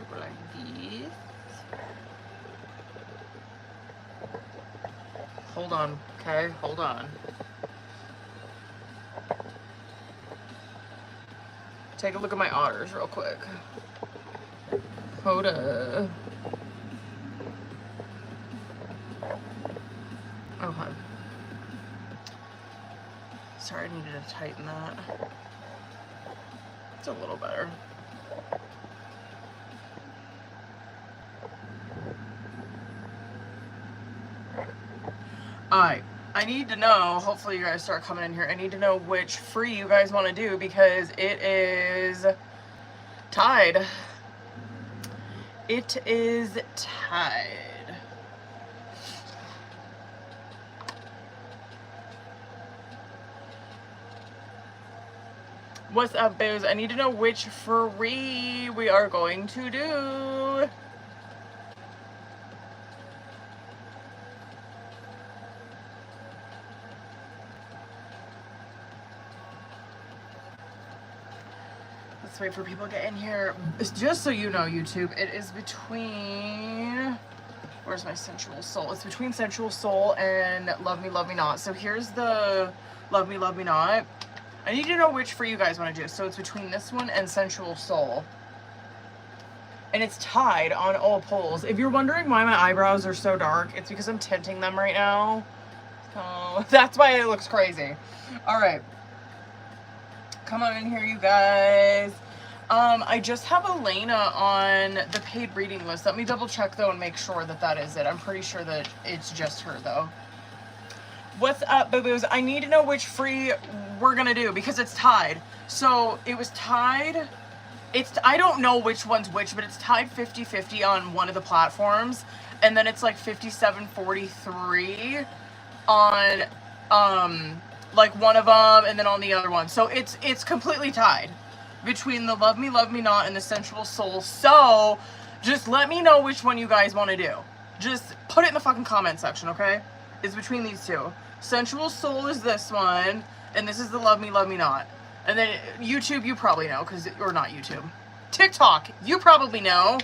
should go like this. Hold on, okay? Hold on. Take a look at my otters real quick. Hold up. Okay. Sorry, I needed to tighten that. It's a little better. Alright, I need to know, hopefully you guys start coming in here, I need to know which free you guys want to do because it is tied. It is tied. What's up, Booze? I need to know which free we are going to do. Let's wait for people to get in here. Just so you know, YouTube, it is between... Where's my sensual soul? It's between sensual soul and love me not. So here's the love me not. I need to know which for you guys want to do. So it's between this one and sensual soul. And it's tied on all polls. If you're wondering why my eyebrows are so dark, it's because I'm tinting them right now. So that's why it looks crazy. All right. Come on in here, you guys. I just have Elena on the paid reading list. Let me double check though and make sure that that is it. I'm pretty sure that it's just her though. What's up, boo-boos? I need to know which free we're gonna do because it's tied. So it was tied. I don't know which one's which, but it's tied 50-50 on one of the platforms. And then it's like 57-43 on like one of them and then on the other one. So it's completely tied between the love me not and the sensual soul. So just let me know which one you guys want to do. Just put it in the fucking comment section, okay? It's between these two. Sensual soul is this one, and this is the love me not. And then YouTube, you probably know, or not YouTube. TikTok, you probably know,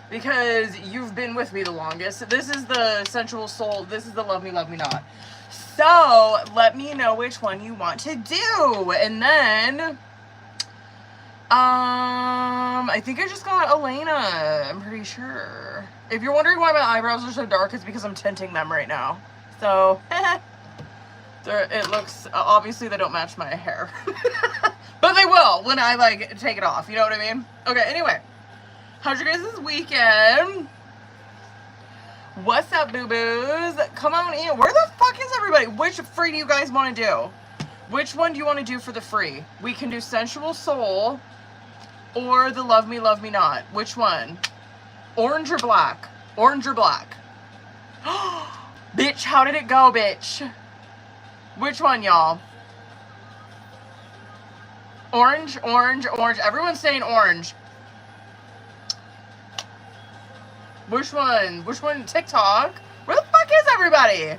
because you've been with me the longest. This is the sensual soul, this is the love me not. So, let me know which one you want to do. And then, I think I just got Elena, I'm pretty sure. If you're wondering why my eyebrows are so dark, it's because I'm tinting them right now. So, it looks, obviously they don't match my hair. But they will when I, like, take it off. You know what I mean? Okay, anyway. How's your guys' weekend? What's up, boo-boos? Come on in. Where the fuck is everybody? Which free do you guys want to do? Which one do you want to do for the free? We can do Sensual Soul or the Love Me Not. Which one? Orange or black? Orange or black? Bitch, how did it go, bitch? Which one, y'all? Orange, orange, orange. Everyone's saying orange. Which one? Which one? TikTok? Where the fuck is everybody?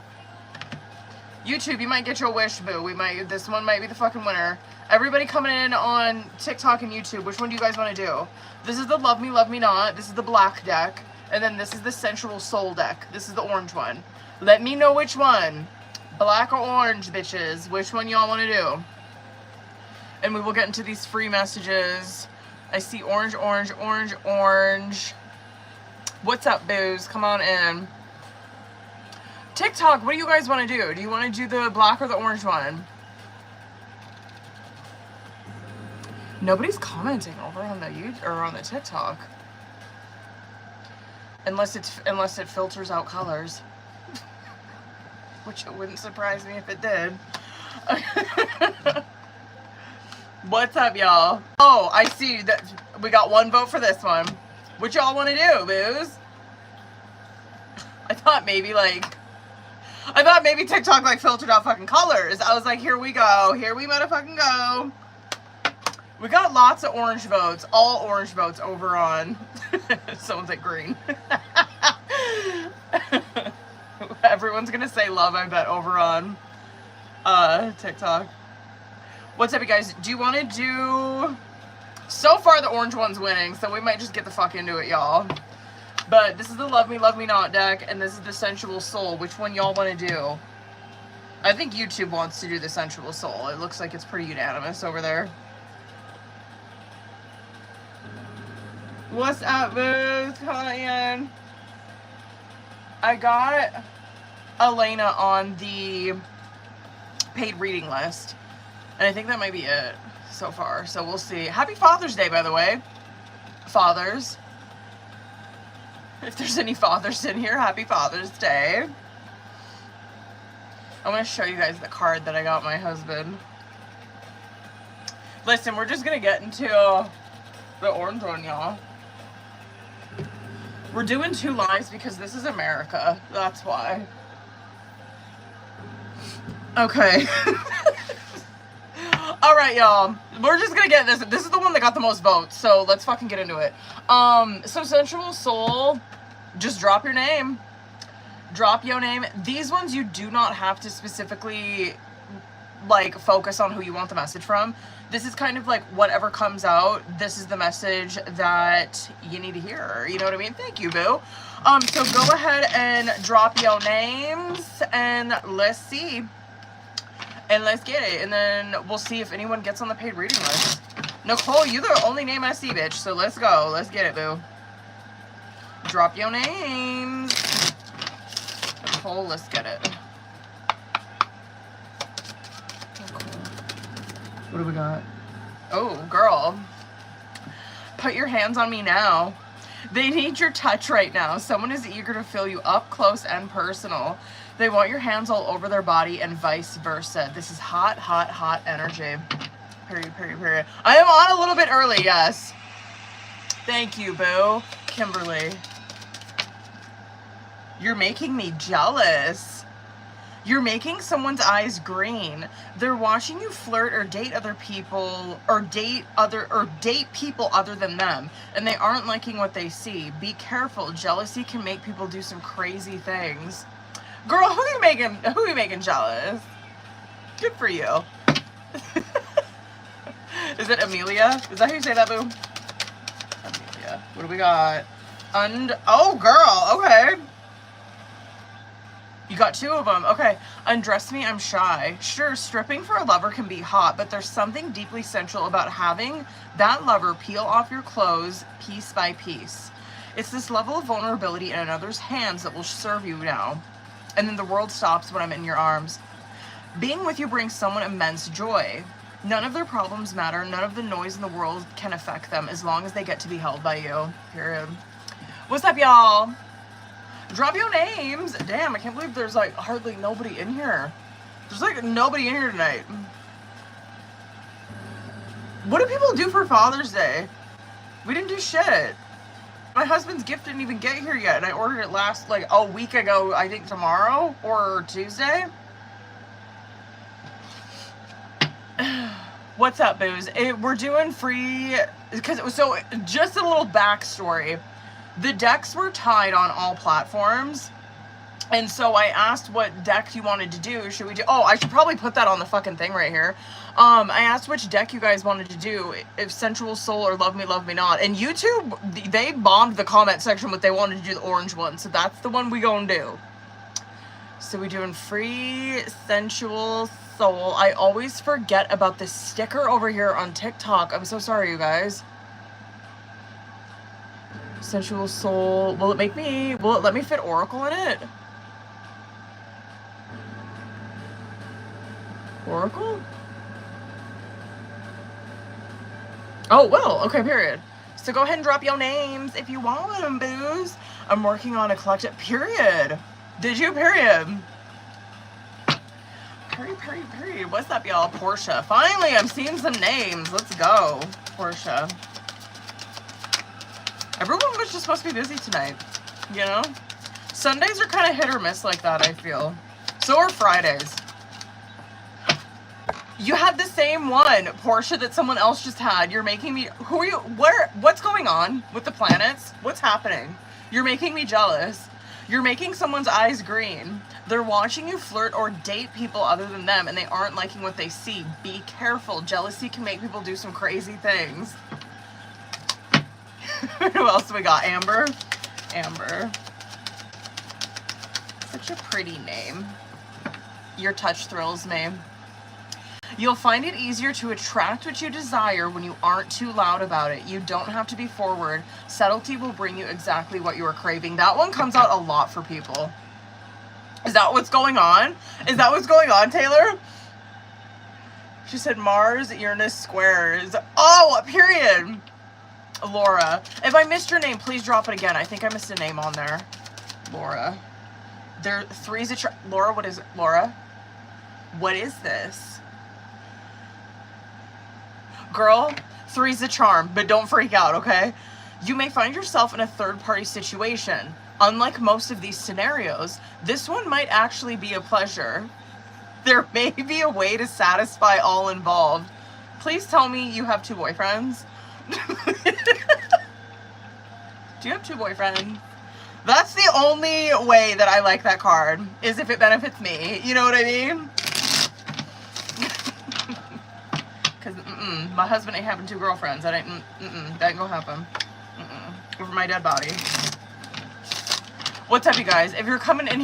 YouTube, you might get your wish, boo. This one might be the fucking winner. Everybody coming in on TikTok and YouTube, which one do you guys want to do? This is the Love Me Not. This is the black deck. And then this is the Sensual Soul deck. This is the orange one. Let me know which one. Black or orange, bitches. Which one y'all want to do? And we will get into these free messages. I see orange, orange, orange, orange. What's up, boos? Come on in. TikTok, what do you guys want to do? Do you want to do the black or the orange one? Nobody's commenting over on the YouTube or on the TikTok. Unless it filters out colors. Which it wouldn't surprise me if it did. What's up, y'all? Oh, I see that we got one vote for this one. What y'all want to do, boos? I thought maybe TikTok like filtered out fucking colors. I was like, here we go. Here we motherfucking go. We got lots of orange votes. All orange votes over on... Someone's like green. Everyone's gonna say love, I bet, over on TikTok. What's up, you guys? Do you want to do So far, the orange one's winning, so we might just get the fuck into it, y'all. But this is the Love Me Not deck, and this is the Sensual Soul. Which one y'all want to do? I think YouTube wants to do the Sensual Soul. It looks like it's pretty unanimous over there. What's up, Booth? Come in. I got Elena on the paid reading list, and I think that might be it so far. So we'll see. Happy Father's Day, by the way. Fathers. If there's any fathers in here, happy Father's Day. I'm going to show you guys the card that I got my husband. Listen, we're just going to get into the orange one, y'all. We're doing 2 lives because this is America. That's why. Okay. Alright, y'all. We're just gonna get this. This is the one that got the most votes, so let's fucking get into it. So Sensual Soul, just drop your name. Drop your name. These ones you do not have to specifically, like, focus on who you want the message from. This is kind of like whatever comes out, this is the message that you need to hear. You know what I mean? Thank you, boo. So go ahead and drop your names, and let's see. And let's get it, and then we'll see if anyone gets on the paid reading list. Nicole, you're the only name I see, bitch, so let's go. Let's get it, boo. Drop your names. Nicole, let's get it. What do we got? Oh, girl. Put your hands on me now. They need your touch right now. Someone is eager to feel you up close and personal. They want your hands all over their body and vice versa. This is hot, hot, hot energy. Period, period, period. I am on a little bit early, yes. Thank you, boo. Kimberly. You're making me jealous. You're making someone's eyes green. They're watching you flirt or date other people, or date people other than them, and they aren't liking what they see. Be careful. Jealousy can make people do some crazy things. Girl, who you making jealous? Good for you. Is it Amelia? Is that how you say that, boo? Amelia. What do we got? Oh, girl. Okay. You got 2 of them. Okay. Undress me, I'm shy. Sure, stripping for a lover can be hot, but there's something deeply sensual about having that lover peel off your clothes piece by piece. It's this level of vulnerability in another's hands that will serve you now. And then the world stops when I'm in your arms. Being with you brings someone immense joy. None of their problems matter. None of the noise in the world can affect them as long as they get to be held by you. Period. What's up, y'all? Drop your names. Damn, I can't believe there's like hardly nobody in here. There's like nobody in here tonight. What do people do for Father's Day? We didn't do shit. My husband's gift didn't even get here yet, and I ordered it last, like, a week ago, I think tomorrow, or Tuesday. What's up, booze? We're doing free, because it was, so, just a little backstory. The decks were tied on all platforms, and so I asked what deck you wanted to do. Should we do, oh, I should probably put that on the fucking thing right here. I asked which deck you guys wanted to do, if Sensual Soul or Love Me Not, and YouTube, they bombed the comment section, but they wanted to do the orange one, so that's the one we gonna do. So we doing free Sensual Soul. I always forget about this sticker over here on TikTok. I'm so sorry, you guys. Sensual Soul. Will it let me fit Oracle in it? Oracle? Oh, well, okay, period. So go ahead and drop your names if you want them, booze. I'm working on a collective, period. Did you, period? Period. What's up, y'all? Portia. Finally, I'm seeing some names. Let's go. Portia. Everyone was just supposed to be busy tonight, you know? Sundays are kind of hit or miss like that, I feel. So are Fridays. You had the same one, Portia, that someone else just had. You're making me... Who are you... What's going on with the planets? What's happening? You're making me jealous. You're making someone's eyes green. They're watching you flirt or date people other than them, and they aren't liking what they see. Be careful. Jealousy can make people do some crazy things. Who else we got? Amber. Amber. Such a pretty name. Your touch thrills me. You'll find it easier to attract what you desire when you aren't too loud about it. You don't have to be forward. Subtlety will bring you exactly what you are craving. That one comes out a lot for people. Is that what's going on? Is that what's going on, Taylor? She said Mars, Uranus squares. Oh, period. Laura. If I missed your name, please drop it again. I think I missed a name on there. Laura. There, three's a Laura, what is it? Laura? What is this? Girl, three's a charm, but don't freak out, okay? You may find yourself in a third-party situation. Unlike most of these scenarios, this one might actually be a pleasure. There may be a way to satisfy all involved. Please tell me you have 2 boyfriends. Do you have 2 boyfriends? That's the only way that I like that card, is if it benefits me. You know what I mean? Because my husband ain't having 2 girlfriends. That ain't, that ain't gonna happen. Over my dead body. What's up, you guys? If you're coming in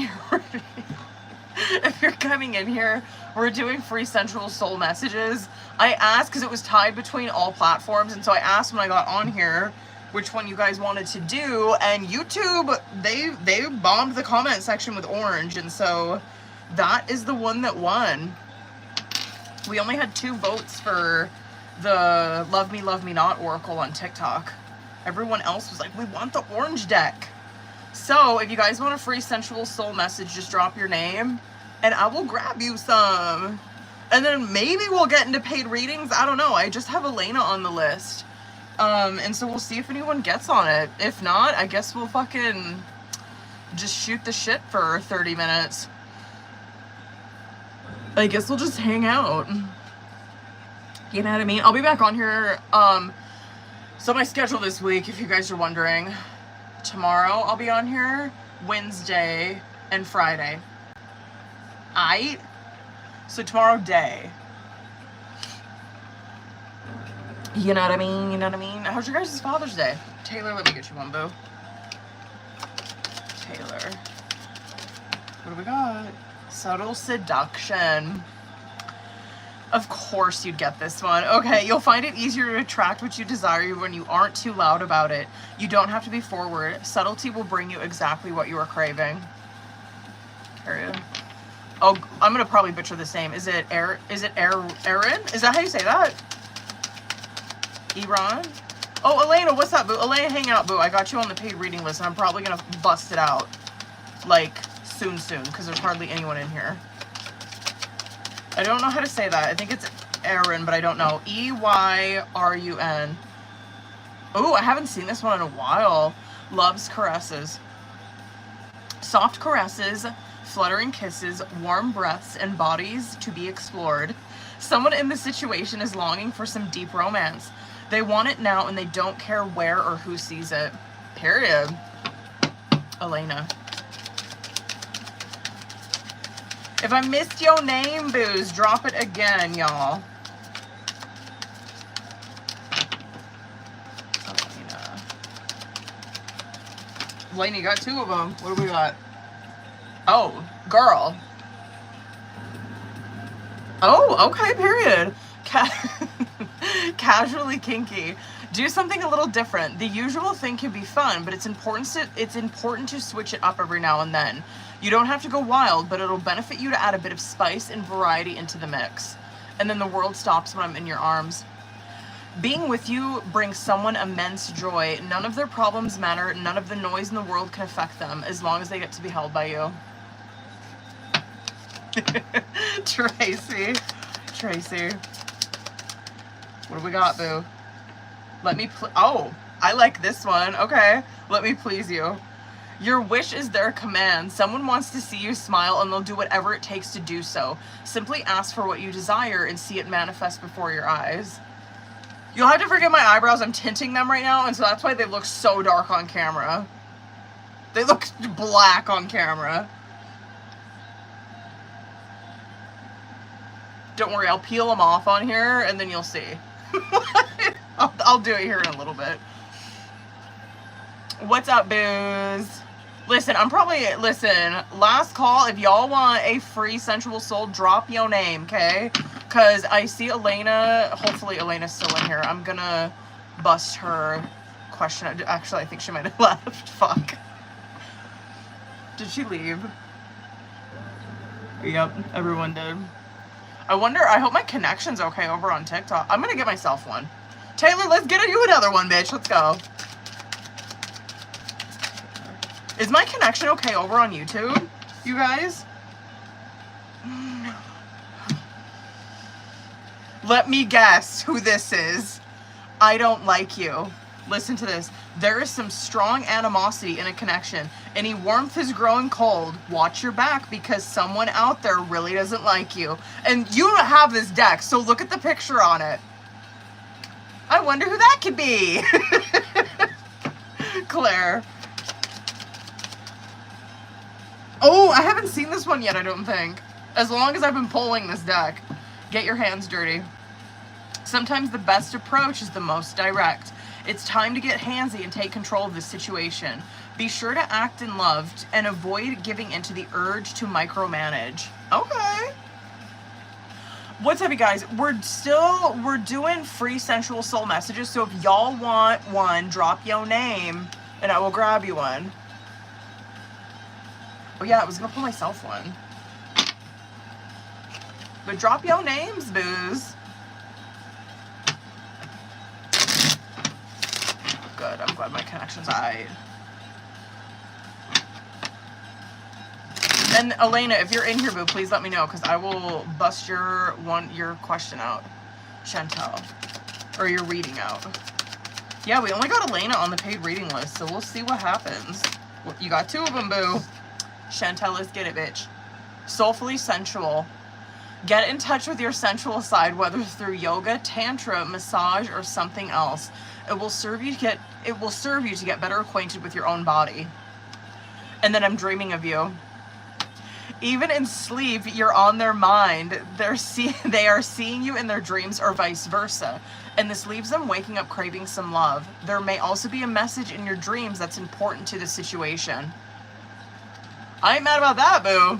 here, we're doing free sensual soul messages. I asked, because it was tied between all platforms, and so I asked when I got on here which one you guys wanted to do, and YouTube, they bombed the comment section with orange, and so that is the one that won. We only had 2 votes for the Love Me Not Oracle on TikTok. Everyone else was like, we want the orange deck. So if you guys want a free sensual soul message, just drop your name and I will grab you some. And then maybe we'll get into paid readings. I don't know. I just have Elena on the list. And so we'll see if anyone gets on it. If not, I guess we'll fucking just shoot the shit for 30 minutes. I guess we'll just hang out. You know what I mean? I'll be back on here. So my schedule this week, if you guys are wondering, tomorrow I'll be on here, Wednesday and Friday. Aight? So tomorrow day. You know what I mean? You know what I mean? How's your guys' Father's Day? Taylor, let me get you one, boo. Taylor. What do we got? Subtle seduction. Of course you'd get this one. Okay, you'll find it easier to attract what you desire when you aren't too loud about it. You don't have to be forward. Subtlety will bring you exactly what you are craving. Period. Oh, I'm gonna probably butcher this name. Is it Aaron? Is that how you say that? Iran? Oh, Elena, what's up, boo? Elena, hang out, boo. I got you on the paid reading list, and I'm probably gonna bust it out, like, soon, because there's hardly anyone in here. I don't know how to say that. I think it's Aaron, but I don't know. E-Y-R-U-N. Oh, I haven't seen this one in a while. Loves caresses. Soft caresses, fluttering kisses, warm breaths, and bodies to be explored. Someone in this situation is longing for some deep romance. They want it now, and they don't care where or who sees it. Period. Elena. If I missed your name, boos, drop it again, y'all. Elena. Elena, you got 2 of them. What do we got? Oh, girl. Oh, okay, period. Casually kinky. Do something a little different. The usual thing can be fun, but it's important to switch it up every now and then. You don't have to go wild, but it'll benefit you to add a bit of spice and variety into the mix. And then the world stops when I'm in your arms. Being with you brings someone immense joy. None of their problems matter. None of the noise in the world can affect them, as long as they get to be held by you. Tracy. What do we got, boo? Let me oh, I like this one. Okay. Let me please you. Your wish is their command. Someone wants to see you smile, and they'll do whatever it takes to do so. Simply ask for what you desire and see it manifest before your eyes. You'll have to forgive my eyebrows. I'm tinting them right now, and so that's why they look so dark on camera. They look black on camera. Don't worry, I'll peel them off on here, and then you'll see. I'll do it here in a little bit. What's up, booze? Listen, last call. If y'all want a free sensual soul, drop your name, okay? Because I see Elena. Hopefully Elena's still in here. I'm gonna bust her question. Actually, I think she might have left. Fuck. Did she leave? Yep, everyone did. I hope my connection's okay over on TikTok. I'm gonna get myself one. Taylor, let's get you another one, bitch. Let's go. Is my connection okay over on YouTube, you guys? Let me guess who this is. I don't like you. Listen to this. There is some strong animosity in a connection. Any warmth is growing cold. Watch your back because someone out there really doesn't like you. And you don't have this deck, so look at the picture on it. I wonder who that could be. Claire. Oh, I haven't seen this one yet, I don't think. As long as I've been pulling this deck. Get your hands dirty. Sometimes the best approach is the most direct. It's time to get handsy and take control of the situation. Be sure to act in love and avoid giving into the urge to micromanage. Okay. What's up, you guys? We're doing free sensual soul messages, so if y'all want one, drop your name and I will grab you one. Oh yeah, I was gonna pull myself one. But drop your names, booze. Good, I'm glad my connection's aight. And Elena, if you're in here, boo, please let me know, because I will bust your question out. Chantel. Or your reading out. Yeah, we only got Elena on the paid reading list, so we'll see what happens. You got 2 of them, boo. Chantel, let's get it, bitch. Soulfully sensual. Get in touch with your sensual side, whether through yoga, tantra, massage, or something else. It will serve you to get better acquainted with your own body. And then I'm dreaming of you. Even in sleep, you're on their mind. They are seeing you in their dreams or vice versa. And this leaves them waking up craving some love. There may also be a message in your dreams that's important to the situation. I ain't mad about that, boo.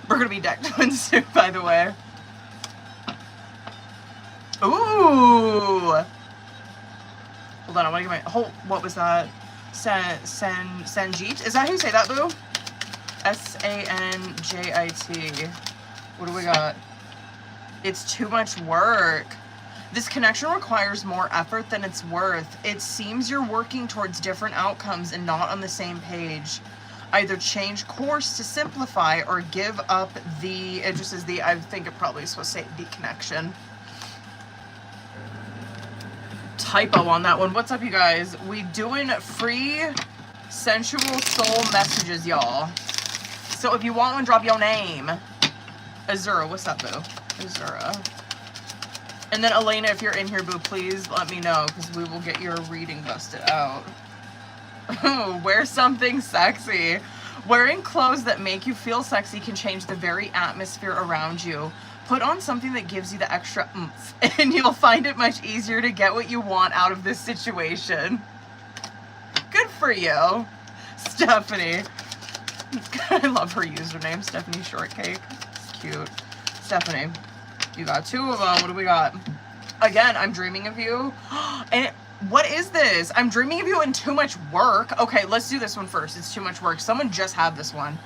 We're gonna be decked twins soon, by the way. Ooh. Hold on, I wanna get my what was that? Sanjit? Is that how you say that, boo? Sanjit. What do we got? It's too much work. This connection requires more effort than it's worth. It seems you're working towards different outcomes and not on the same page. Either change course to simplify or give up the, it just is the, I think it probably is supposed to say the connection. Typo on that one. What's up, you guys? We doing free sensual soul messages, y'all. So if you want one, drop your name. Azura, what's up, boo? Azura. And then Elena, if you're in here, boo, please let me know, because we will get your reading busted out. Wear something sexy. Wearing clothes that make you feel sexy can change the very atmosphere around you. Put on something that gives you the extra oomph, and you'll find it much easier to get what you want out of this situation. Good for you, Stephanie. I love her username, Stephanie Shortcake. It's cute. Stephanie, you got 2 of them. What do we got? Again, I'm dreaming of you. And what is this? I'm dreaming of you and too much work. Okay, let's do this one first. It's too much work. Someone just had this one.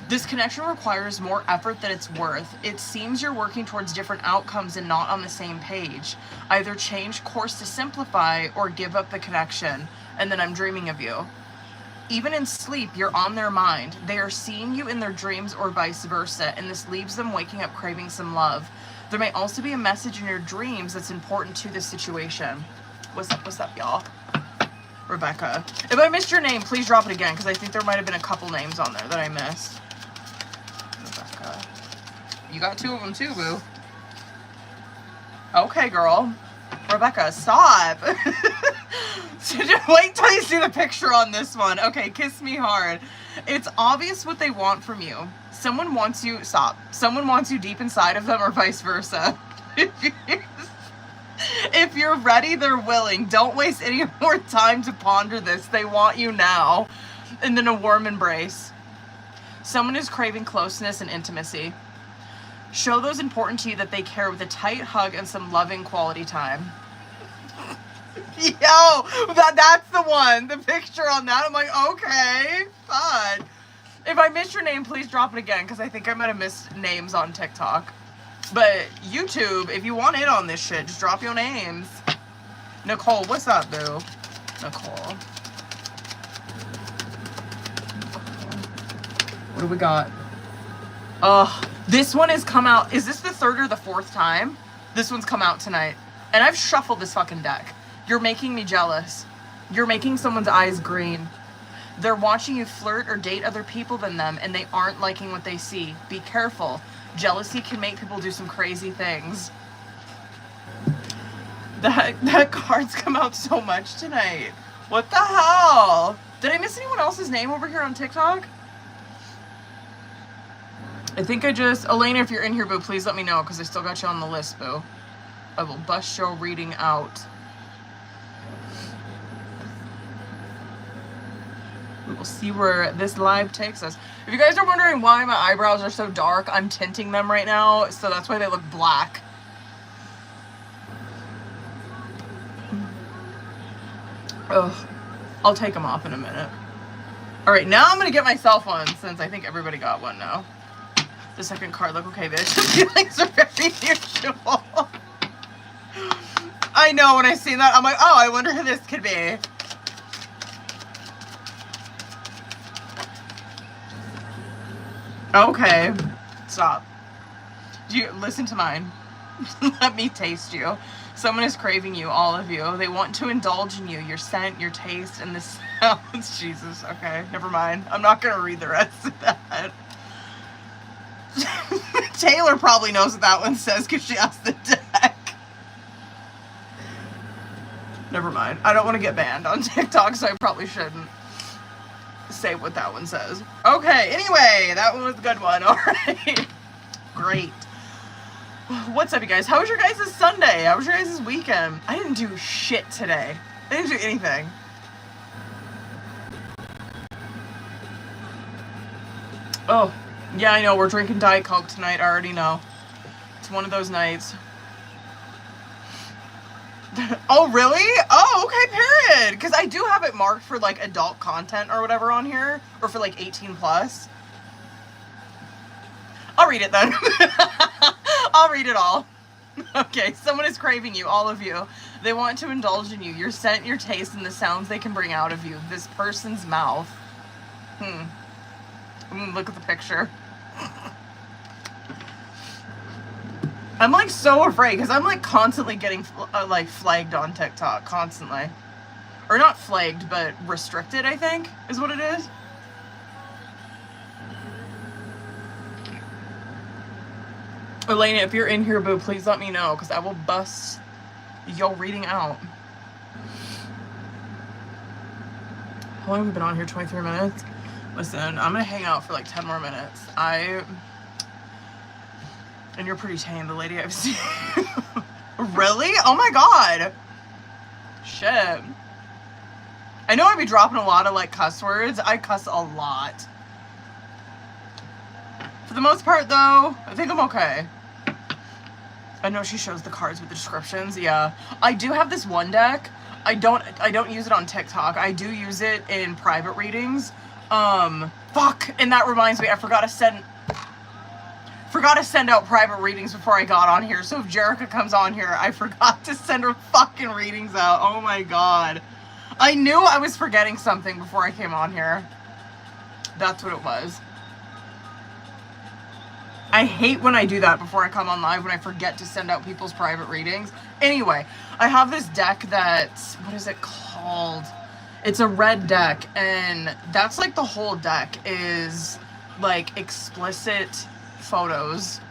This connection requires more effort than it's worth. It seems you're working towards different outcomes and not on the same page. Either change course to simplify or give up the connection. And then I'm dreaming of you. Even in sleep, you're on their mind. They are seeing you in their dreams or vice versa, and this leaves them waking up craving some love. There may also be a message in your dreams that's important to the situation. What's up, y'all? Rebecca. If I missed your name, please drop it again, because I think there might have been a couple names on there that I missed. Rebecca. You got 2 of them too, boo. Okay, girl. Rebecca, stop. So just wait till you see the picture on this one. Okay, kiss me hard. It's obvious what they want from you. Someone wants you, stop. Someone wants you deep inside of them or vice versa. If you're ready, they're willing. Don't waste any more time to ponder this. They want you now. And then a warm embrace. Someone is craving closeness and intimacy. Show those important to you that they care with a tight hug and some loving quality time. Yo, that's the one. The picture on that, I'm like, okay, fun. If I missed your name, please drop it again, because I think I might have missed names on TikTok. But YouTube, if you want in on this shit, just drop your names. Nicole, what's up, boo? Nicole. What do we got? This one has come out. Is this the third or the fourth time? This one's come out tonight. And I've shuffled this fucking deck. You're making me jealous. You're making someone's eyes green. They're watching you flirt or date other people than them, and they aren't liking what they see. Be careful. Jealousy can make people do some crazy things. That card's come out so much tonight. What the hell? Did I miss anyone else's name over here on TikTok? I think I just... Elena, if you're in here, boo, please let me know, because I still got you on the list, boo. I will bust your reading out. We will see where this live takes us. If you guys are wondering why my eyebrows are so dark, I'm tinting them right now, so that's why they look black. Ugh. I'll take them off in a minute. Alright, now I'm going to get myself one, since I think everybody got one now. The second card, look, okay, bitch. The feelings are very mutual. I know, when I see that, I'm like, oh, I wonder who this could be. Okay, stop. You listen to mine. Let me taste you. Someone is craving you, all of you. They want to indulge in you, your scent, your taste, and the sounds. Jesus, okay, never mind. I'm not gonna read the rest of that. Taylor probably knows what that one says because she asked the deck. Never mind. I don't want to get banned on TikTok, so I probably shouldn't say what that one says. Okay, anyway, that one was a good one. All right. Great. What's up, you guys? How was your guys' Sunday? How was your guys' weekend? I didn't do shit today. I didn't do anything. Oh, yeah, I know. We're drinking Diet Coke tonight. I already know. It's one of those nights. Oh, really? Oh, okay, period. Because I do have it marked for, like, adult content or whatever on here. Or for, like, 18 plus. I'll read it then. I'll read it all. Okay, someone is craving you, all of you. They want to indulge in you, your scent, your taste, and the sounds they can bring out of you. This person's mouth. Look at the picture. I'm like so afraid because I'm like constantly getting like flagged on TikTok, constantly. Or not flagged, but restricted, I think, is what it is. Elena, if you're in here, boo, please let me know because I will bust your reading out. How long have we been on here? 23 minutes? Listen, I'm gonna hang out for like 10 more minutes. And you're pretty tame, the lady I've seen. Really? Oh my god. Shit. I know I'd be dropping a lot of like cuss words. I cuss a lot. For the most part though, I think I'm okay. I know she shows the cards with the descriptions. Yeah. I do have this one deck. I don't use it on TikTok. I do use it in private readings. Fuck. And that reminds me, I forgot to send out private readings before I got on here. So if Jerica comes on here, I forgot to send her fucking readings out. Oh my god. I knew I was forgetting something before I came on here. That's what it was. I hate when I do that before I come on live, when I forget to send out people's private readings. Anyway, I have this deck that's, what is it called? It's a red deck, and that's like the whole deck is like explicit photos,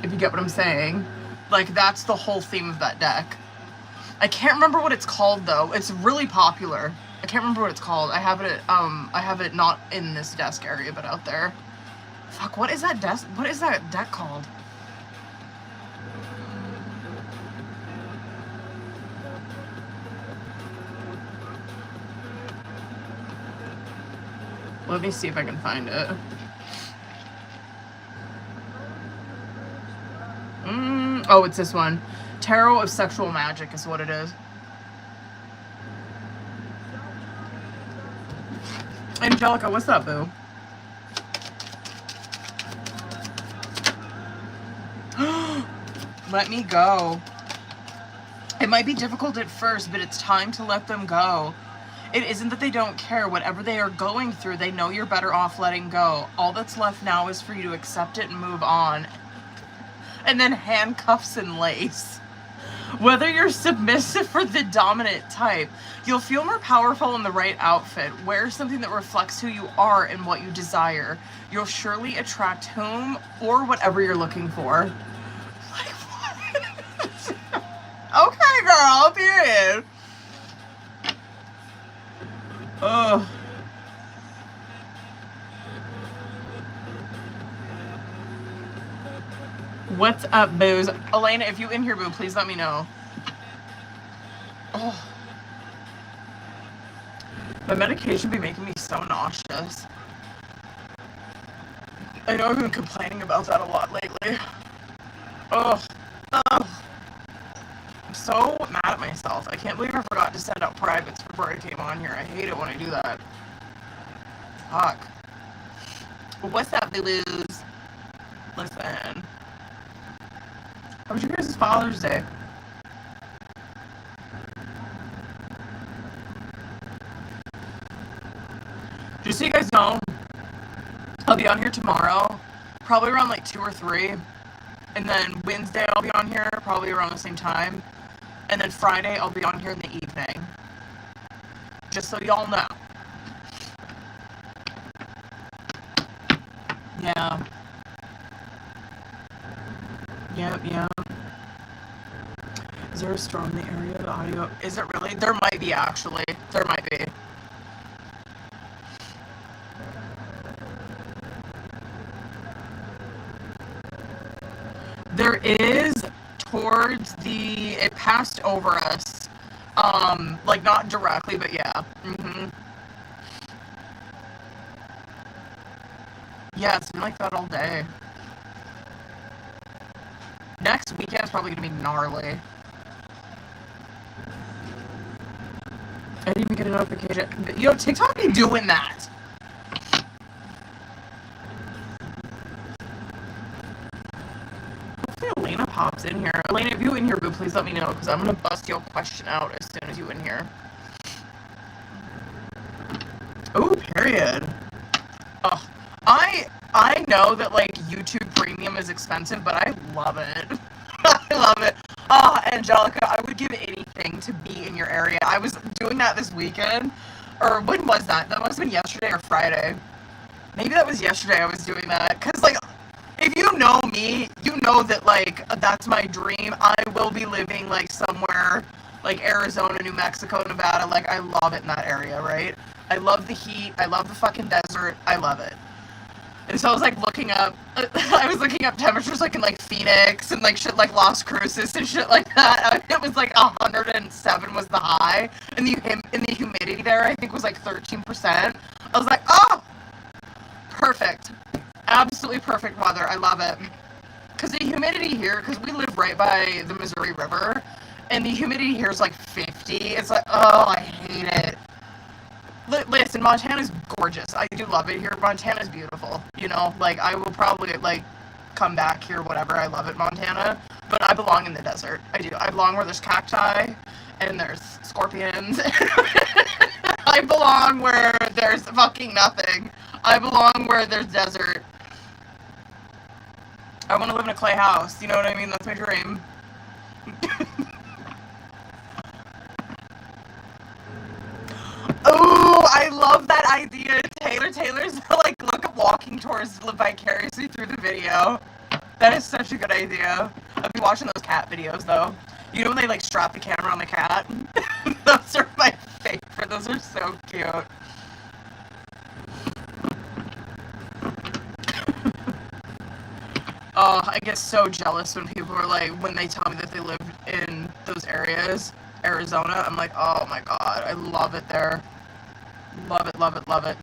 if you get what I'm saying. Like, that's the whole theme of that deck. I can't remember what it's called though. It's really popular. I can't remember what it's called. I have it not in this desk area, but out there. Fuck, what is that deck called? Let me see if I can find it. Oh, it's this one. Tarot of Sexual Magic is what it is. Angelica, what's up, boo? Let me go. It might be difficult at first, but it's time to let them go. It isn't that they don't care. Whatever they are going through, they know you're better off letting go. All that's left now is for you to accept it and move on. And then handcuffs and lace. Whether you're submissive or the dominant type, you'll feel more powerful in the right outfit. Wear something that reflects who you are and what you desire. You'll surely attract whom or whatever you're looking for. Like, what? Okay, girl, period. Ugh. What's up, booze? Elena, if you in here, boo, please let me know. Oh. My medication be making me so nauseous. I know I've been complaining about that a lot lately. Ugh. Ugh. I'm so mad at myself. I can't believe I forgot to send out privates before I came on here. I hate it when I do that. Fuck. What's up, boo-boos? Listen. How was your guys' Father's Day? Just so you guys know, I'll be on here tomorrow, probably around like 2 or 3. And then Wednesday I'll be on here, probably around the same time. And then Friday I'll be on here in the evening. Just so y'all know. Yeah. Yep. Is there a storm in the area? The audio. Is it really? There might be, actually. There might be. There is towards the. It passed over us. Like not directly, but yeah. Yeah, it's been like that all day. Next weekend's probably gonna be gnarly. I didn't even get a notification. Yo, TikTok be doing that. Hopefully Elena pops in here. Elena, if you in here, boo, please let me know, because I'm gonna bust your question out as soon as you in here. Oh, period. Oh, I know that like YouTube Premium is expensive, but I love it. I love it. Oh, Angelica, I would give anything to be in your area. I was doing that this weekend. Or when was that? That must have been yesterday or Friday. Maybe that was yesterday I was doing that. Because, like, if you know me, you know that, like, that's my dream. I will be living, like, somewhere, like, Arizona, New Mexico, Nevada. Like, I love it in that area, right? I love the heat. I love the fucking desert. I love it. And so I was like looking up, temperatures like in like Phoenix and like shit like Las Cruces and shit like that. It was like 107 was the high, and the humidity there I think was like 13%. I was like, oh, perfect, absolutely perfect weather. I love it. Cause the humidity here, cause we live right by the Missouri River, and the humidity here is like 50. It's like, oh, I hate it. Listen, Montana's gorgeous. I do love it here. Montana's beautiful. You know, like, I will probably, like, come back here, whatever. I love it, Montana. But I belong in the desert. I do. I belong where there's cacti and there's scorpions. I belong where there's fucking nothing. I belong where there's desert. I want to live in a clay house. You know what I mean? That's my dream. Oh, I love that idea. Taylor's like, look up Walking Tours Live Vicariously through the video. That is such a good idea. I've been watching those cat videos though. You know when they like strap the camera on the cat? Those are my favorite. Those are so cute. Oh, I get so jealous when people are like, when they tell me that they live in those areas. Arizona, I'm like, oh my god, I love it there. Love it, love it, love it.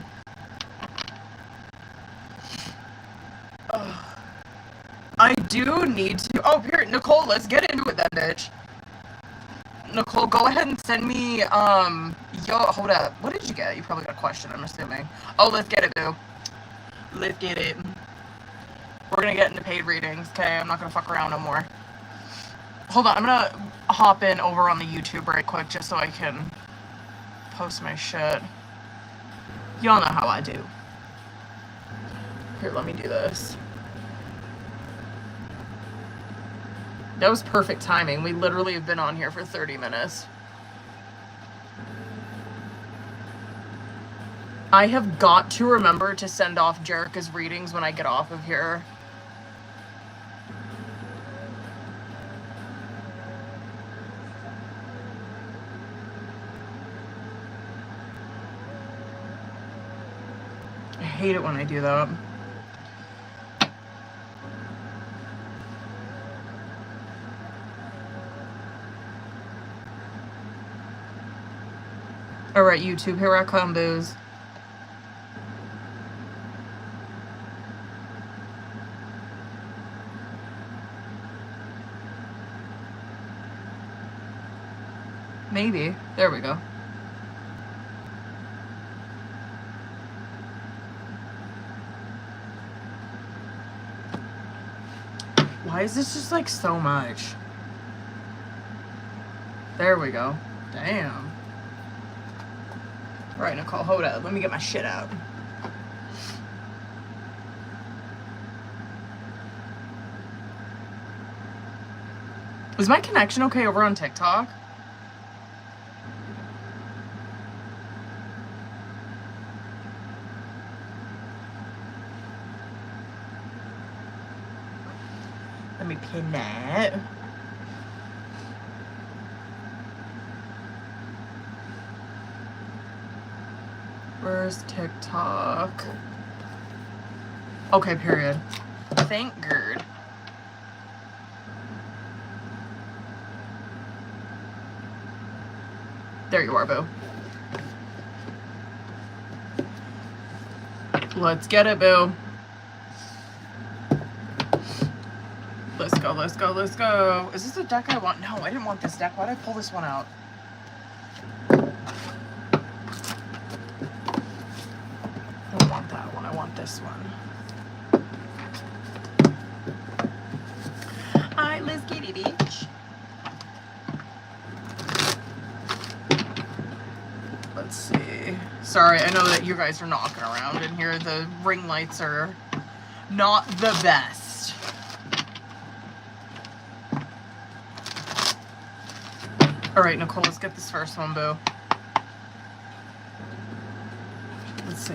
do need to... Oh, here, Nicole, let's get into it then, bitch. Nicole, go ahead and send me, yo, hold up. What did you get? You probably got a question, I'm assuming. Oh, let's get it, boo. Let's get it. We're gonna get into paid readings, okay? I'm not gonna fuck around no more. Hold on, I'm gonna hop in over on the YouTube right quick just so I can post my shit. Y'all know how I do. Here, let me do this. That was perfect timing. We literally have been on here for 30 minutes. I have got to remember to send off Jerica's readings when I get off of here. I hate it when I do that. Alright, YouTube, here I come, booze. Maybe. There we go. Why is this just like so much? There we go. Damn. Alright, Nicole, hold up. Let me get my shit out. Is my connection okay over on TikTok? Let me pin that. Where's TikTok? Okay, period. Thank God. There you are, boo. Let's get it, boo. Let's go, let's go, let's go. Is this the deck I want? No, I didn't want this deck. Why'd I pull this one out? I don't want that one. I want this one. Alright, let's get it, bitch. Let's see. Sorry, I know that you guys are knocking around in here. The ring lights are not the best. Alright, Nicole, let's get this first one, boo. Let's see.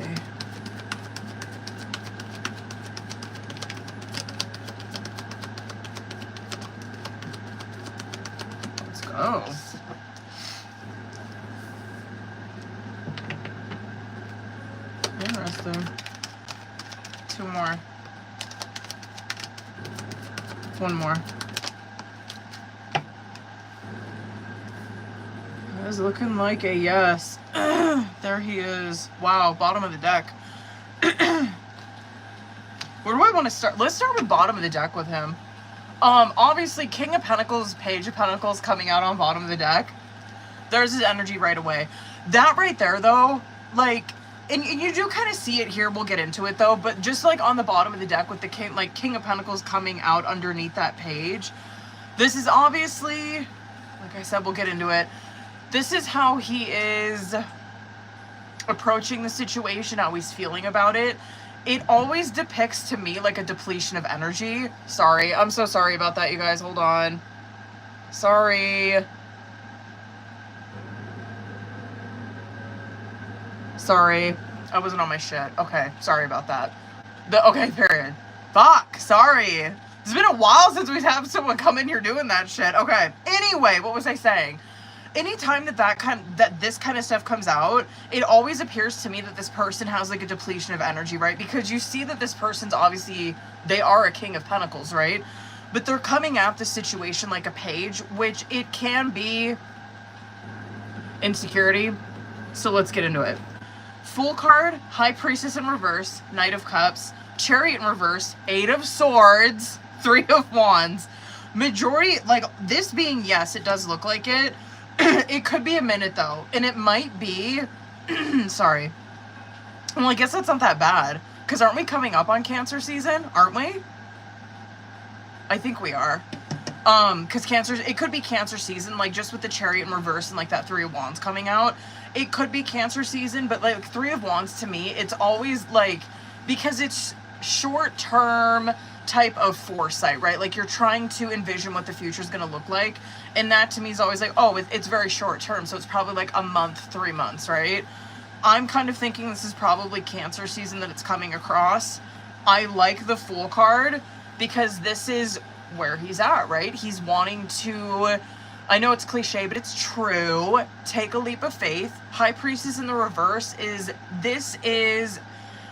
Let's go. Interesting. Two more. One more. That is looking like a yes. There he is. Wow, bottom of the deck. Where do I want to start? Let's start with bottom of the deck with him. Obviously, King of Pentacles, Page of Pentacles coming out on bottom of the deck. There's his energy right away. That right there, though, like, and you do kind of see it here. We'll get into it, though. But just, like, on the bottom of the deck with the King of Pentacles coming out underneath that page. This is obviously, like I said, we'll get into it. This is how he is approaching the situation, how he's feeling about it. It always depicts to me like a depletion of energy. Sorry, I'm so sorry about that, you guys. Hold on. Sorry. Sorry. I wasn't on my shit. Okay, sorry about that. Okay, period. Fuck, sorry. It's been a while since we've had someone come in here doing that shit. Okay, anyway, what was I saying? Anytime that this kind of stuff comes out, it always appears to me that this person has like a depletion of energy, right? Because you see that this person's obviously, they are a King of Pentacles, right? But they're coming at the situation like a page, which it can be insecurity. So let's get into it. Fool card, High Priestess in reverse, Knight of Cups, Chariot in reverse, Eight of Swords, Three of Wands. Majority, like, this being, yes, it does look like it. It could be a minute, though. And it might be... sorry. Well, I guess that's not that bad. Because aren't we coming up on Cancer season? Aren't we? I think we are. Because Cancer... It could be Cancer season, like, just with the Chariot in reverse and, like, that Three of Wands coming out. It could be Cancer season, but, like, Three of Wands, to me, it's always, like... Because it's short-term type of foresight, right? Like, you're trying to envision what the future is going to look like, and that to me is always like, oh, it's very short-term, so it's probably like a month, 3 months, right? I'm kind of thinking this is probably Cancer season that it's coming across. I like the Fool card because this is where he's at, right? He's wanting to, I know it's cliche, but it's true, take a leap of faith. High Priestess in the reverse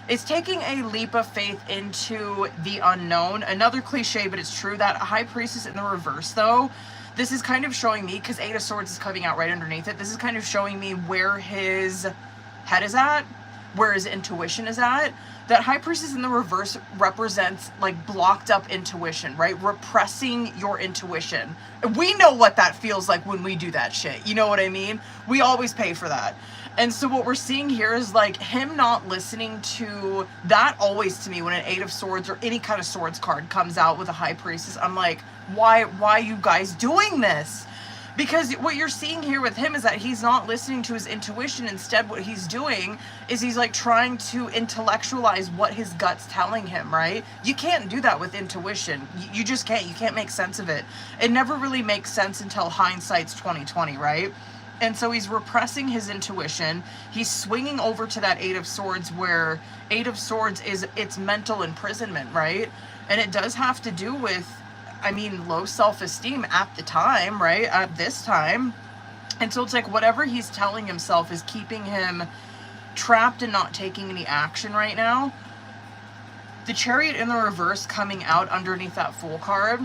it's taking a leap of faith into the unknown. Another cliche, but it's true. That High Priestess in the reverse, though, this is kind of showing me, because Eight of Swords is coming out right underneath it, this is kind of showing me where his head is at, where his intuition is at. That High Priestess in the reverse represents, like, blocked up intuition, right? Repressing your intuition. We know what that feels like when we do that shit. You know what I mean? We always pay for that. And so what we're seeing here is, like, him not listening to that. Always, to me, when an Eight of Swords or any kind of swords card comes out with a High Priestess, I'm like, why are you guys doing this? Because what you're seeing here with him is that he's not listening to his intuition. Instead, what he's doing is he's, like, trying to intellectualize what his gut's telling him, right? You can't do that with intuition. You just can't. You can't make sense of it. It never really makes sense until hindsight's 20/20, right? And so he's repressing his intuition. He's swinging over to that Eight of Swords, where Eight of Swords is, it's mental imprisonment, right? And it does have to do with, I mean, low self-esteem at the time, right? At this time. And so it's like whatever he's telling himself is keeping him trapped and not taking any action right now. The Chariot in the reverse coming out underneath that Fool card.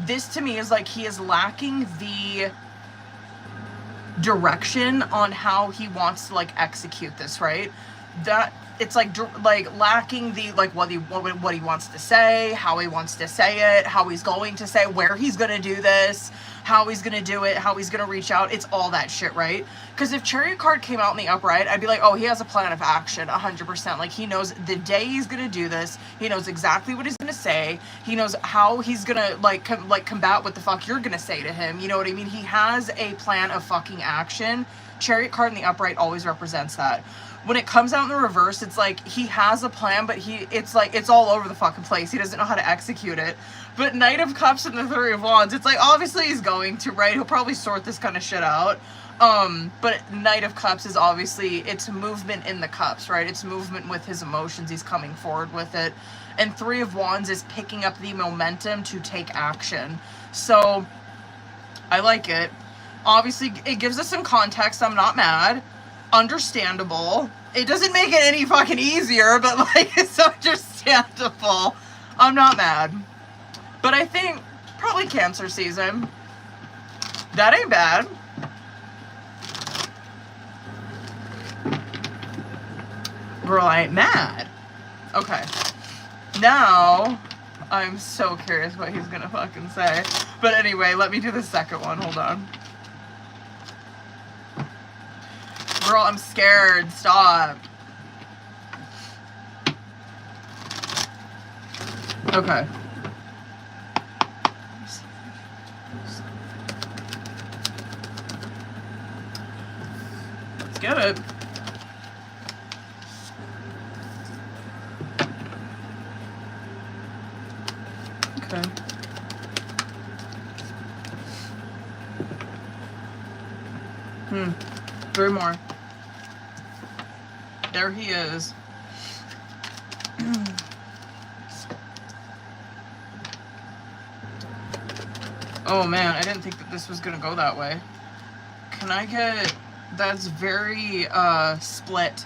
This to me is like he is lacking the direction on how he wants to, like, execute this, right? That it's like lacking the, like, what he wants to say, how he wants to say it, how he's going to say, where he's going to do this, how he's going to do it, how he's going to reach out. It's all that shit, right? Because if Chariot card came out in the upright, I'd be like, oh, he has a plan of action, 100%. Like, he knows the day he's going to do this. He knows exactly what he's going to say. He knows how he's going to, like, combat what the fuck you're going to say to him. You know what I mean? He has a plan of fucking action. Chariot card in the upright always represents that. When it comes out in the reverse, it's like he has a plan, but it's like it's all over the fucking place. He doesn't know how to execute it. But Knight of Cups and the Three of Wands, it's like obviously he's going to, right? He'll probably sort this kind of shit out. But Knight of Cups is obviously, it's movement in the cups, right? It's movement with his emotions. He's coming forward with it. And Three of Wands is picking up the momentum to take action. So I like it. Obviously, it gives us some context. I'm not mad. Understandable. It doesn't make it any fucking easier, but, like, it's understandable. I'm not mad. But I think probably Cancer season. That ain't bad. Girl, I ain't mad. Okay. Now, I'm so curious what he's gonna fucking say. But anyway, let me do the second one. Hold on. Girl, I'm scared. Stop. Okay. Let's get it. Okay. Three more. There he is. Oh man, I didn't think that this was gonna go that way. Can I get... That's very, split.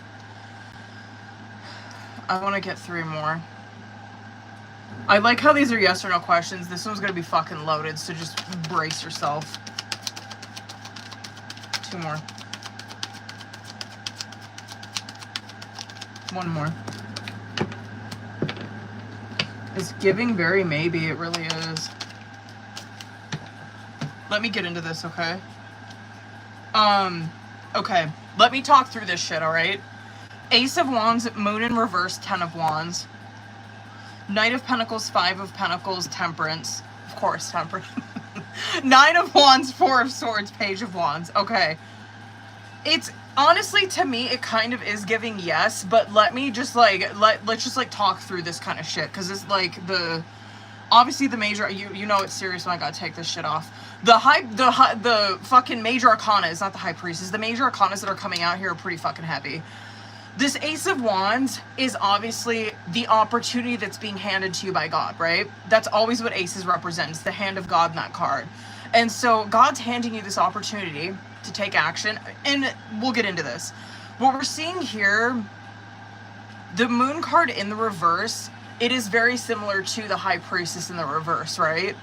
I want to get three more. I like how these are yes or no questions. This one's gonna be fucking loaded, so just brace yourself. Two more. One more. It's giving very maybe. It really is. Let me get into this, okay? Okay. Let me talk through this shit, alright? Ace of Wands, Moon in reverse, 10 of Wands. Knight of Pentacles, 5 of Pentacles, Temperance. Of course, Temperance. 9 of Wands, 4 of Swords, Page of Wands. Okay. It's, honestly, to me, it kind of is giving yes, but let me just, like, let's just, like, talk through this kind of shit, because it's, like, obviously the major, you know it's serious when I gotta take this shit off. The fucking major arcana is not the high priestess. The major arcanas that are coming out here are pretty fucking heavy. This Ace of Wands is obviously the opportunity that's being handed to you by God, right? That's always what aces represents, the hand of God in that card. And so God's handing you this opportunity to take action, and we'll get into this. What we're seeing here, the Moon card in the reverse, it is very similar to the High Priestess in the reverse, right?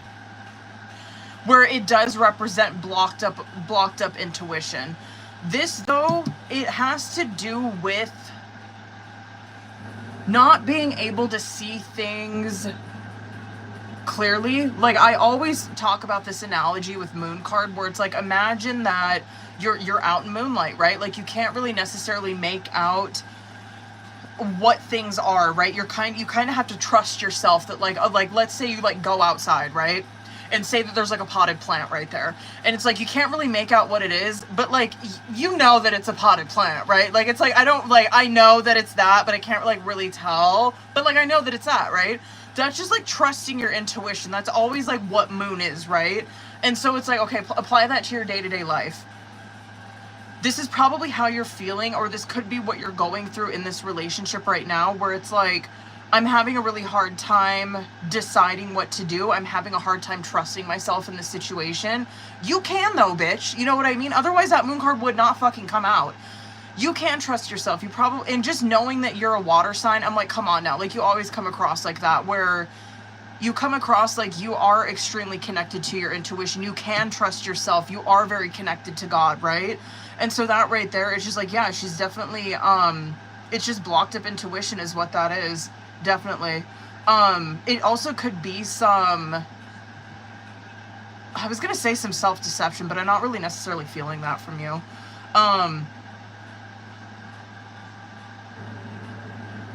Where it does represent blocked up intuition. This, though, it has to do with not being able to see things clearly. Like, I always talk about this analogy with Moon card, where it's like, imagine that you're out in moonlight, right? Like, you can't really necessarily make out what things are, right? You kind of have to trust yourself that, like let's say you, like, go outside, right? And say that there's, like, a potted plant right there. And it's like, you can't really make out what it is, but, like, you know that it's a potted plant, right? Like, it's like, I know that it's that, but I can't, like, really tell. But, like, I know that it's that, right? That's just, like, trusting your intuition. That's always, like, what Moon is, right? And so it's like, okay, apply that to your day-to-day life. This is probably how you're feeling, or this could be what you're going through in this relationship right now, where it's like, I'm having a really hard time deciding what to do. I'm having a hard time trusting myself in this situation. You can, though, bitch. You know what I mean? Otherwise, that Moon card would not fucking come out. You can trust yourself. You probably, and just knowing that you're a water sign, I'm like, come on now. Like, you always come across like that, where you come across like you are extremely connected to your intuition. You can trust yourself. You are very connected to God, right? And so that right there is just like, yeah, she's definitely, it's just blocked up intuition is what that is. Definitely. It also could be some, I was going to say some self-deception, but I'm not really necessarily feeling that from you.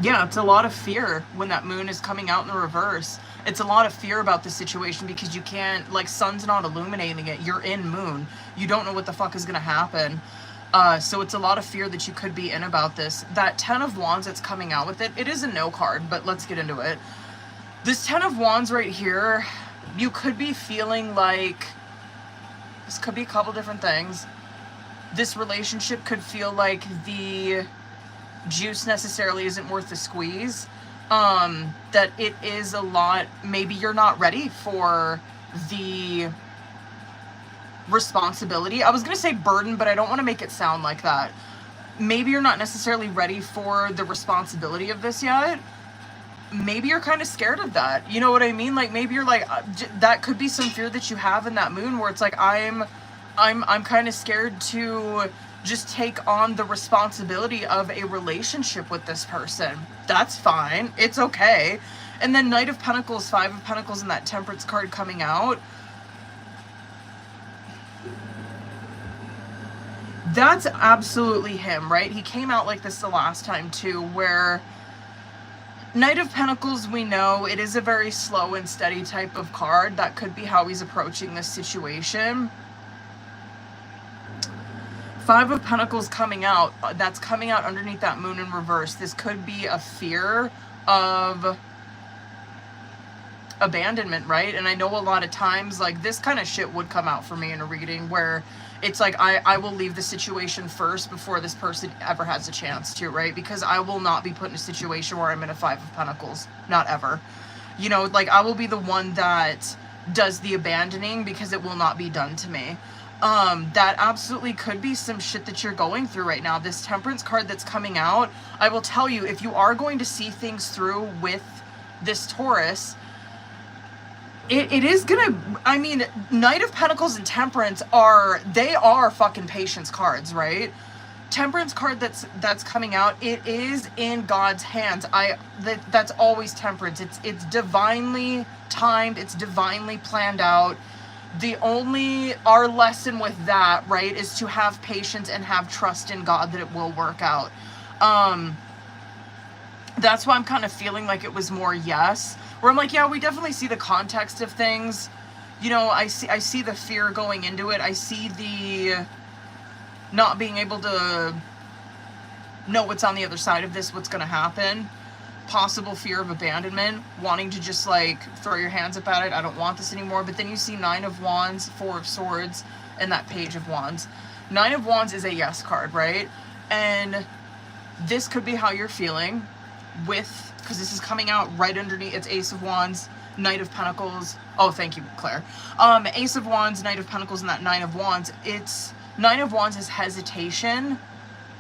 Yeah, it's a lot of fear when that Moon is coming out in the reverse. It's a lot of fear about the situation because you can't, like, sun's not illuminating it. You're in Moon. You don't know what the fuck is going to happen. So it's a lot of fear that you could be in about this. That 10 of Wands that's coming out with it, it is a no card, but let's get into it. This 10 of Wands right here, you could be feeling like, this could be a couple different things. This relationship could feel like the juice necessarily isn't worth the squeeze. That it is a lot, maybe you're not ready for the responsibility. I was going to say burden, but I don't want to make it sound like that. Maybe you're not necessarily ready for the responsibility of this yet. Maybe you're kind of scared of that. You know what I mean? Like, maybe you're like, that could be some fear that you have in that Moon, where it's like, I'm kind of scared to just take on the responsibility of a relationship with this person. That's fine. It's okay. And then Knight of Pentacles, 5 of Pentacles, and that Temperance card coming out. That's absolutely him, right? He came out like this the last time too, where Knight of Pentacles, we know it is a very slow and steady type of card. That could be how he's approaching this situation. 5 of Pentacles coming out, that's coming out underneath that Moon in reverse. This could be a fear of abandonment, right? And I know a lot of times, like, this kind of shit would come out for me in a reading, where it's like, I will leave the situation first before this person ever has a chance to, right? Because I will not be put in a situation where I'm in a 5 of Pentacles. Not ever. You know, like, I will be the one that does the abandoning because it will not be done to me. That absolutely could be some shit that you're going through right now. This Temperance card that's coming out, I will tell you, if you are going to see things through with this Taurus, it is gonna, I mean, Knight of Pentacles and Temperance they are fucking patience cards, right? Temperance card that's coming out, it is in God's hands. That's always temperance. It's divinely timed, it's divinely planned out. Our lesson with that, right, is to have patience and have trust in God that it will work out. That's why I'm kind of feeling like it was more yes, where I'm like, yeah, we definitely see the context of things. You know, I see the fear going into it. I see the not being able to know what's on the other side of this, what's going to happen. Possible fear of abandonment, wanting to just like throw your hands up at it. I don't want this anymore. But then you see 9 of Wands, 4 of Swords, and that Page of Wands. 9 of Wands is a yes card, right? And this could be how you're feeling with, because this is coming out right underneath. It's Ace of Wands, Knight of Pentacles. Oh, thank you, Claire. Ace of Wands, Knight of Pentacles, and that 9 of Wands. It's 9 of Wands is hesitation.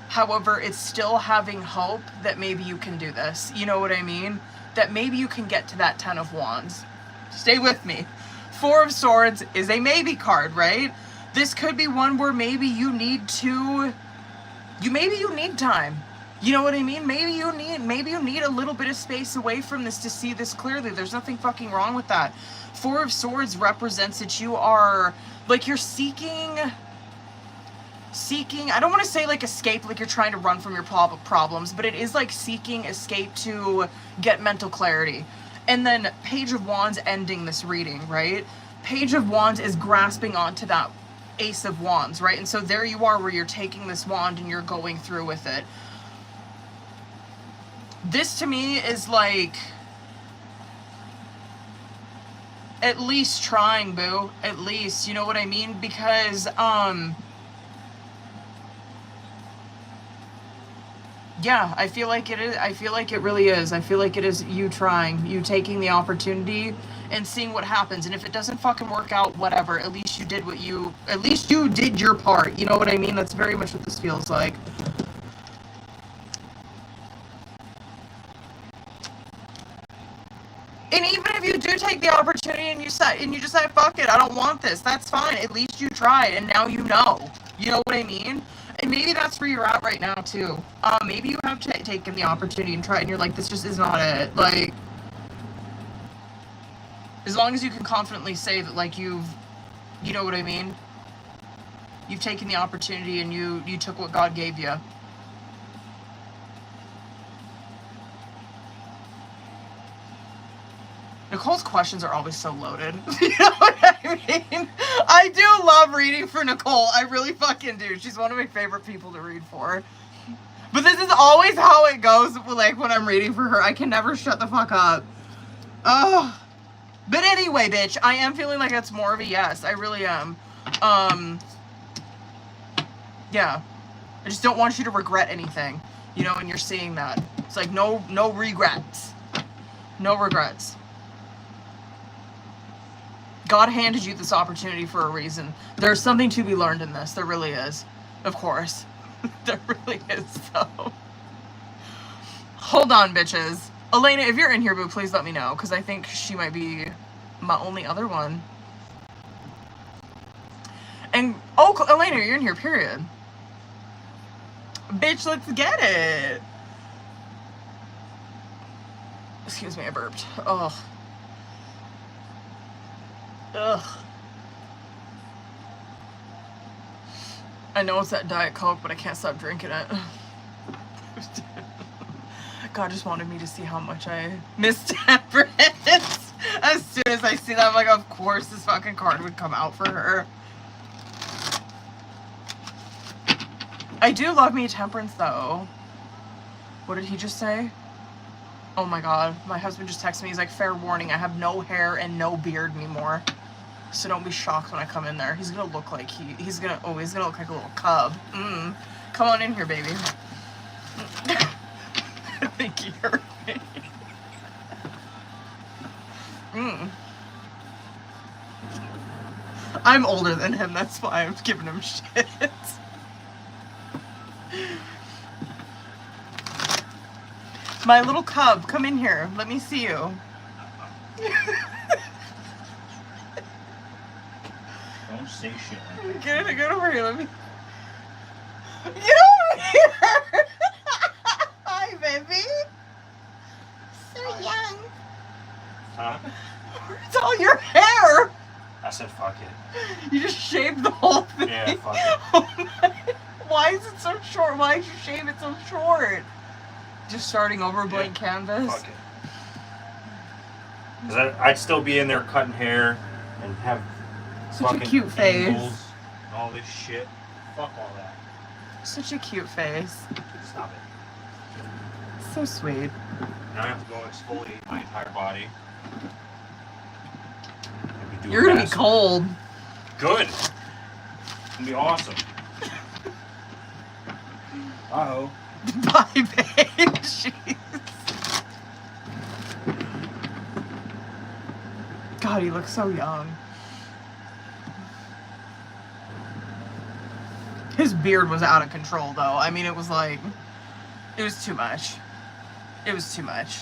However, it's still having hope that maybe you can do this. You know what I mean? That maybe you can get to that 10 of Wands. Stay with me. 4 of Swords is a maybe card, right? This could be one where maybe you need time. You know what I mean? Maybe you need a little bit of space away from this to see this clearly. There's nothing fucking wrong with that. 4 of Swords represents that you are, like, you're seeking, I don't want to say like escape, like you're trying to run from your problems, but it is like seeking escape to get mental clarity. And then Page of Wands ending this reading, right? Page of Wands is grasping onto that Ace of Wands, right? And so there you are, where you're taking this wand and you're going through with it. This to me is like, at least trying, boo. At least, you know what I mean? Because, yeah, I feel like it is. I feel like it really is. I feel like it is you trying, you taking the opportunity and seeing what happens. And if it doesn't fucking work out, whatever, at least you did you did your part. You know what I mean? That's very much what this feels like. And even if you do take the opportunity and you decide, fuck it, I don't want this, that's fine. At least you tried, and now you know. You know what I mean? And maybe that's where you're at right now, too. Maybe you have taken the opportunity and tried, and you're like, this just is not it. Like, as long as you can confidently say that, like, you know what I mean? You've taken the opportunity and you took what God gave you. Nicole's questions are always so loaded. You know what I mean? I do love reading for Nicole. I really fucking do. She's one of my favorite people to read for. But this is always how it goes, like, when I'm reading for her. I can never shut the fuck up. Oh. But anyway, bitch, I am feeling like that's more of a yes. I really am. Yeah. I just don't want you to regret anything, you know, when you're seeing that. It's like, no regrets. No regrets. God handed you this opportunity for a reason. There's something to be learned in this. There really is. Of course. There really is, though. Hold on, bitches. Elena, if you're in here, boo, please let me know, because I think she might be my only other one. And, oh, Elena, you're in here, period. Bitch, let's get it. Excuse me, I burped. Ugh. Ugh. I know it's that Diet Coke, but I can't stop drinking it. God just wanted me to see how much I miss temperance. As soon as I see that, I'm like, of course this fucking card would come out for her. I do love me temperance, though. What did he just say? Oh my God, my husband just texted me. He's like, fair warning, I have no hair and no beard anymore. So don't be shocked when I come in there. He's gonna look like he's gonna look like a little cub. Come on in here, baby. I think he heard me. I'm older than him, that's why I'm giving him shit. My little cub, come in here. Let me see you. Don't say shit like that. Get over here. Let me. Get over here. Why is it so short? Why did you shave it so short? Just starting over blank canvas? Fuck it. Because I'd still be in there cutting hair and have such a cute face. And all this shit. Fuck all that. Such a cute face. Stop it. So sweet. Now I have to go exfoliate my entire body. You're gonna be cold. Good. It's gonna be awesome. Uh-oh. Bye, babe. Jeez. God, he looks so young. His beard was out of control, though. I mean, it was like... It was too much. It was too much.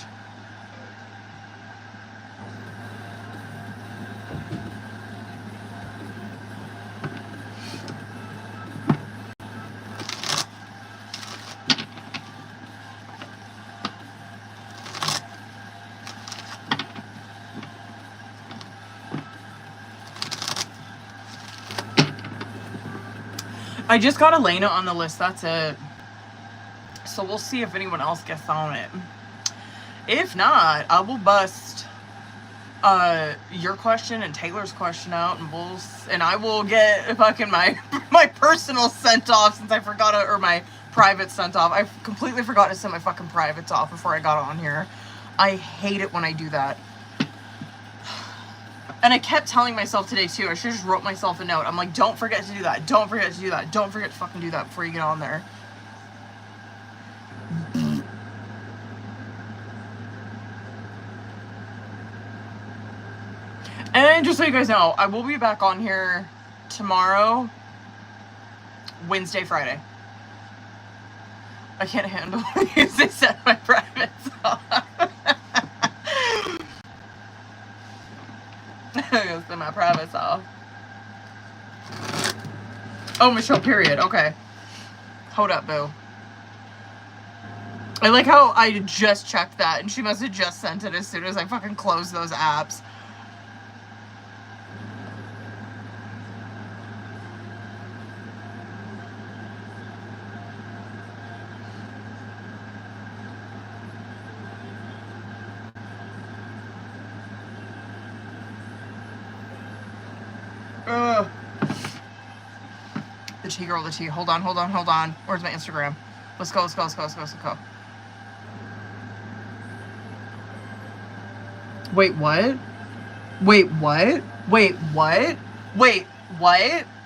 I just got Elena on the list, that's it. So we'll see if anyone else gets on it. If not, I will bust your question and Taylor's question out, and I will get fucking my personal sent off, since I forgot it, or my private sent off. I completely forgot to send my fucking privates off before I got on here. I hate it when I do that. And I kept telling myself today too, I should have just wrote myself a note. I'm like, don't forget to do that. Don't forget to do that. Don't forget to fucking do that before you get on there. And just so you guys know, I will be back on here tomorrow, Wednesday, Friday. I can't handle these. They set my privates off. I'm gonna send my privates off. Oh, Michelle, period. Okay. Hold up, boo. I like how I just checked that, and she must have just sent it as soon as I fucking closed those apps. The tea girl, the tea. Hold on. Where's my Instagram? Let's go. Wait, what?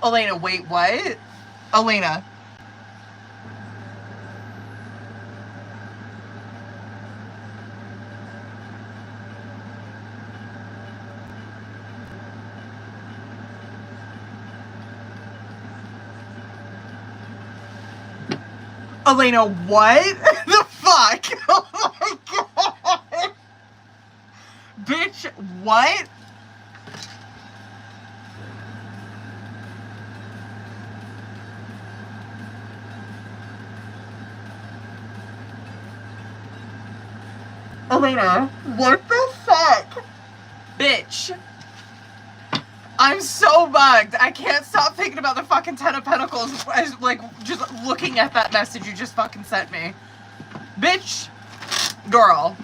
Elena, wait, what? Elena. Elena, what the fuck? Oh my god. Bitch, what? Elena, what the fuck? Bitch. I'm so bugged. I can't stop thinking about the fucking Ten of Pentacles as, like, just looking at that message you just fucking sent me. Bitch. Girl.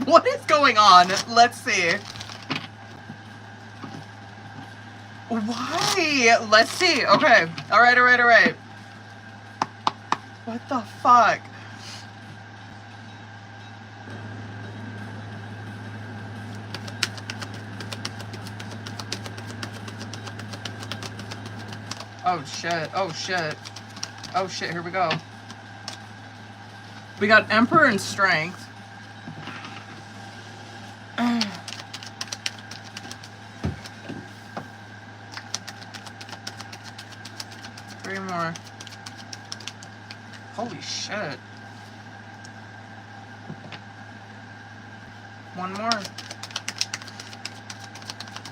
What is going on? Let's see. Why? Let's see. Okay. Alright. What the fuck? Oh shit, here we go. We got Emperor and Strength. Three more. Holy shit. One more.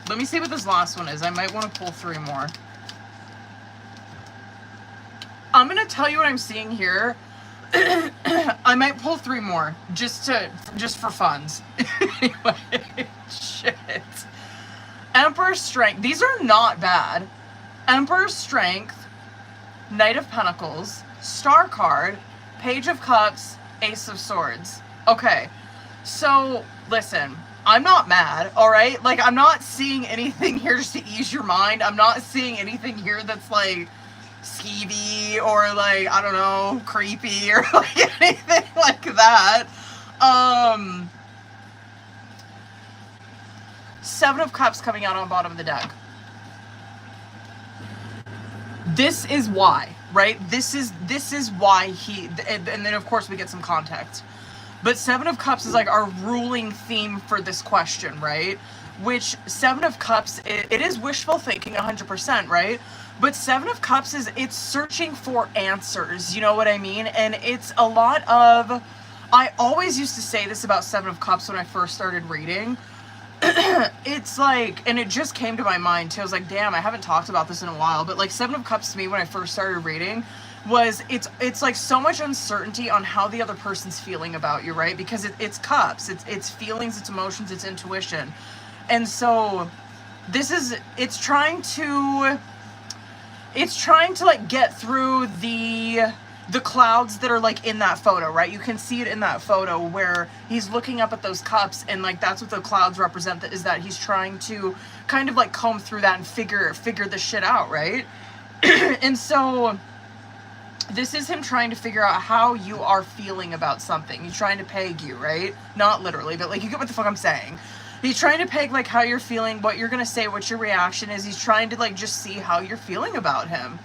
Let me see what this last one is. I might want to pull three more. I'm gonna tell you what I'm seeing here. I might pull three more just for funds. Anyway, shit. Emperor's Strength. These are not bad. Emperor's Strength, Knight of Pentacles, Star card, Page of Cups, Ace of Swords. Okay, so listen, I'm not mad, alright? Like, I'm not seeing anything here just to ease your mind. I'm not seeing anything here that's like skeevy or like, I don't know, creepy or like anything like that. Seven of Cups coming out on bottom of the deck. This is why, right? This is why he, and then of course we get some context. But Seven of Cups is like our ruling theme for this question, right? Which Seven of Cups, it is wishful thinking 100%, right? But Seven of Cups it's searching for answers, you know what I mean? And it's a lot of, I always used to say this about Seven of Cups when I first started reading. It's like, and it just came to my mind too. I was like, damn, I haven't talked about this in a while. But like Seven of Cups to me when I first started reading was, it's like so much uncertainty on how the other person's feeling about you, right? Because it's cups, it's feelings, it's emotions, it's intuition. And so this is, it's trying to like get through the clouds that are like in that photo, right? You can see it in that photo where he's looking up at those cups, and like that's what the clouds represent, that is that he's trying to kind of like comb through that and figure this shit out, right? And so this is him trying to figure out how you are feeling about something. He's trying to peg you, right? Not literally, but like you get what the fuck I'm saying. He's trying to peg like how you're feeling, what you're gonna say, what your reaction is. He's trying to like just see how you're feeling about him.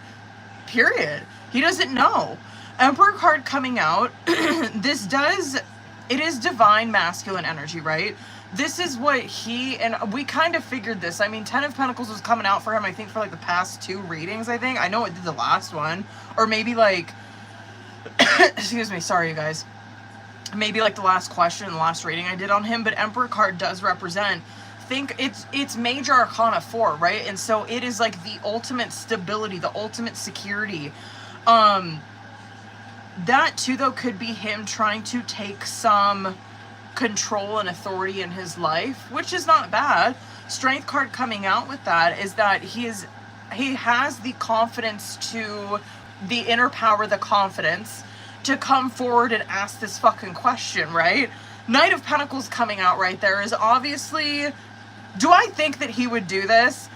Period. He doesn't know. Emperor card coming out. It is divine masculine energy, right? This is what and we kind of figured this. I mean, Ten of Pentacles was coming out for him, I think, for like the past 2 readings, I think. I know it did the last one. Or maybe like, excuse me, sorry you guys. Maybe like the last question and the last reading I did on him. But Emperor card does represent, think it's Major Arcana 4, right? And so it is like the ultimate stability, the ultimate security. That too, though, could be him trying to take some control and authority in his life, which is not bad. Strength card coming out with that is that he has the confidence, to the inner power, the confidence to come forward and ask this fucking question, right? Knight of Pentacles coming out right there is obviously, do I think that he would do this?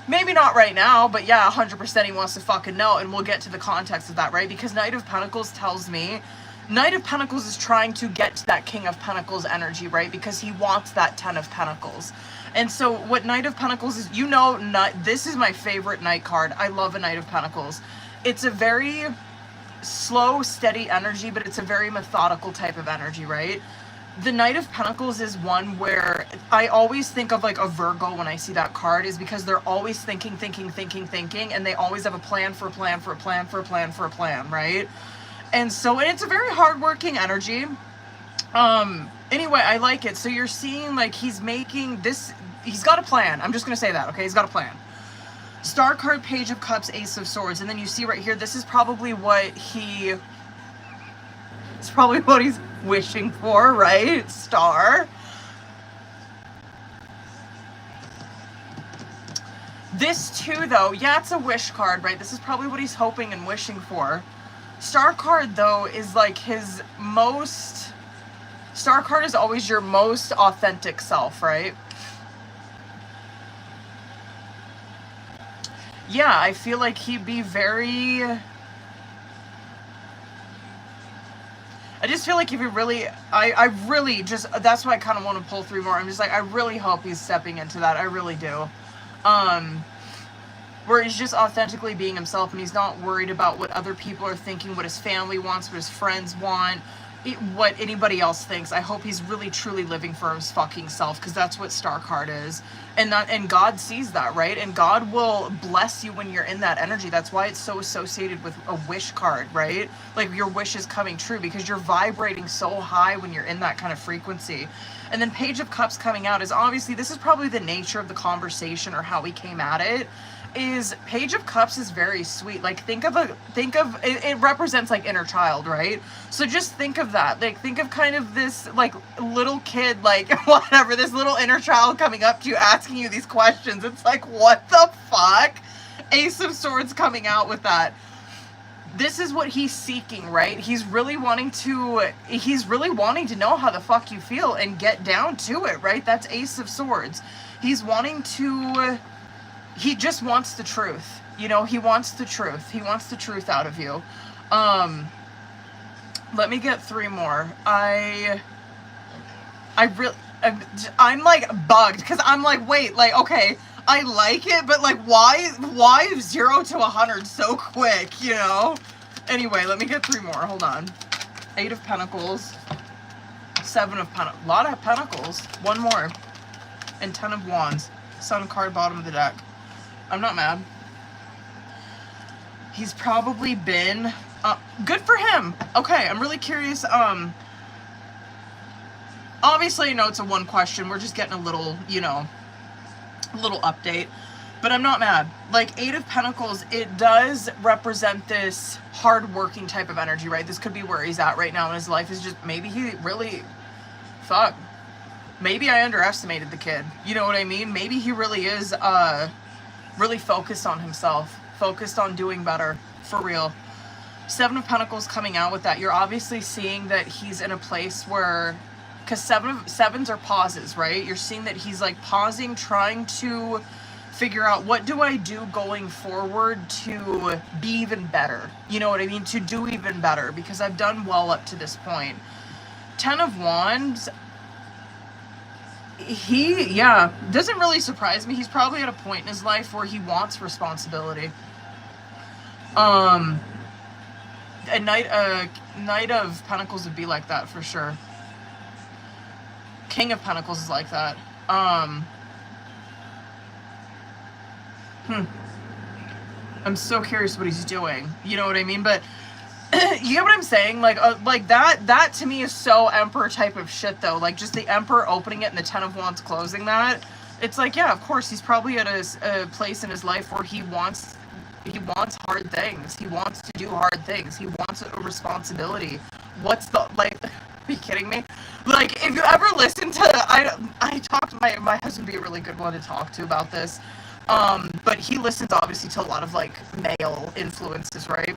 Maybe not right now, but yeah, 100% he wants to fucking know, and we'll get to the context of that, right? Because Knight of Pentacles tells me, Knight of Pentacles is trying to get to that King of Pentacles energy, right? Because he wants that 10 of Pentacles. And so what Knight of Pentacles is, you know, this is my favorite Knight card. I love a Knight of Pentacles. It's a very slow, steady energy, but it's a very methodical type of energy, right? The Knight of Pentacles is one where I always think of like a Virgo when I see that card, is because they're always thinking, and they always have a plan for a plan for a plan for a plan for a plan, right? And so, and it's a very hardworking energy. Anyway, I like it. So you're seeing like he's making this, he's got a plan. I'm just going to say that, okay? He's got a plan. Star card, Page of Cups, Ace of Swords. And then you see right here, this is probably what he's wishing for, right? Star. This too, though, yeah, it's a wish card, right? This is probably what he's hoping and wishing for. Star card, though, is like his most... Star card is always your most authentic self, right? Yeah, I feel like he'd be very... I just feel like if you really, I really just, that's why I kind of want to pull through more. I'm just like, I really hope he's stepping into that. I really do. Where he's just authentically being himself, and he's not worried about what other people are thinking, what his family wants, what his friends want, what anybody else thinks. I hope he's really truly living for his fucking self, because that's what Star card is. And God sees that, right? And God will bless you when you're in that energy. That's why it's so associated with a wish card, right? Like your wish is coming true because you're vibrating so high when you're in that kind of frequency. And then Page of Cups coming out is obviously, this is probably the nature of the conversation or how we came at it. is Page of Cups is very sweet. Like think of it represents like inner child, right? So just think of that. Like think of kind of this like little kid, like whatever, this little inner child coming up to you asking you these questions. It's like, what the fuck? Ace of Swords coming out with that. This is what he's seeking, right? He's really wanting to know how the fuck you feel and get down to it, right? That's Ace of Swords. He's wanting to, he just wants the truth. You know, he wants the truth. He wants the truth out of you. Let me get 3 more. I'm like bugged because I'm like, wait, like, okay, I like it, but like, why 0 to 100 so quick, you know? Anyway, let me get 3 more. Hold on. 8 of Pentacles, 7 of Pentacles, a lot of Pentacles, 1 more, and 10 of Wands. Sun card, bottom of the deck. I'm not mad. He's probably been, good for him. Okay, I'm really curious, obviously, you know, it's a 1 question. We're just getting a little, you know, little update, but I'm not mad. Like 8 of Pentacles, it does represent this hard-working type of energy, right? This could be where he's at right now in his life. Is just maybe he really, fuck, maybe I underestimated the kid. You know what I mean? Maybe he really is really focused on himself, focused on doing better, for real. 7 of Pentacles coming out with that. You're obviously seeing that he's in a place where, because 7s are pauses, right? You're seeing that he's like pausing, trying to figure out, what do I do going forward to be even better? You know what I mean? To do even better, because I've done well up to this point. 10 of Wands, yeah, doesn't really surprise me. He's probably at a point in his life where he wants responsibility. A Knight of Pentacles would be like that for sure. King of Pentacles is like that. I'm so curious what he's doing. You know what I mean? But you get what I'm saying? Like that to me is so Emperor type of shit though. Like just the Emperor opening it and the 10 of Wands closing that. It's like, yeah, of course, he's probably at a place in his life where he wants hard things. He wants to do hard things. He wants a responsibility. What's the, like, are you kidding me? Like, if you ever listen to, I talked to my husband would be a really good one to talk to about this. But he listens obviously to a lot of like male influences, right?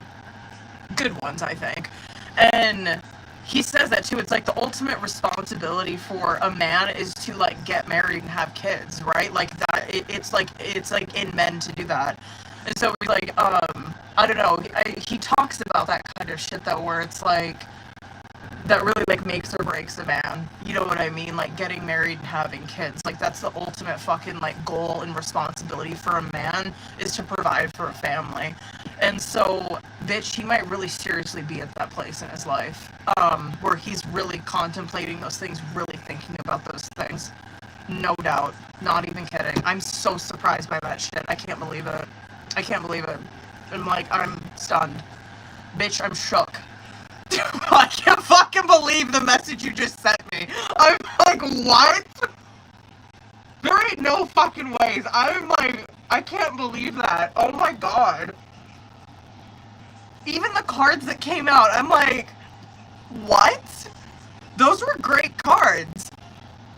Good ones, I think. And he says that too. It's like the ultimate responsibility for a man is to like get married and have kids, right? Like that, it's like in men to do that. And so like, I don't know, he talks about that kind of shit though, where it's like, that really like makes or breaks a man. You know what I mean? Like getting married and having kids. Like that's the ultimate fucking like goal and responsibility for a man, is to provide for a family. And so, bitch, he might really seriously be at that place in his life, where he's really contemplating those things, really thinking about those things. No doubt. Not even kidding. I'm so surprised by that shit. I can't believe it. I can't believe it. I'm stunned. Bitch, I'm shook. I can't fucking believe the message you just sent me. I'm like, what? There ain't no fucking ways. I'm like, I can't believe that. Oh my god. Even the cards that came out, I'm like, what? Those were great cards.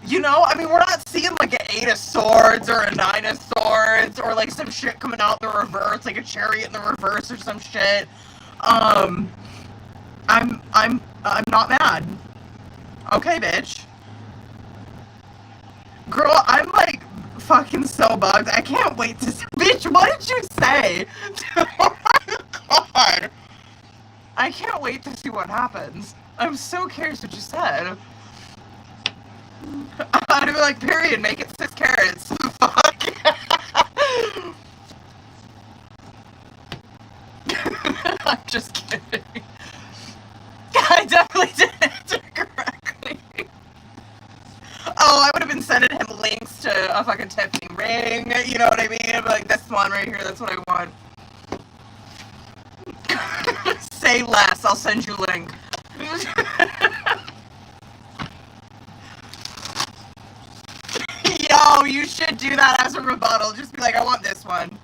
You know, I mean, we're not seeing like an 8 of Swords or a 9 of Swords or like some shit coming out in the reverse, like a Chariot in the reverse or some shit. I'm not mad. Okay, bitch. Girl, I'm like fucking so bugged. I can't wait to bitch, what did you say? Oh my god. I can't wait to see what happens. I'm so curious what you said. I'd be like, period, make it 6 carats. Fuck. I'm just kidding. I definitely didn't answer correctly. Oh, I would have been sending him links to a fucking Tiffany ring, you know what I mean? I'd be like, this one right here, that's what I want. Say less, I'll send you a link. Yo, you should do that as a rebuttal. Just be like, I want this one.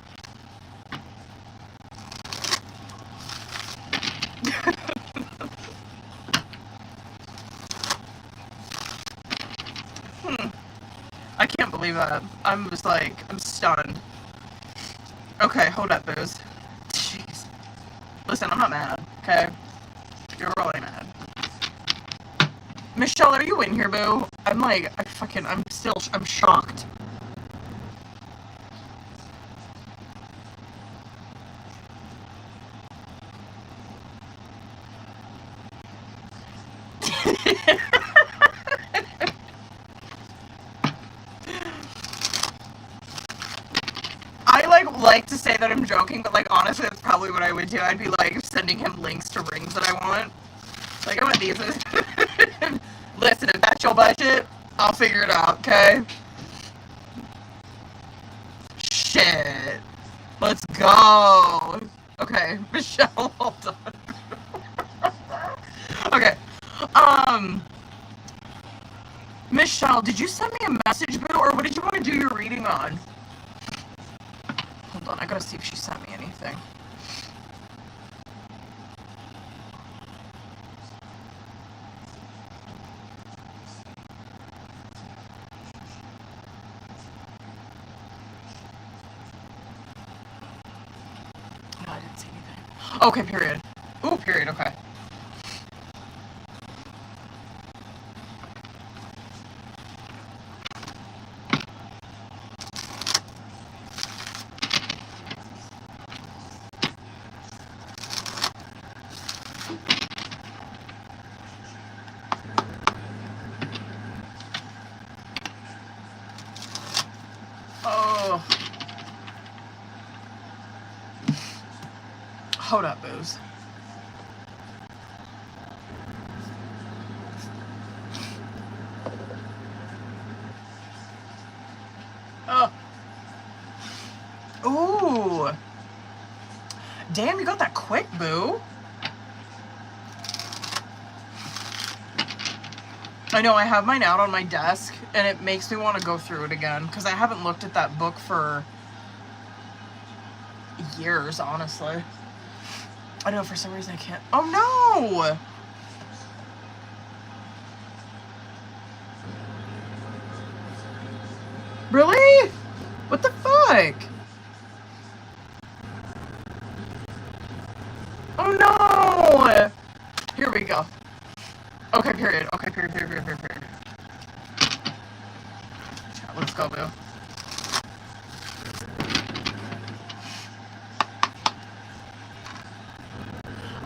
believe that. I'm just like, I'm stunned. Okay, hold up, Booze. Jeez. Listen, I'm not mad, okay? You're really mad. Michelle, are you in here, boo? I'm like, I'm shocked. I like to say that I'm joking, but like honestly that's probably what I would do. I'd be like sending him links to rings that I want. Like I want these. Listen, if that's your budget, I'll figure it out, okay? Shit. Let's go. Okay, Michelle, hold on. Okay. Michelle, did you send me a message, boo, or what did you want to do your reading on? Hold on, I gotta see if she sent me anything. No, I didn't see anything. Okay, period. Ooh, period, okay. Oh. Hold up, Booze. Oh. Ooh. Damn, you got that quick, boo. I know, I have mine out on my desk, and it makes me want to go through it again, because I haven't looked at that book for years, honestly. I know, for some reason I can't. Oh, no! Really? What the fuck? Oh, no! Here we go. Okay, period. Okay, period. Let's go, boo.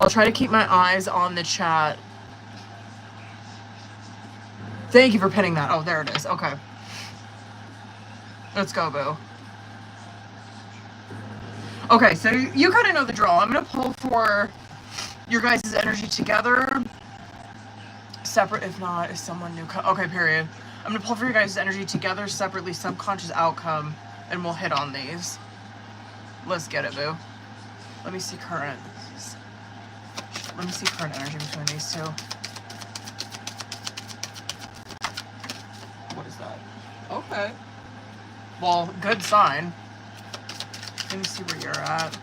I'll try to keep my eyes on the chat. Thank you for pinning that. Oh, there it is. Okay. Let's go, boo. Okay, so you kind of know the drill. I'm going to pull for your guys' energy together. Separate, if not, is someone new. Okay, period. I'm going to pull for your guys' energy together, separately, subconscious outcome, and we'll hit on these. Let's get it, boo. Let me see current. Let me see current energy between these two. What is that? Okay. Well, good sign. Let me see where you're at.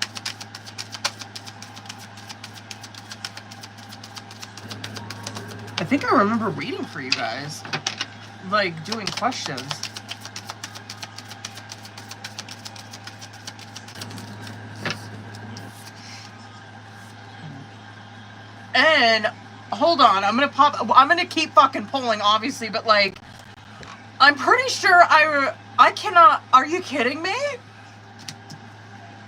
I think I remember reading for you guys. Like, doing questions. And, hold on, I'm gonna keep fucking pulling, obviously, but like, I'm pretty sure I cannot, are you kidding me?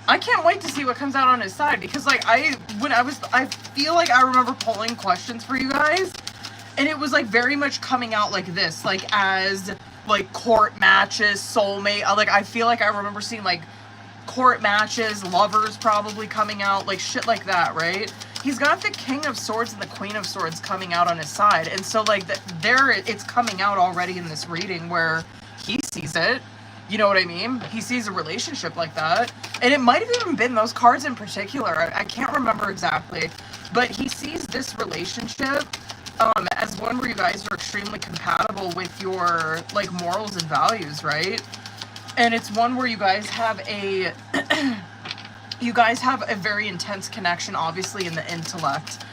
I can't wait to see what comes out on his side, because like, I feel like I remember pulling questions for you guys, and it was like very much coming out like this, like as like court matches, soulmate, like I feel like I remember seeing like court matches, lovers probably coming out, like shit like that, right? He's got the King of Swords and the Queen of Swords coming out on his side, and so like it's coming out already in this reading where he sees it. You know what I mean? He sees a relationship like that. And it might have even been those cards in particular. I can't remember exactly. But he sees this relationship as one where you guys are extremely compatible with your like morals and values, right? And it's one where you guys have a very intense connection, obviously, in the intellect.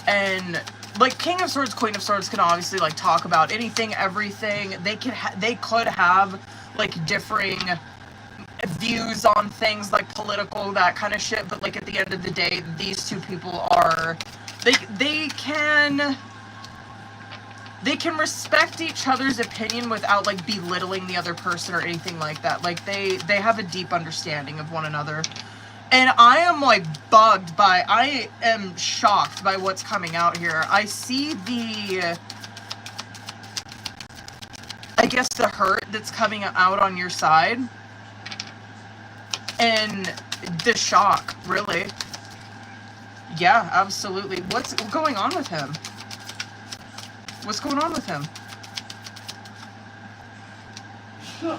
And like King of Swords, Queen of Swords can obviously like talk about anything, everything. They could have like differing views on things like political, that kind of shit, but like at the end of the day, these two people are, they can respect each other's opinion without like belittling the other person or anything like that. Like they have a deep understanding of one another. And I am like I am shocked by what's coming out here. I see I guess the hurt that's coming out on your side. And the shock, really. Yeah, absolutely. What's going on with him? What's going on with him?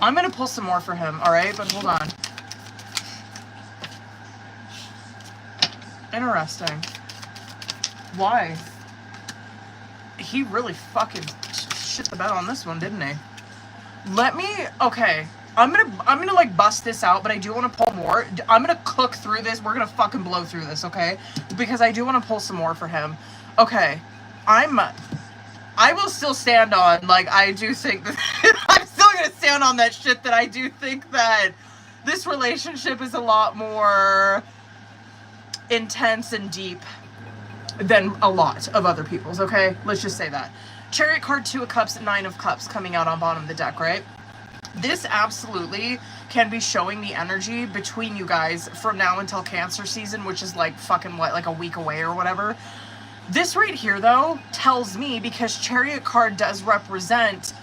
I'm gonna pull some more for him, alright? But hold on. Interesting. Why? He really fucking shit the bed on this one, didn't he? Let me, okay. I'm gonna like bust this out, but I do want to pull more. I'm gonna cook through this. We're gonna fucking blow through this, okay? Because I do want to pull some more for him. Okay. I will still stand on, like, I do think that, I'm still gonna stand on that shit, that I do think that this relationship is a lot more intense and deep than a lot of other people's, okay? Let's just say that. Chariot card, 2 of Cups, 9 of Cups coming out on bottom of the deck, right? This absolutely can be showing the energy between you guys from now until Cancer season, which is like fucking what, like a week away or whatever. This right here, though, tells me, because Chariot card does represent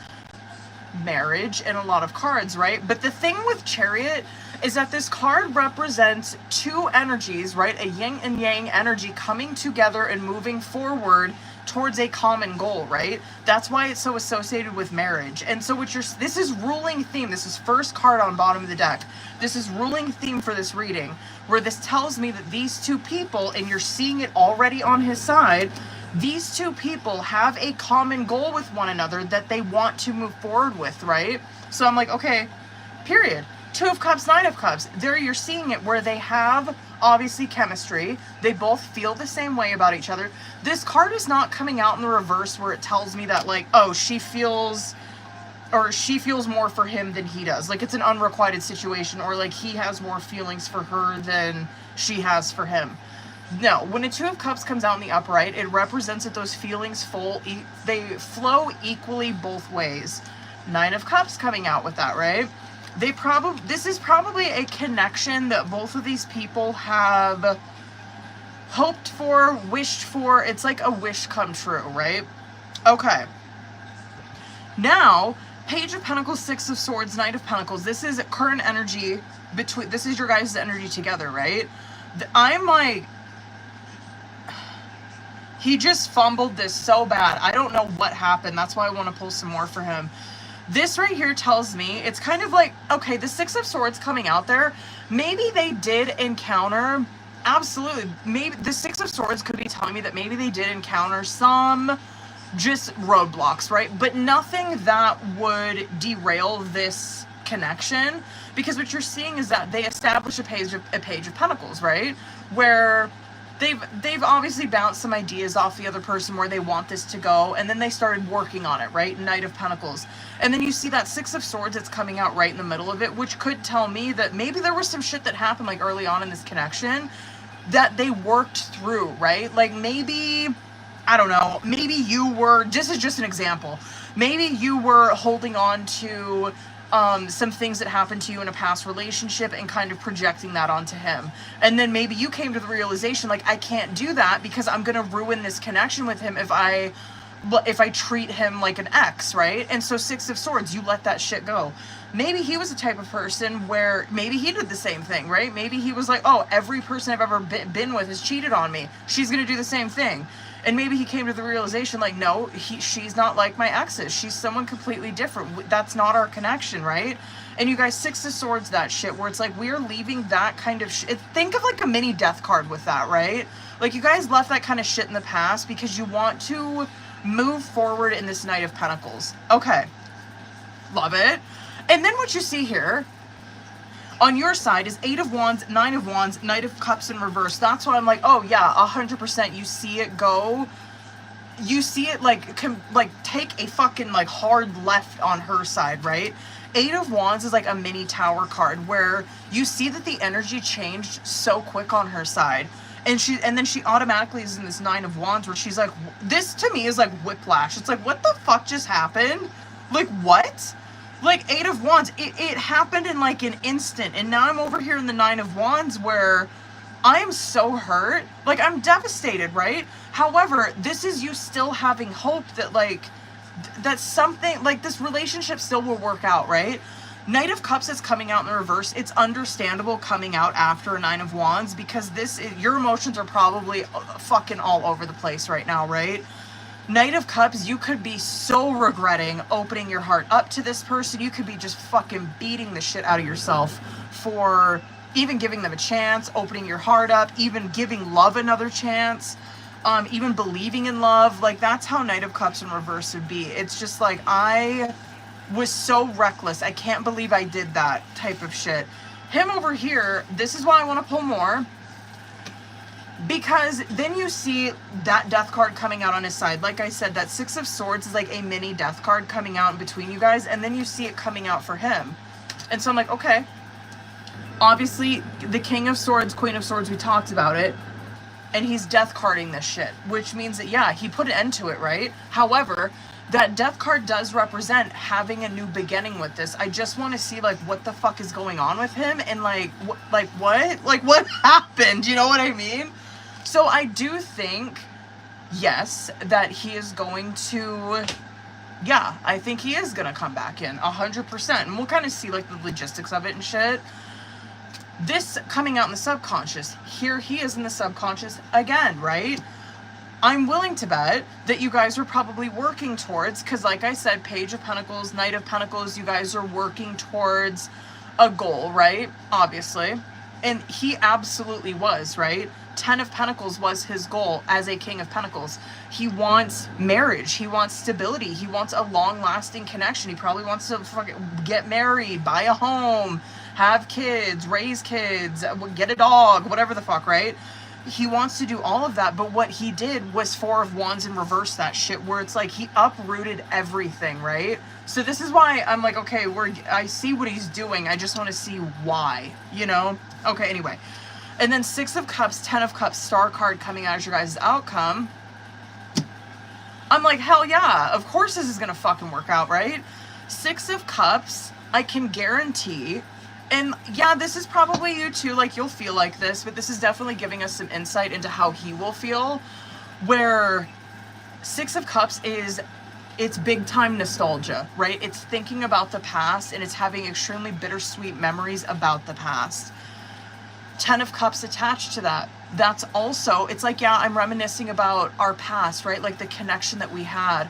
marriage in a lot of cards, right? But the thing with Chariot is that this card represents two energies, right? A yin and yang energy coming together and moving forward towards a common goal, right? That's why it's so associated with marriage. And so this is ruling theme. This is first card on bottom of the deck. This is ruling theme for this reading, where this tells me that these two people, and you're seeing it already on his side, these two people have a common goal with one another that they want to move forward with, right? So I'm like, okay, period. 2 of Cups, 9 of Cups. There you're seeing it where they have obviously chemistry. They both feel the same way about each other. This card is not coming out in the reverse where it tells me that, like, oh, she feels more for him than he does. Like, it's an unrequited situation, or like he has more feelings for her than she has for him. No, when a 2 of Cups comes out in the upright, it represents that those feelings they flow equally both ways. 9 of Cups coming out with that, right? This is probably a connection that both of these people have hoped for, wished for. It's like a wish come true, right? Okay. Now, Page of Pentacles, 6 of Swords, Knight of Pentacles. This is current energy this is your guys' energy together, right? I'm like, he just fumbled this so bad. I don't know what happened. That's why I want to pull some more for him. This right here tells me, it's kind of like, okay, the 6 of Swords coming out there, maybe they did encounter, absolutely, maybe the 6 of Swords could be telling me that maybe they did encounter some just roadblocks, right? But nothing that would derail this connection, because what you're seeing is that they establish a page of Pentacles, right? Where they've obviously bounced some ideas off the other person where they want this to go, and then they started working on it, right? Knight of Pentacles. And then you see that 6 of Swords that's coming out right in the middle of it, which could tell me that maybe there was some shit that happened like early on in this connection that they worked through, right? Like maybe, I don't know, maybe you were, this is just an example, maybe you were holding on to some things that happened to you in a past relationship and kind of projecting that onto him. And then maybe you came to the realization, like, I can't do that because I'm going to ruin this connection with him if I treat him like an ex, right? And so 6 of Swords, you let that shit go. Maybe he was the type of person where maybe he did the same thing, right? Maybe he was like, oh, every person I've ever been with has cheated on me. She's going to do the same thing. And maybe he came to the realization, like, no, she's not like my exes. She's someone completely different. That's not our connection, right? And you guys, 6 of Swords, that shit, where it's like, we're leaving that kind of shit. Think of like a mini death card with that, right? Like, you guys left that kind of shit in the past because you want to move forward in this Knight of Pentacles. Okay. Love it. And then what you see here on your side is 8 of Wands, 9 of Wands, Knight of Cups in reverse. That's why I'm like, oh yeah, 100%. You see it go. You see it like take a fucking like hard left on her side, right? Eight of Wands is like a mini Tower card where you see that the energy changed so quick on her side. And then she automatically is in this Nine of Wands where she's like, this to me is like whiplash. It's like, what the fuck just happened? Like, what? Like, Eight of Wands, it happened in like an instant. And now I'm over here in the Nine of Wands where I am so hurt. Like, I'm devastated, right? However, this is you still having hope that like, that something, like this relationship still will work out, right? Knight of Cups is coming out in the reverse. It's understandable coming out after a Nine of Wands because your emotions are probably fucking all over the place right now, right? Knight of Cups, you could be so regretting opening your heart up to this person. You could be just fucking beating the shit out of yourself for even giving them a chance, opening your heart up, even giving love another chance, even believing in love. Like, that's how Knight of Cups in reverse would be. It's just like, I was so reckless. I can't believe I did that type of shit. Him over here, this is why I want to pull more. Because then you see that death card coming out on his side. Like I said, that Six of Swords is like a mini death card coming out in between you guys. And then you see it coming out for him. And so I'm like, okay. Obviously, the King of Swords, Queen of Swords, we talked about it. And he's death carding this shit. Which means that, yeah, he put an end to it, right? However, that death card does represent having a new beginning with this. I just want to see, like, what the fuck is going on with him. And, like, what? Like, what happened? You know what I mean? So I do think, yes, that he is going to, yeah, I think he is going to come back in 100%. And we'll kind of see like the logistics of it and shit. This coming out in the subconscious, here he is in the subconscious again, right? I'm willing to bet that you guys are probably working towards, because like I said, Page of Pentacles, Knight of Pentacles, you guys are working towards a goal, right? Obviously. And he absolutely was, right? 10 of Pentacles was his goal as a King of Pentacles. He wants marriage. He wants stability. He wants a long-lasting connection. He probably wants to fucking get married, buy a home, have kids, raise kids, get a dog, whatever the fuck, right? He wants to do all of that, but what he did was Four of Wands and reverse that shit, where it's like he uprooted everything, right? So this is why I'm like, okay, I see what he's doing. I just want to see why, you know? Okay, anyway. And then Six of Cups, 10 of Cups, Star card coming out as your guys' outcome. I'm like, hell yeah, of course this is gonna fucking work out, right? Six of Cups, I can guarantee, and yeah, this is probably you too, like you'll feel like this, but this is definitely giving us some insight into how he will feel, where Six of Cups is, it's big time nostalgia, right? It's thinking about the past and it's having extremely bittersweet memories about the past. 10 of Cups attached to that. That's also, it's like, yeah, I'm reminiscing about our past, right? Like the connection that we had,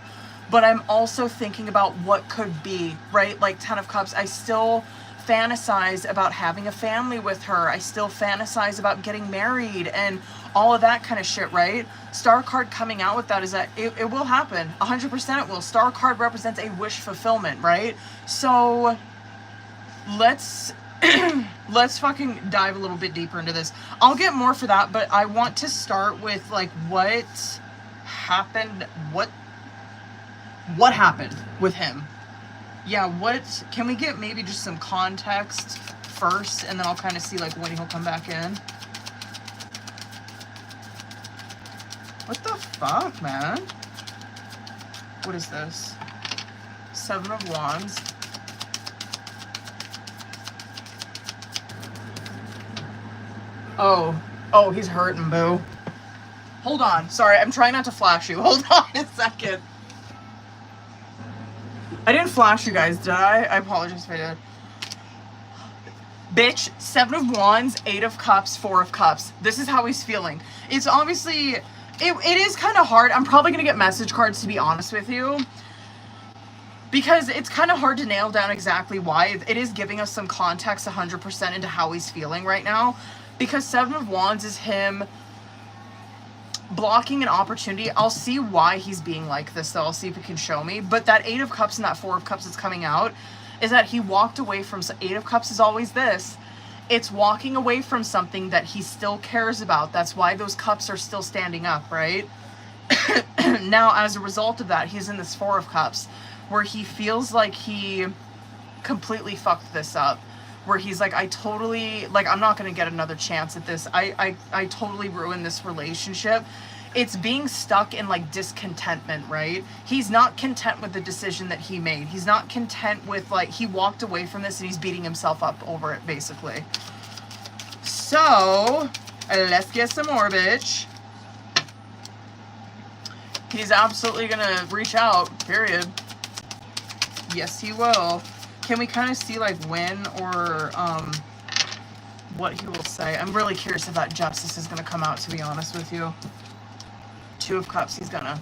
but I'm also thinking about what could be, right? Like 10 of Cups, I still fantasize about having a family with her. I still fantasize about getting married and all of that kind of shit, right? Star card coming out with that is that it will happen. 100% it will. Star card represents a wish fulfillment, right? So let's fucking dive a little bit deeper into this. I'll get more for that, but I want to start with like what happened, what happened with him. Yeah, can we get maybe just some context first, and then I'll kind of see like when he'll come back in. What the fuck, man? What is this? Seven of Wands. Oh, he's hurting, boo. Hold on. Sorry, I'm trying not to flash you. Hold on a second. I didn't flash you guys, did I? I apologize if I did. Bitch, Seven of Wands, Eight of Cups, Four of Cups. This is how he's feeling. It's obviously, it is kind of hard. I'm probably going to get message cards, to be honest with you, because it's kind of hard to nail down exactly why. It is giving us some context 100% into how he's feeling right now. Because Seven of Wands is him blocking an opportunity. I'll see why he's being like this, though. I'll see if it can show me. But that Eight of Cups and that Four of Cups that's coming out is that he walked away from... Eight of Cups is always this. It's walking away from something that he still cares about. That's why those cups are still standing up, right? Now, as a result of that, he's in this Four of Cups, where he feels like he completely fucked this up. Where he's like, I totally, like, I'm not going to get another chance at this. I totally ruined this relationship. It's being stuck in, like, discontentment, right? He's not content with the decision that he made. He's not content with, like, he walked away from this and he's beating himself up over it, basically. So, let's get some more, bitch. He's absolutely going to reach out, period. Yes, he will. Can we kind of see, like, when or what he will say? I'm really curious if that justice is going to come out, to be honest with you. Two of Cups, he's going to.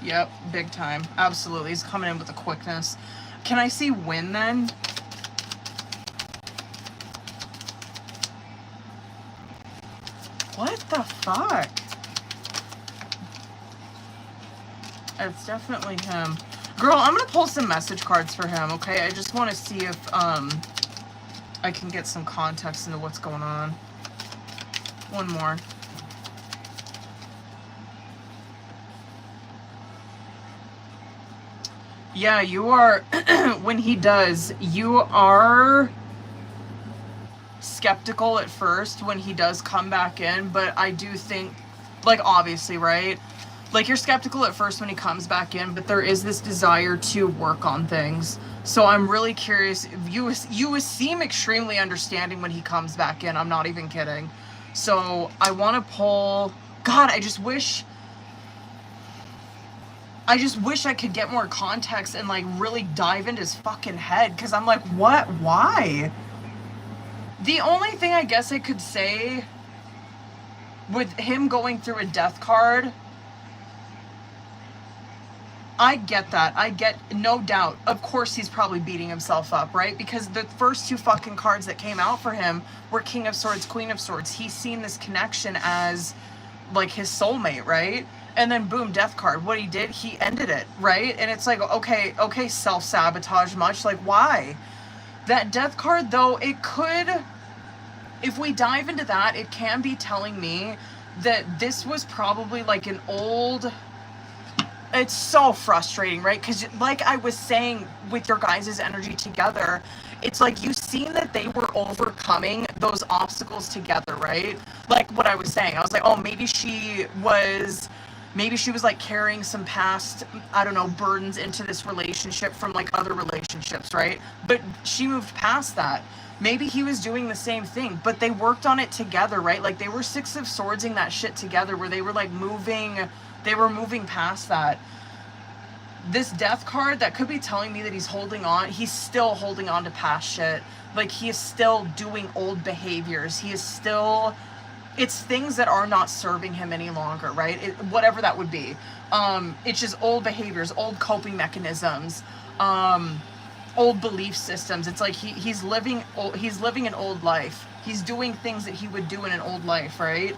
Yep, big time. Absolutely. He's coming in with a quickness. Can I see when, then? What the fuck? It's definitely him. Girl, I'm gonna pull some message cards for him, okay? I just want to see if I can get some context into what's going on. One more. Yeah, you are, when he does, you are skeptical at first when he does come back in, but I do think, like, obviously, right? Like, you're skeptical at first when he comes back in, but there is this desire to work on things. So I'm really curious. You seem extremely understanding when he comes back in. I'm not even kidding. So I want to pull... God, I just wish I could get more context and, like, really dive into his fucking head. Because I'm like, what? Why? The only thing I guess I could say with him going through a death card... I get that. I get, no doubt. Of course he's probably beating himself up, right? Because the first two fucking cards that came out for him were King of Swords, Queen of Swords. He's seen this connection as, like, his soulmate, right? And then boom, death card. What he did, he ended it, right? And it's like, okay, self-sabotage much. Like, why? That death card, though, it could, if we dive into that, it can be telling me that this was probably like an old... It's so frustrating, right? Because like I was saying with your guys' energy together, it's like you've seen that they were overcoming those obstacles together, right? Like what I was saying. I was like, oh, maybe she was like carrying some past, I don't know, burdens into this relationship from like other relationships, right? But she moved past that. Maybe he was doing the same thing, but they worked on it together, right? Like they were Six of Swordsing that shit together where they were like moving past that. This death card, that could be telling me that he's still holding on to past shit. Like he is still doing old behaviors. It's things that are not serving him any longer, right? Whatever that would be. It's just old behaviors, old coping mechanisms, old belief systems. It's like he's living an old life. He's doing things that he would do in an old life, right?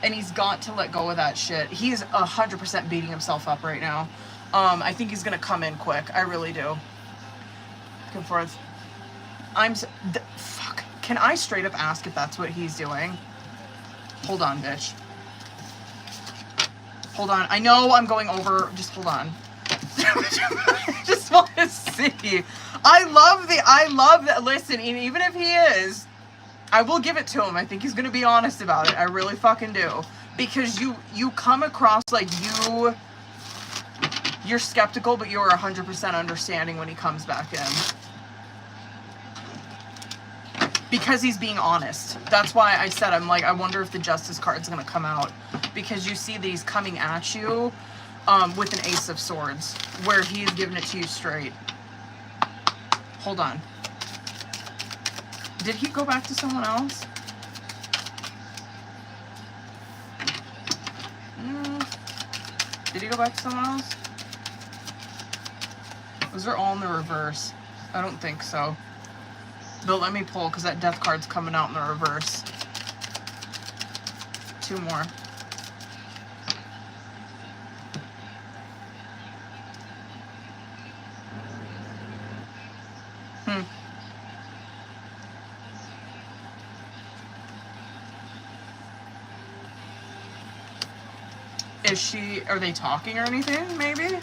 And he's got to let go of that shit. He's 100% beating himself up right now. I think he's gonna come in quick. I really do. Go forth. Fuck. Can I straight up ask if that's what he's doing? Hold on, bitch. Hold on. I know I'm going over. Just hold on. I just want to see. I love that. Listen, even if he is, I will give it to him. I think he's gonna be honest about it. I really fucking do. Because you come across like you're skeptical, but you're 100% understanding when he comes back in. Because he's being honest. That's why I said, I'm like, I wonder if the Justice card's gonna come out. Because you see these coming at you with an Ace of Swords, where he's giving it to you straight. Hold on. Did he go back to someone else? Did he go back to someone else? Those are all in the reverse. I don't think so. But let me pull, because that death card's coming out in the reverse. Two more. Are they talking or anything, maybe?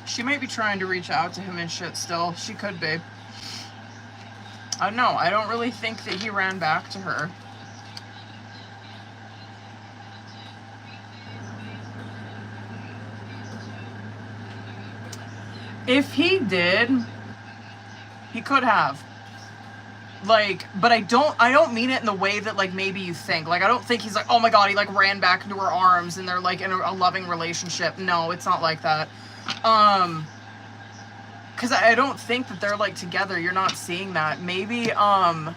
She might be trying to reach out to him and shit still. She could be. I don't know. I don't really think that he ran back to her. If he did, he could have. Like, but I don't mean it in the way that, like, maybe you think. Like, I don't think he's like, oh my god, he, like, ran back into her arms and they're, like, in a loving relationship. No, it's not like that. Because I don't think that they're, like, together. You're not seeing that. Maybe, I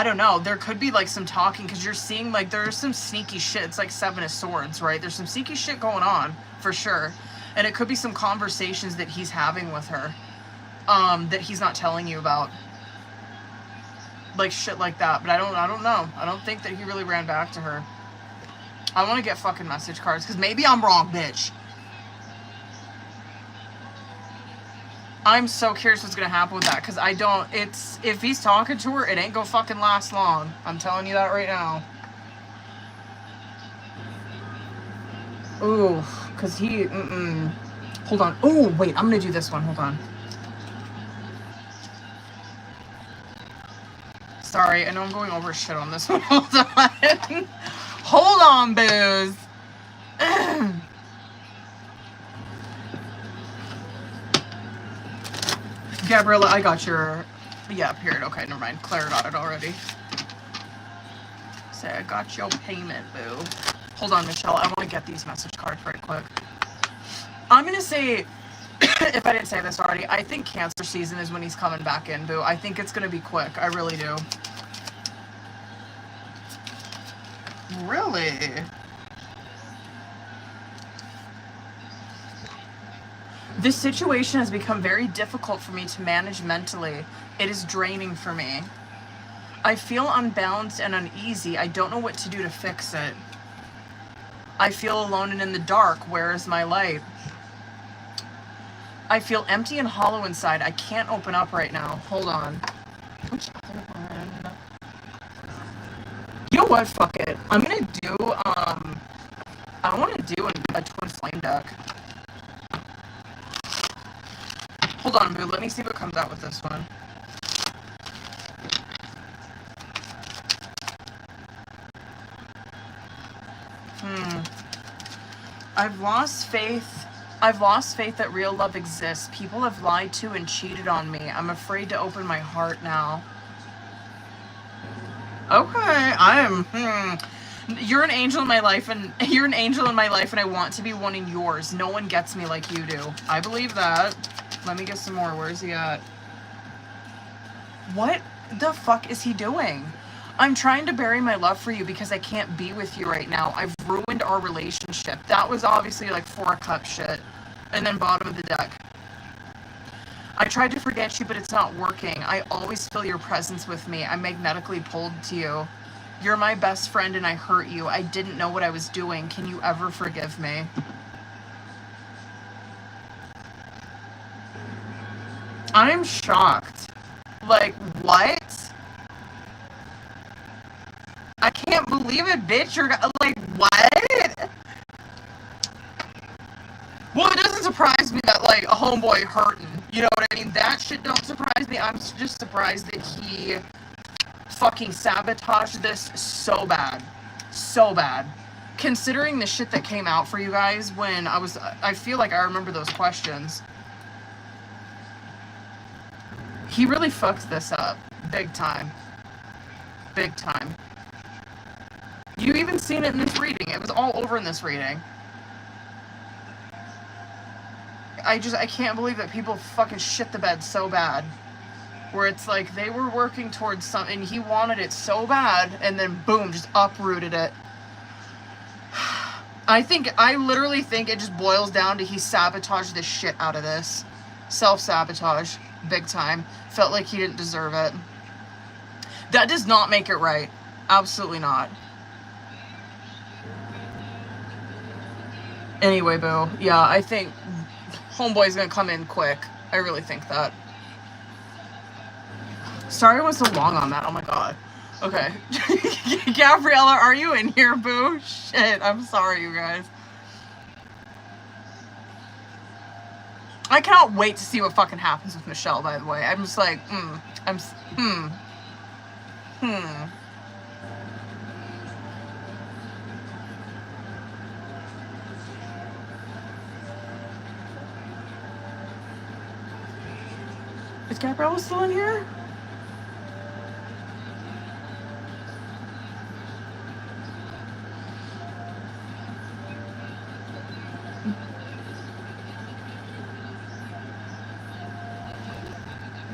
don't know. There could be, like, some talking, because you're seeing, like, there's some sneaky shit. It's like Seven of Swords, right? There's some sneaky shit going on, for sure. And it could be some conversations that he's having with her, that he's not telling you about. Like, shit like that. But I don't know. I don't think that he really ran back to her. I want to get fucking message cards, because maybe I'm wrong, bitch. I'm so curious what's going to happen with that, because I don't, if he's talking to her, it ain't gonna fucking last long. I'm telling you that right now. Ooh, because he, hold on. Oh, wait, I'm going to do this one. Hold on. Sorry, I know I'm going over shit on this one. Hold on. Hold on, booze. Gabriella, I got your... Yeah, period. Okay, never mind. Claire got it already. Say, I got your payment, boo. Hold on, Michelle. I want to get these message cards right quick. I'm going to say, if I didn't say this already, I think Cancer season is when he's coming back in, boo. I think it's going to be quick. I really do. Really? This situation has become very difficult for me to manage mentally. It is draining for me. I feel unbalanced and uneasy. I don't know what to do to fix it. I feel alone and in the dark. Where is my light? I feel empty and hollow inside. I can't open up right now. Hold on. Which other one? You know what? Fuck it. I'm gonna do, I want to do a twin flame deck. Hold on, boo. Let me see what comes out with this one. I've lost faith. I've lost faith that real love exists. People have lied to and cheated on me. I'm afraid to open my heart now. Okay, you're an angel in my life, and I want to be one in yours. No one gets me like you do. I believe that. Let me get some more. Where's he at? What the fuck is he doing? I'm trying to bury my love for you because I can't be with you right now. I've ruined our relationship. That was obviously like 4 of Cups shit. And then bottom of the deck. I tried to forget you, but it's not working. I always feel your presence with me. I'm magnetically pulled to you. You're my best friend and I hurt you. I didn't know what I was doing. Can you ever forgive me? I'm shocked. Like, what? I can't believe it, bitch. You're like, what? Well, it doesn't surprise me that, like, a homeboy hurting. You know what I mean? That shit don't surprise me. I'm just surprised that he fucking sabotaged this so bad. So bad. Considering the shit that came out for you guys when I feel like I remember those questions. He really fucked this up. Big time. Big time. You even seen it in this reading. It was all over in this reading. I can't believe that people fucking shit the bed so bad. Where it's like they were working towards something, he wanted it so bad, and then boom, just uprooted it. I literally think it just boils down to he sabotaged the shit out of this. Self-sabotage. Big time. Felt like he didn't deserve it. That does not make it right. Absolutely not. Anyway, boo. Yeah, I think homeboy's gonna come in quick. I really think that. Sorry I was so long on that. Oh my god. Okay. Gabriella, are you in here, boo? Shit, I'm sorry, you guys. I cannot wait to see what fucking happens with Michelle, by the way. I'm just like, Is Gabriella still in here?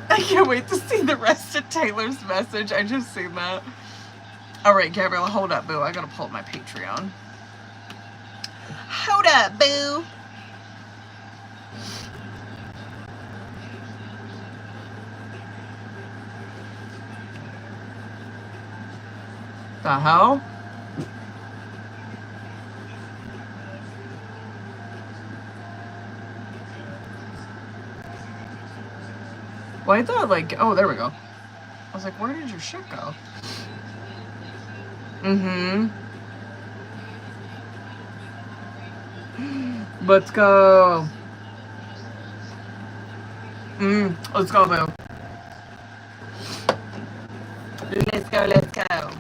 I can't wait to see the rest of Taylor's message. I just seen that. All right, Gabriella, hold up, boo. I gotta pull up my Patreon. Hold up, boo. The hell? Well, I thought, like, oh, there we go. I was like, where did your shit go? Let's go. Let's go, boo. Let's go, let's go.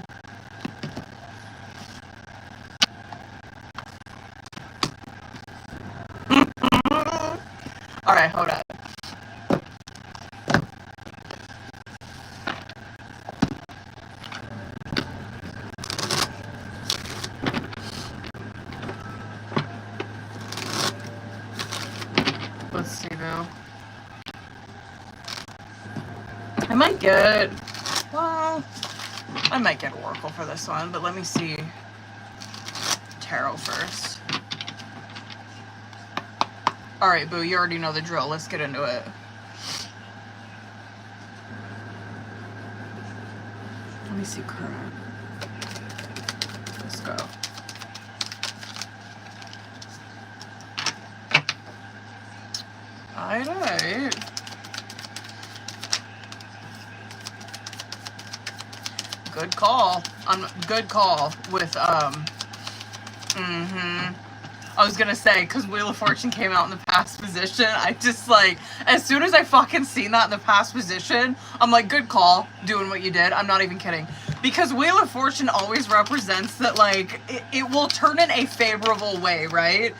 All right, hold up. Let's see, though. I might get, well, I might get Oracle for this one, but let me see Tarot first. All right, boo, you already know the drill. Let's get into it. Let me see current. Let's go. Alright. Good call. Good call with, I was gonna say, because Wheel of Fortune came out in the past position, I just, like, as soon as I fucking seen that in the past position, I'm like, good call, doing what you did. I'm not even kidding. Because Wheel of Fortune always represents that, like, it will turn in a favorable way, right?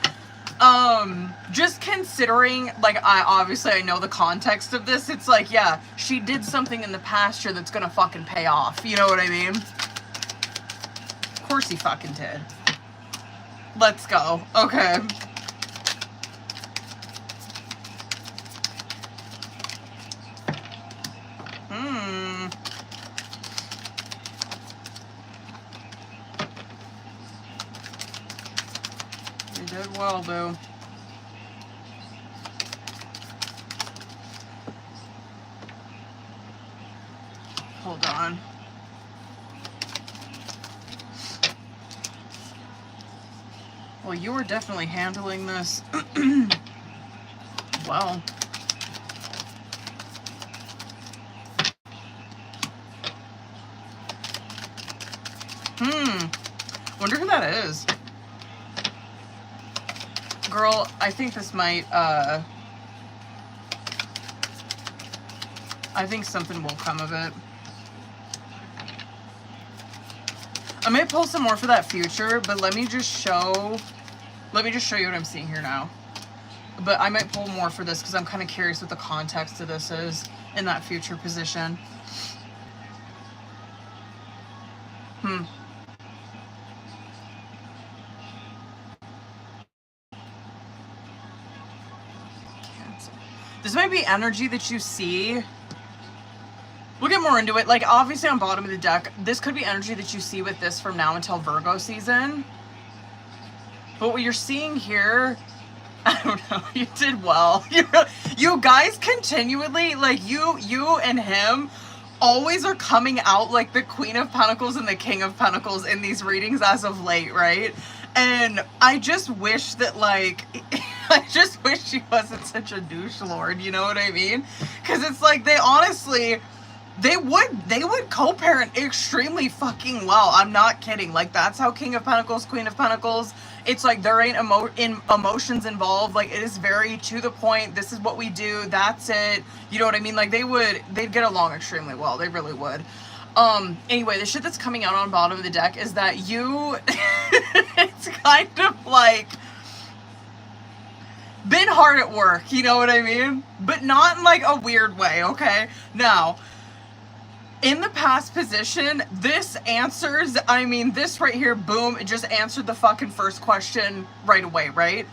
Just considering, like, I know the context of this, it's like, yeah, she did something in the past year that's gonna fucking pay off, you know what I mean? Of course he fucking did. Let's go. Okay. You did well, boo. Hold on. Well, you are definitely handling this well. Wonder who that is. Girl, I think this might, I think something will come of it. I might pull some more for that future, but let me just show you what I'm seeing here now. But I might pull more for this because I'm kind of curious what the context of this is in that future position. This might be energy that you see. We'll get more into it. Like, obviously on bottom of the deck, this could be energy that you see with this from now until Virgo season. But what you're seeing here, I don't know, you did well. You guys continually, like, you and him always are coming out like the Queen of Pentacles and the King of Pentacles in these readings as of late, right? And I just wish that, like, I just wish she wasn't such a douche lord, you know what I mean? Because it's like, they honestly, They would co-parent extremely fucking well. I'm not kidding. Like, that's how King of Pentacles, Queen of Pentacles, it's like there ain't emotions involved. Like, it is very to the point. This is what we do. That's it. You know what I mean? Like, they'd get along extremely well. They really would. Anyway, the shit that's coming out on bottom of the deck is that you, it's kind of like, been hard at work, you know what I mean? But not in like a weird way, okay? Now, in the past position, this answers, I mean, this right here, boom, it just answered the fucking first question right away, right?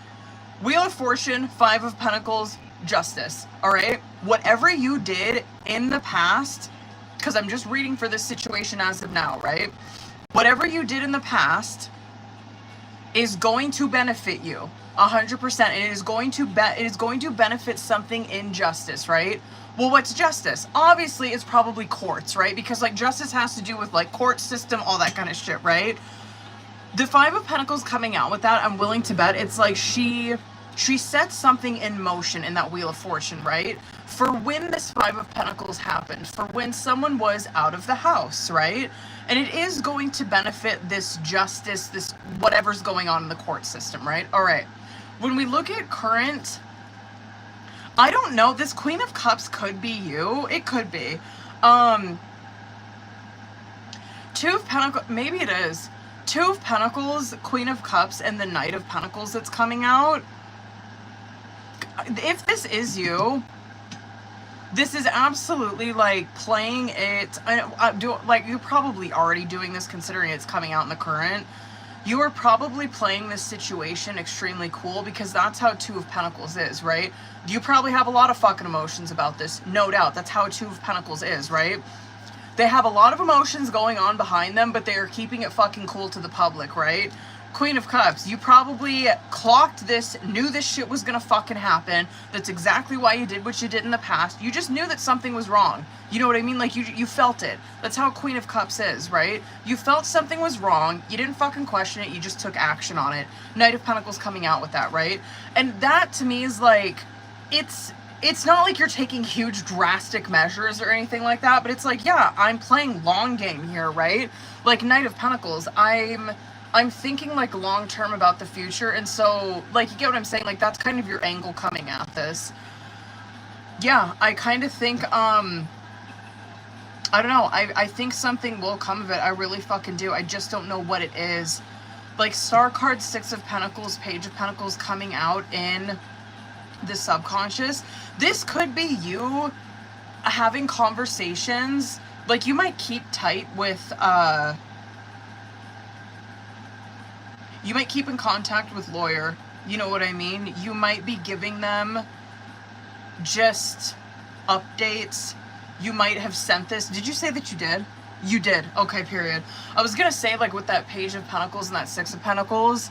Wheel of Fortune, 5 of Pentacles, Justice, all right? Whatever you did in the past, because I'm just reading for this situation as of now, right? Whatever you did in the past is going to benefit you 100%. And it is going to benefit something in justice, right? Well, what's justice? Obviously, it's probably courts, right? Because, like, justice has to do with, like, court system, all that kind of shit, right? The 5 of Pentacles coming out with that, I'm willing to bet it's like she set something in motion in that Wheel of Fortune, right? For when this 5 of Pentacles happened, for when someone was out of the house, right? And it is going to benefit this justice, this whatever's going on in the court system, right? All right. When we look at current, I don't know, this Queen of Cups could be you. It could be. 2 of Pentacles, maybe it is. 2 of Pentacles, Queen of Cups, and the Knight of Pentacles that's coming out. If this is you, this is absolutely like playing it. Like, you're probably already doing this considering it's coming out in the current. You are probably playing this situation extremely cool because that's how 2 of Pentacles is, right? You probably have a lot of fucking emotions about this, no doubt. That's how 2 of Pentacles is, right? They have a lot of emotions going on behind them, but they are keeping it fucking cool to the public, right? Queen of Cups, you probably clocked this, knew this shit was gonna fucking happen. That's exactly why you did what you did in the past. You just knew that something was wrong. You know what I mean? Like, you felt it. That's how Queen of Cups is, right? You felt something was wrong. You didn't fucking question it. You just took action on it. Knight of Pentacles coming out with that, right? And that, to me, is like, it's not like you're taking huge drastic measures or anything like that, but it's like, yeah, I'm playing long game here, right? Like, Knight of Pentacles, I'm thinking, like, long-term about the future, and so, like, you get what I'm saying? Like, that's kind of your angle coming at this. Yeah, I kind of think, I don't know, I think something will come of it. I really fucking do. I just don't know what it is. Like, Star card, 6 of Pentacles, Page of Pentacles coming out in the subconscious. This could be you having conversations. Like, you might keep tight with, you might keep in contact with lawyer, you know what I mean? You might be giving them just updates. You might have sent this. Did you say that you did? You did. Okay, period. I was gonna say, like, with that Page of Pentacles and that 6 of Pentacles,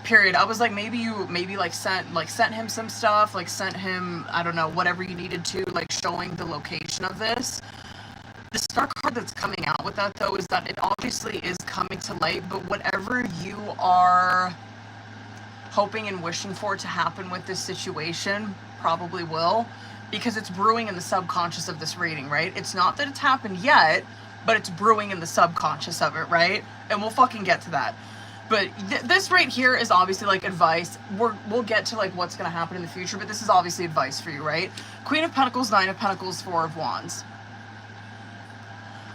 period. I was like, maybe you sent him some stuff, like sent him, I don't know, whatever you needed to, like showing the location of this. The star card that's coming out with that, though, is that it obviously is coming to light, but whatever you are hoping and wishing for to happen with this situation probably will, because it's brewing in the subconscious of this reading, right? It's not that it's happened yet, but it's brewing in the subconscious of it, right? And we'll fucking get to that. But this right here is obviously, like, advice. We'll get to, like, what's going to happen in the future, but this is obviously advice for you, right? Queen of Pentacles, 9 of Pentacles, 4 of Wands.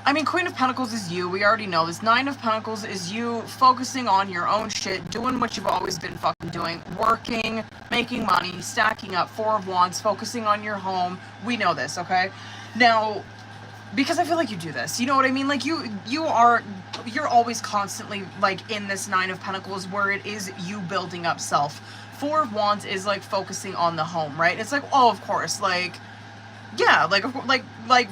I mean, Queen of Pentacles is you. We already know this. 9 of Pentacles is you focusing on your own shit, doing what you've always been fucking doing, working, making money, stacking up. 4 of Wands, focusing on your home. We know this, okay? Now, because I feel like you do this, you know what I mean? Like, you're always constantly, like, in this 9 of Pentacles where it is you building up self. 4 of Wands is, like, focusing on the home, right? It's like, oh, of course, like, yeah, like,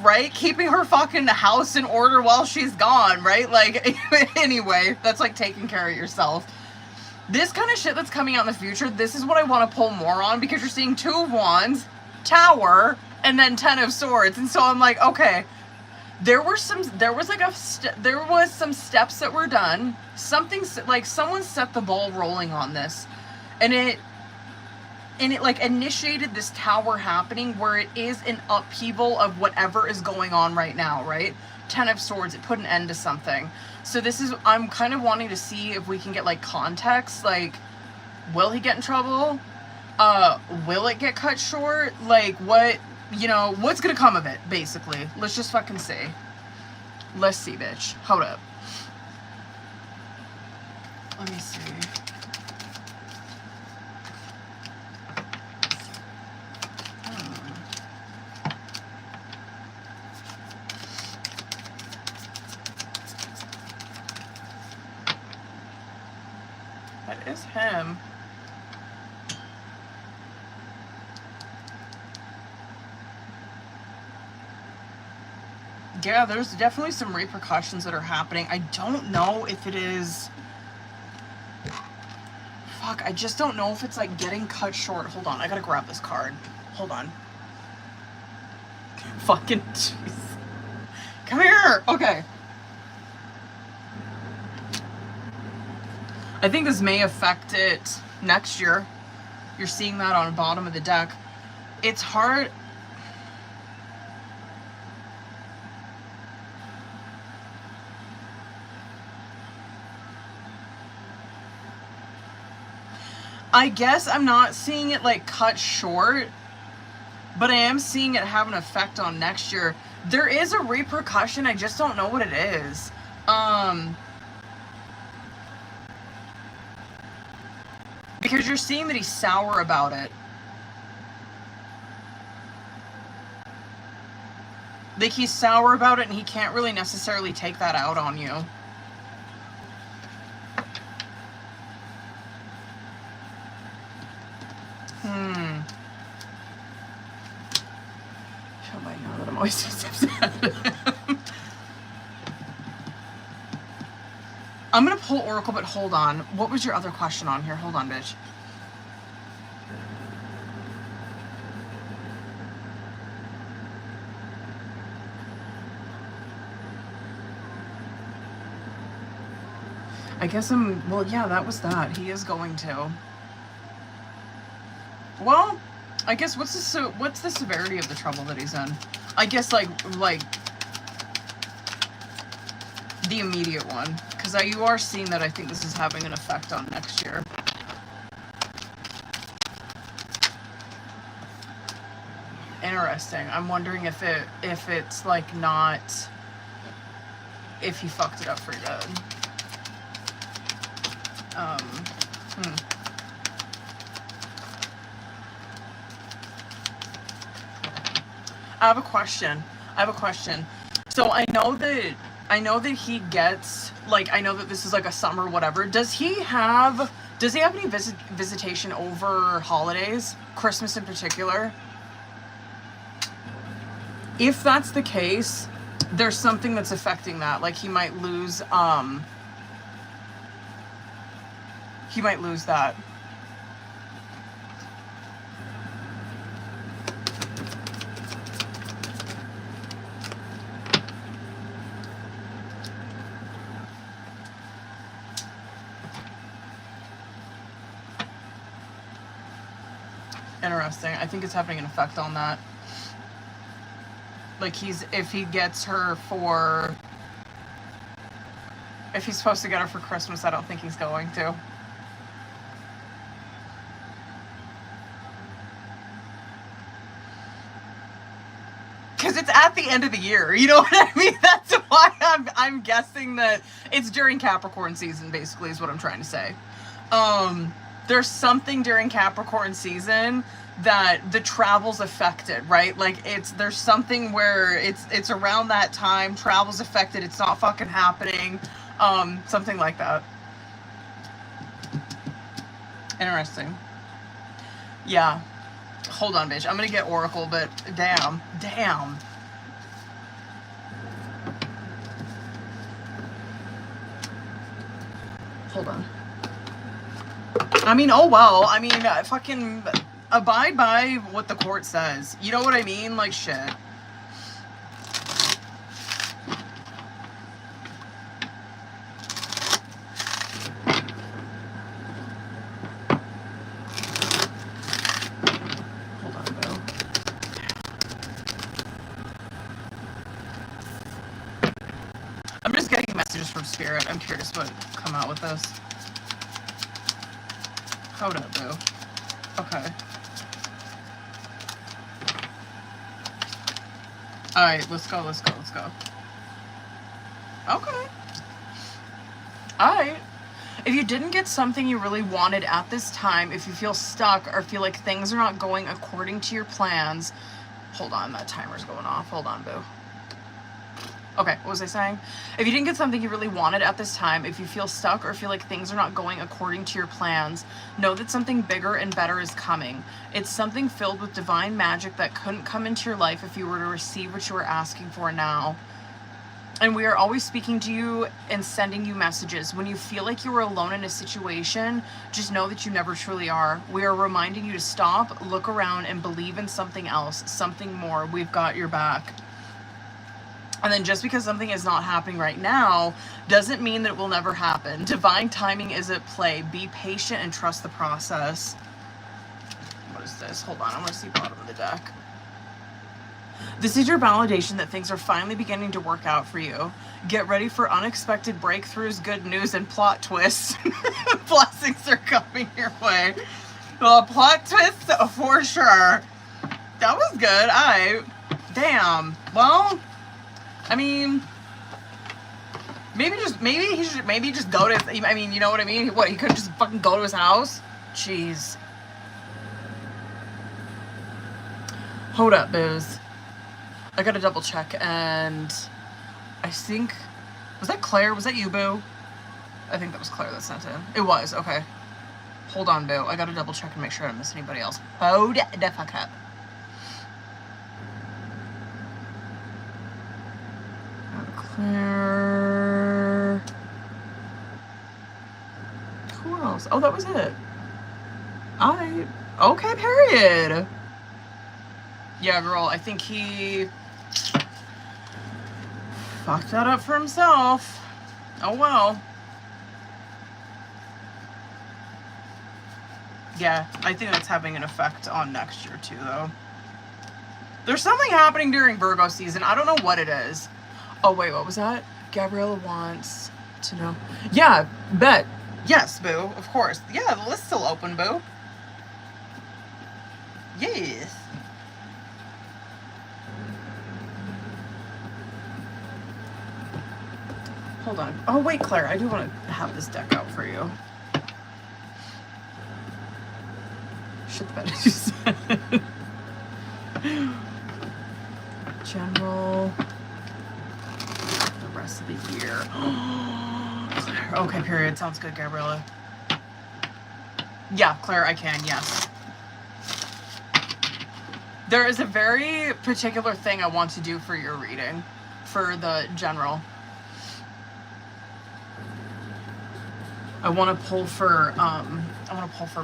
right? Keeping her fucking house in order while she's gone, right? Like, anyway, that's like taking care of yourself. This kind of shit that's coming out in the future, this is what I want to pull more on, because you're seeing 2 of Wands, Tower, and then 10 of Swords. And so I'm like, okay, there was some steps that were done. Something, like, someone set the ball rolling on this. And and it like initiated this tower happening where it is an upheaval of whatever is going on right now, right? 10 of Swords, it put an end to something. So this is, I'm kind of wanting to see if we can get like context, like, will he get in trouble? Will it get cut short? Like, what, you know, what's gonna come of it, basically? Let's just fucking see. Let's see, bitch. Hold up. Let me see. That is him. Yeah, there's definitely some repercussions that are happening. I don't know if it is... Fuck, I just don't know if it's like getting cut short. Hold on, I gotta grab this card. Hold on. Fucking jeez. Come here! Okay. I think this may affect it next year. You're seeing that on the bottom of the deck. It's hard... I guess I'm not seeing it like cut short, but I am seeing it have an effect on next year. There is a repercussion, I just don't know what it is. Because you're seeing that he's sour about it. Like, he's sour about it and he can't really necessarily take that out on you. Show by now that I'm always upset. I'm gonna pull Oracle, but hold on. What was your other question on here? Hold on, bitch. I guess well, yeah, that was that. He is going to. Well, I guess what's the severity of the trouble that he's in? I guess like the immediate one, because you are seeing that I think this is having an effect on next year. Interesting. I'm wondering if it's like not, if he fucked it up for good. I have a question. So I know that he gets, like, I know that this is like a summer whatever. Does he have any visitation over holidays? Christmas in particular? If that's the case, there's something that's affecting that. Like, he might lose that. Interesting. I think it's having an effect on that. Like, if he's supposed to get her for Christmas, I don't think he's going to. Because it's at the end of the year, you know what I mean? That's why I'm guessing that it's during Capricorn season, basically, is what I'm trying to say. There's something during Capricorn season that the travel's affected, right? Like, there's something where it's around that time, travel's affected, it's not fucking happening, something like that. Interesting. Yeah. Hold on, bitch. I'm gonna get Oracle, but damn. Hold on. I mean, oh well. I mean, fucking abide by what the court says. You know what I mean? Like, shit. just from Spirit. I'm curious what come out with this. Hold up, boo. Okay. Alright, let's go. Okay. Alright. If you didn't get something you really wanted at this time, if you feel stuck or feel like things are not going according to your plans... Hold on, that timer's going off. Hold on, boo. Okay, what was I saying? If you didn't get something you really wanted at this time, if you feel stuck or feel like things are not going according to your plans, know that something bigger and better is coming. It's something filled with divine magic that couldn't come into your life if you were to receive what you were asking for now. And we are always speaking to you and sending you messages. When you feel like you are alone in a situation, just know that you never truly are. We are reminding you to stop, look around, and believe in something else, something more. We've got your back. And then just because something is not happening right now doesn't mean that it will never happen. Divine timing is at play. Be patient and trust the process. What is this? Hold on, I want to see bottom of the deck. This is your validation that things are finally beginning to work out for you. Get ready for unexpected breakthroughs, good news, and plot twists. Blessings are coming your way. Well, plot twists for sure. That was good. Damn. Well, I mean, maybe he should just go to, I mean, you know what I mean? What, he couldn't just fucking go to his house? Jeez. Hold up, booze. I gotta double check, and I think, was that Claire? Was that you, boo? I think that was Claire that sent it. It was, okay. Hold on, boo. I gotta double check and make sure I don't miss anybody else. Hold the fuck up. Claire. Who else? Oh, that was it. Okay, period. Yeah, girl, I think he fucked that up for himself. Oh, well. Yeah, I think that's having an effect on next year, too, though. There's something happening during Virgo season. I don't know what it is. Oh, wait, what was that? Gabriella wants to know. Yeah, bet. Yes, boo, of course. Yeah, the list's still open, boo. Yes. Hold on. Oh, wait, Claire, I do want to have this deck out for you. Shit, the bed you said. General. The rest of the year. Claire. Okay, period. Sounds good, Gabriella. Yeah, Claire, I can, yes. There is a very particular thing I want to do for your reading. For the general. I want to pull for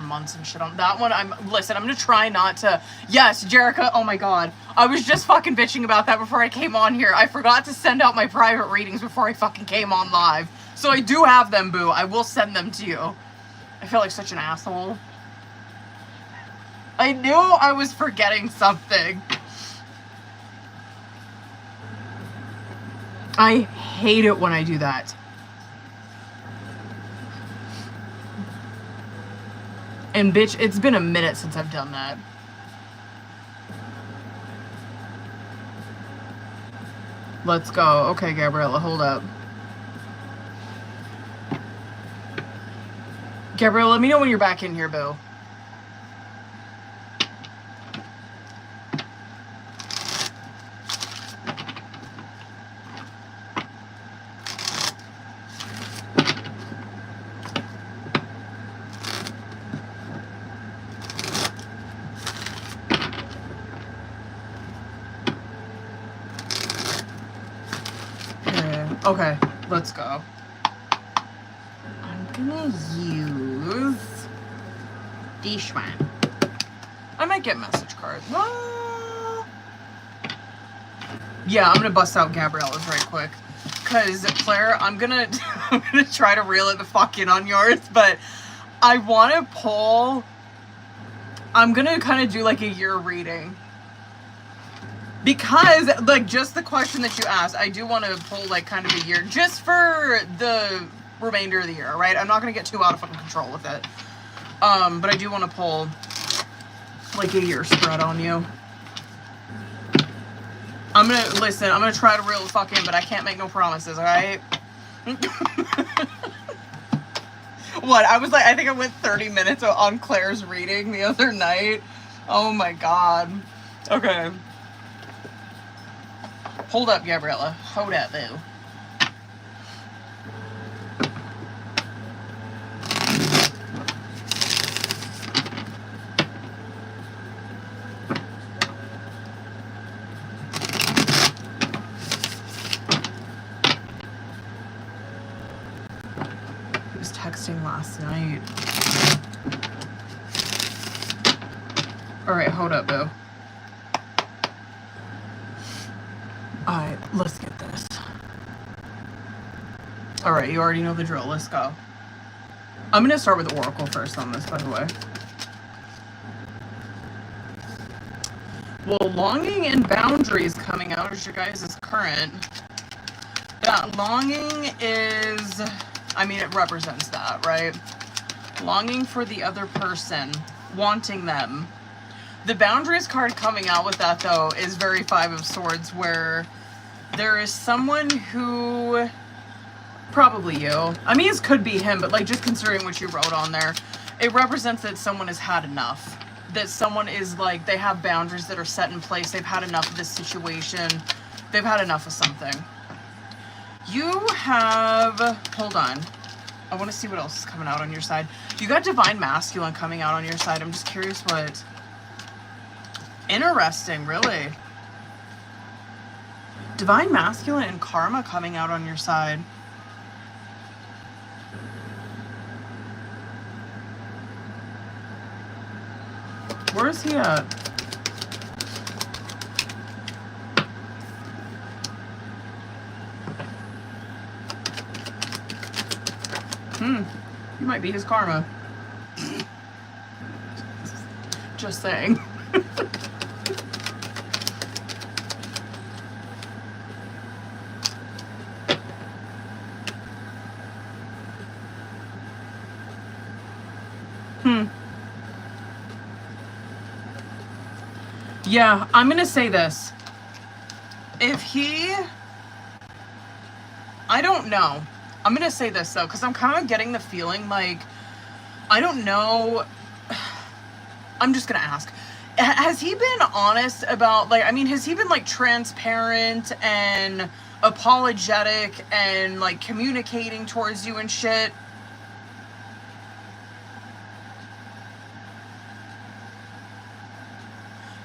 months and shit on that one. I'm gonna try not to. Yes, Jerica. Oh my god, I was just fucking bitching about that before I came on here. I forgot to send out my private readings before I fucking came on live. So I do have them, boo. I will send them to you. I feel like such an asshole. I knew I was forgetting something. I hate it when I do that. And bitch, it's been a minute since I've done that. Let's go. Okay, Gabriella, hold up. Gabriella, let me know when you're back in here, boo. Okay, let's go. I'm gonna use this one. I might get message cards. Well, yeah, I'm gonna bust out Gabriella's right quick. Cause Claire, I'm gonna try to reel it the fuck in on yours, but I wanna pull. I'm gonna kind of do like a year reading. Because, like, just the question that you asked, I do want to pull, like, kind of a year, just for the remainder of the year, right? I'm not going to get too out of fucking control with it. But I do want to pull, like, a year spread on you. I'm going to try to reel the fuck in, but I can't make no promises, alright? What? I think I went 30 minutes on Claire's reading the other night. Oh my god. Okay. Hold up, Gabriella. Hold up, boo. He was texting last night. Alright, hold up, boo. Alright, let's get this. Alright, you already know the drill. Let's go. I'm going to start with Oracle first on this, by the way. Well, longing and boundaries coming out as your guys' current. That longing is, I mean, it represents that, right? Longing for the other person, wanting them. The boundaries card coming out with that, though, is very Five of Swords, where there is someone who, probably you. I mean, it could be him, but, like, just considering what you wrote on there, it represents that someone has had enough. That someone is, like, they have boundaries that are set in place. They've had enough of this situation. They've had enough of something. You have, hold on. I want to see what else is coming out on your side. You got Divine Masculine coming out on your side. I'm just curious what... Interesting, really. Divine Masculine and Karma coming out on your side. Where is he at? You might be his karma. Just saying. Yeah, I'm gonna say this. If he... I don't know. I'm gonna say this, though, because I'm kind of getting the feeling, like, I don't know. I'm just gonna ask. Has he been honest about, like, I mean, has he been, like, transparent and apologetic and, like, communicating towards you and shit?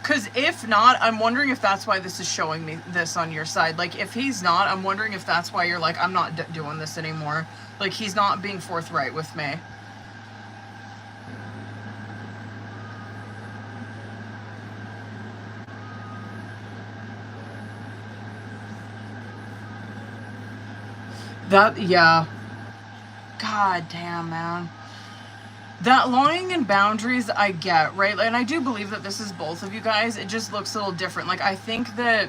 Because if not, I'm wondering if that's why this is showing me this on your side. Like, if he's not, I'm wondering if that's why you're like, I'm not doing this anymore. Like, he's not being forthright with me. That, yeah. God damn, man. That longing and boundaries I get, right? And I do believe that this is both of you guys. It just looks a little different. Like, I think that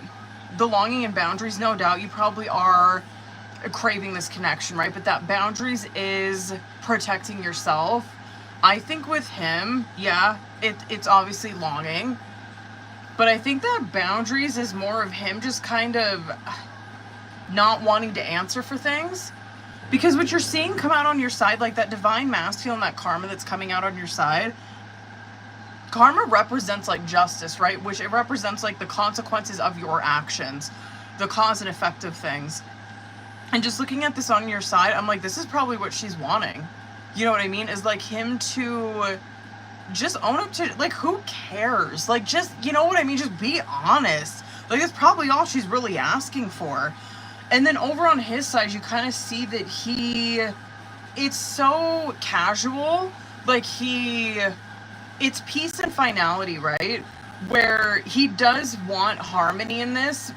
the longing and boundaries, no doubt, you probably are craving this connection, right? But that boundaries is protecting yourself. I think with him, yeah, it's obviously longing. But I think that boundaries is more of him just kind of not wanting to answer for things. Because what you're seeing come out on your side, like that Divine Masculine, that Karma that's coming out on your side, Karma represents, like, justice, right? Which it represents, like, the consequences of your actions, the cause and effect of things. And just looking at this on your side, I'm like, this is probably what she's wanting. You know what I mean? Is, like, him to just own up to, like, who cares? Like, just, you know what I mean? Just be honest. Like, that's probably all she's really asking for. And then over on his side, you kind of see that it's so casual. Like, it's peace and finality, right? Where he does want harmony in this.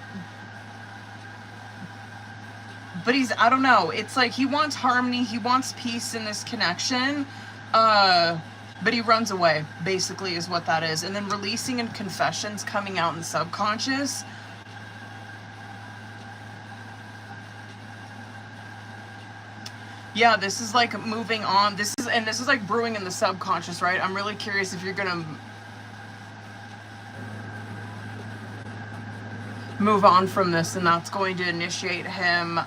But I don't know. It's like he wants harmony. He wants peace in this connection. But he runs away, basically, is what that is. And then releasing and confessions coming out in the subconscious. Yeah, this is like moving on. This is like brewing in the subconscious, right? I'm really curious if you're gonna move on from this, and that's going to initiate him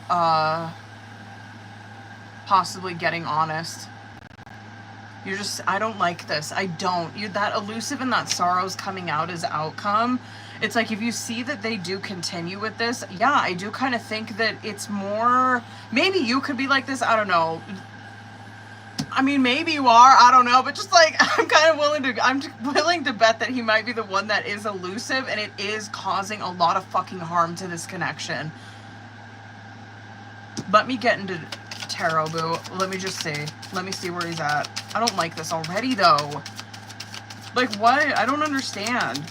possibly getting honest. You're just, I don't like this. I don't. You're that elusive and that sorrow's coming out as outcome. It's like, if you see that they do continue with this, yeah, I do kind of think that it's more, maybe you could be like this, I don't know. I mean, maybe you are, I don't know, but just like, I'm willing to bet that he might be the one that is elusive, and it is causing a lot of fucking harm to this connection. Let me get into tarot, boo. Let me just see. Let me see where he's at. I don't like this already, though. Like, what? I don't understand.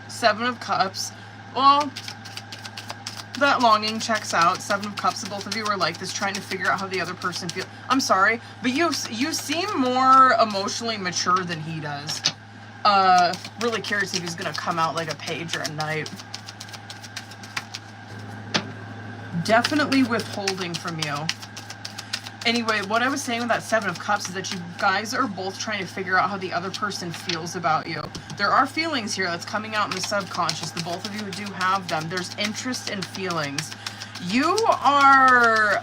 7 of Cups. Well, that longing checks out. 7 of Cups. The both of you are like this, trying to figure out how the other person feels. I'm sorry, but you seem more emotionally mature than he does. Really curious if he's gonna come out like a page or a knight. Definitely withholding from you. Anyway, what I was saying with that 7 of Cups is that you guys are both trying to figure out how the other person feels about you. There are feelings here that's coming out in the subconscious. The both of you do have them. There's interest and feelings. You are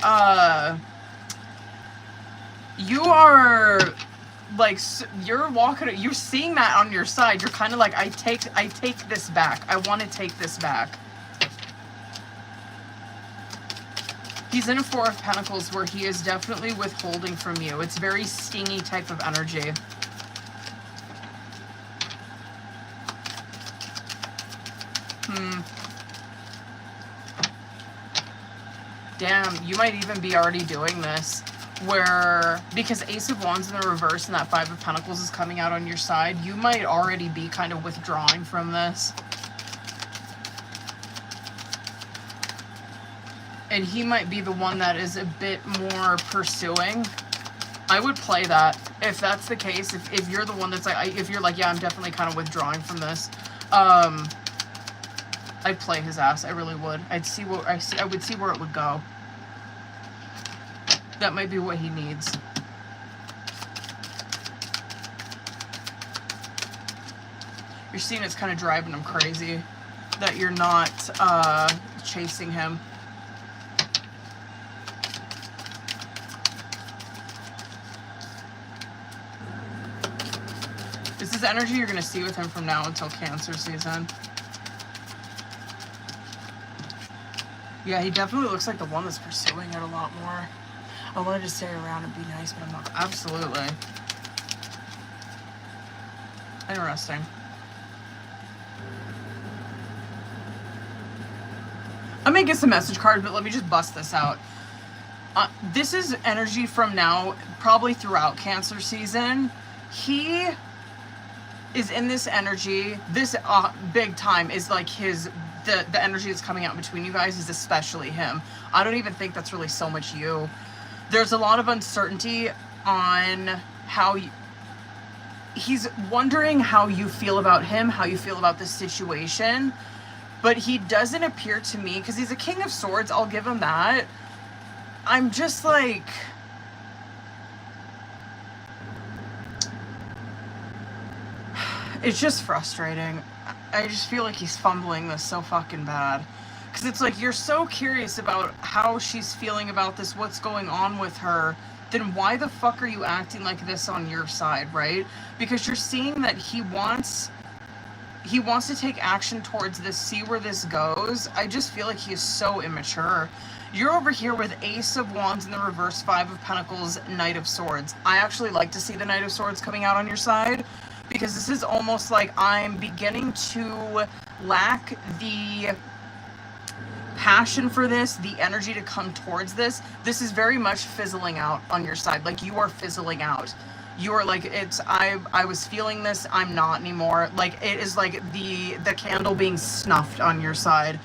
like, you're walking, you're seeing that on your side. You're kind of like, I take this back. I want to take this back. He's in a 4 of Pentacles where he is definitely withholding from you. It's very stingy type of energy. Damn, you might even be already doing this. Because Ace of Wands in the reverse and that 5 of Pentacles is coming out on your side, you might already be kind of withdrawing from this. And he might be the one that is a bit more pursuing. I would play that. If that's the case, if you're the one that's like, if you're like, yeah, I'm definitely kind of withdrawing from this, I'd play his ass. I really would. I would see where it would go. That might be what he needs. You're seeing it's kind of driving him crazy that you're not chasing him. This is energy you're going to see with him from now until Cancer season. Yeah, he definitely looks like the one that's pursuing it a lot more. I wanted to stay around and be nice, but I'm not. Absolutely. Interesting. I may get some message cards, but let me just bust this out. This is energy from now, probably throughout Cancer season. He is in this energy. This big time is like the energy that's coming out between you guys is especially him. I don't even think that's really so much you. There's a lot of uncertainty on how he's wondering how you feel about him, how you feel about this situation. But he doesn't appear to me, because he's a King of Swords, I'll give him that. I'm just like, it's just frustrating. I just feel like he's fumbling this so fucking bad. Because it's like, you're so curious about how she's feeling about this, what's going on with her, then why the fuck are you acting like this on your side, right? Because you're seeing that he wants to take action towards this, see where this goes. I just feel like he is so immature. You're over here with Ace of Wands in the reverse, 5 of Pentacles, Knight of Swords. I actually like to see the Knight of Swords coming out on your side, because this is almost like I'm beginning to lack the passion for this, the energy to come towards this. This is very much fizzling out on your side. Like, you are fizzling out. You are like, I was feeling this, I'm not anymore. Like, it is like the candle being snuffed on your side.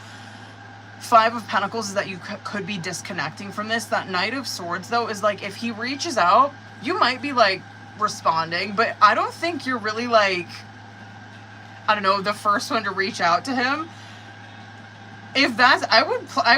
5 of Pentacles is that you could be disconnecting from this. That Knight of Swords, though, is like, if he reaches out, you might be like responding, but I don't think you're really like, I don't know, the first one to reach out to him. If that's, I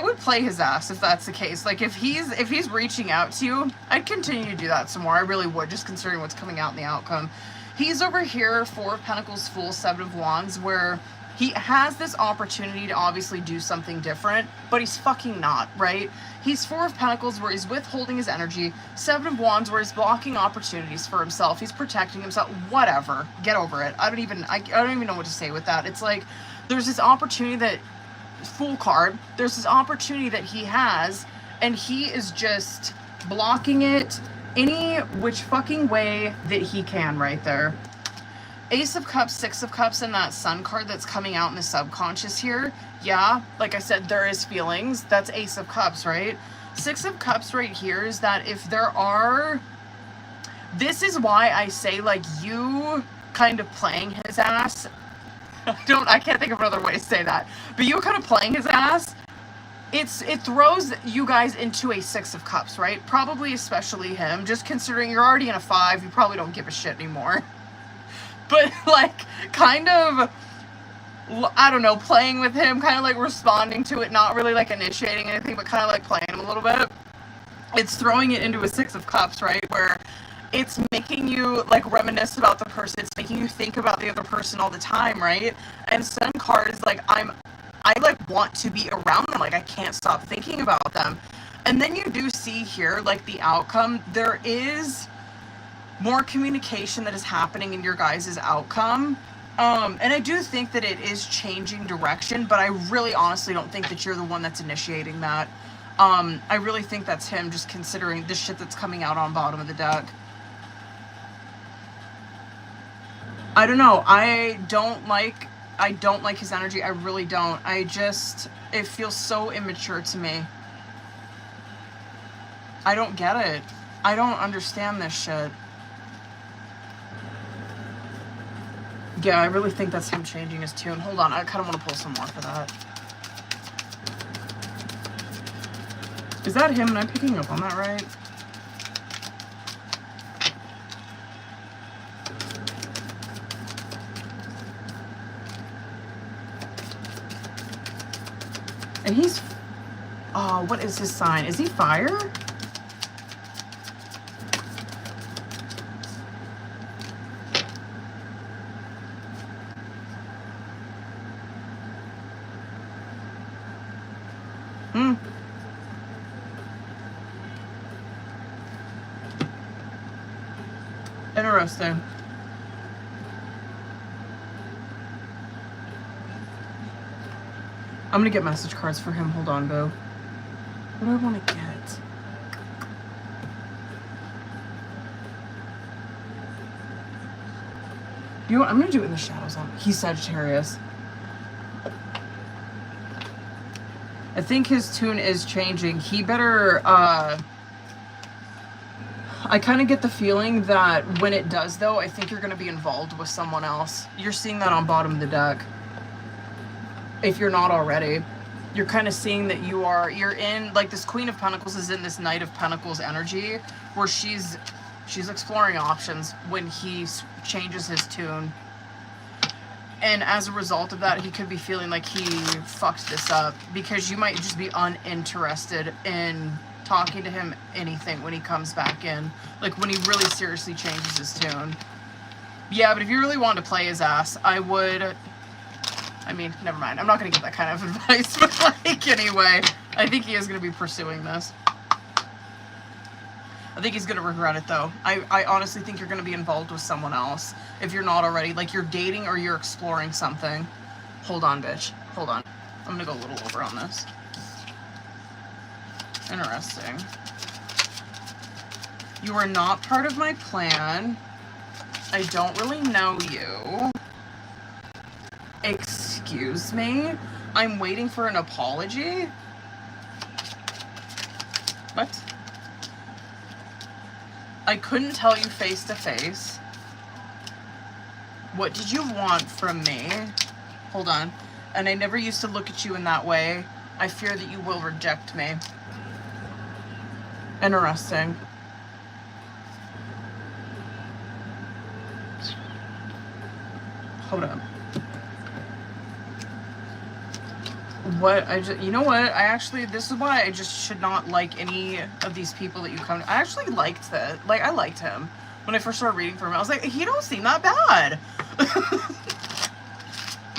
would play his ass if that's the case. Like if he's reaching out to you, I'd continue to do that some more. I really would, just considering what's coming out in the outcome. He's over here, 4 of Pentacles, Fool, 7 of Wands, where he has this opportunity to obviously do something different, but he's fucking not, right? He's 4 of Pentacles where he's withholding his energy, 7 of Wands where he's blocking opportunities for himself, he's protecting himself, whatever. Get over it. I don't even know what to say with that. It's like there's this opportunity that Fool card, there's this opportunity that he has, and he is just blocking it any which fucking way that he can right there. Ace of Cups, 6 of Cups, and that Sun card that's coming out in the subconscious here. Yeah, like I said, there is feelings. That's Ace of Cups, right? 6 of Cups right here is that if there are... This is why I say, like, you kind of playing his ass... I can't think of another way to say that. But you kind of playing his ass, it throws you guys into a 6 of Cups, right? Probably especially him, just considering you're already in a 5, you probably don't give a shit anymore. But, like, kind of, I don't know, playing with him, kind of, like, responding to it, not really, like, initiating anything, but kind of, like, playing him a little bit. It's throwing it into a 6 of Cups, right, where it's making you, like, reminisce about the person. It's making you think about the other person all the time, right? And Sun card is, like, I, like, want to be around them. Like, I can't stop thinking about them. And then you do see here, like, the outcome. There is... more communication that is happening in your guys' outcome. And I do think that it is changing direction, but I really honestly don't think that you're the one that's initiating that. I really think that's him, just considering the shit that's coming out on bottom of the deck. I don't know. I don't like his energy. I really don't. It feels so immature to me. I don't get it. I don't understand this shit. Yeah, I really think that's him changing his tune. Hold on, I kind of want to pull some more for that. Is that him? Am I picking up on that right? And he's... Oh, what is his sign? Is he fire? Interesting. I'm gonna get message cards for him. Hold on, boo. What do I want to get? You know what? I'm gonna do it in the shadows. He's Sagittarius. I think his tune is changing. He better, I kind of get the feeling that when it does, though, I think you're going to be involved with someone else. You're seeing that on bottom of the deck. If you're not already. You're kind of seeing that you're in, like, this Queen of Pentacles is in this Knight of Pentacles energy, where she's exploring options when he changes his tune. And as a result of that, he could be feeling like he fucked this up, because you might just be uninterested in talking to him anything when he comes back in. Like, when he really seriously changes his tune. Yeah, but if you really wanted to play his ass, I would... I mean, never mind. I'm not going to give that kind of advice, but, like, anyway. I think he is going to be pursuing this. I think he's going to regret it, though. I honestly think you're going to be involved with someone else. If you're not already. Like, you're dating or you're exploring something. Hold on, bitch. Hold on. I'm going to go a little over on this. Interesting. You are not part of my plan. I don't really know you. Excuse me? I'm waiting for an apology? What? I couldn't tell you face to face. What did you want from me? Hold on. And I never used to look at you in that way. I fear that you will reject me. Interesting. Hold up. What you know what? I actually, this is why I just should not like any of these people that you come to. I actually liked that. Like, I liked him when I first started reading for him. I was like, he don't seem that bad.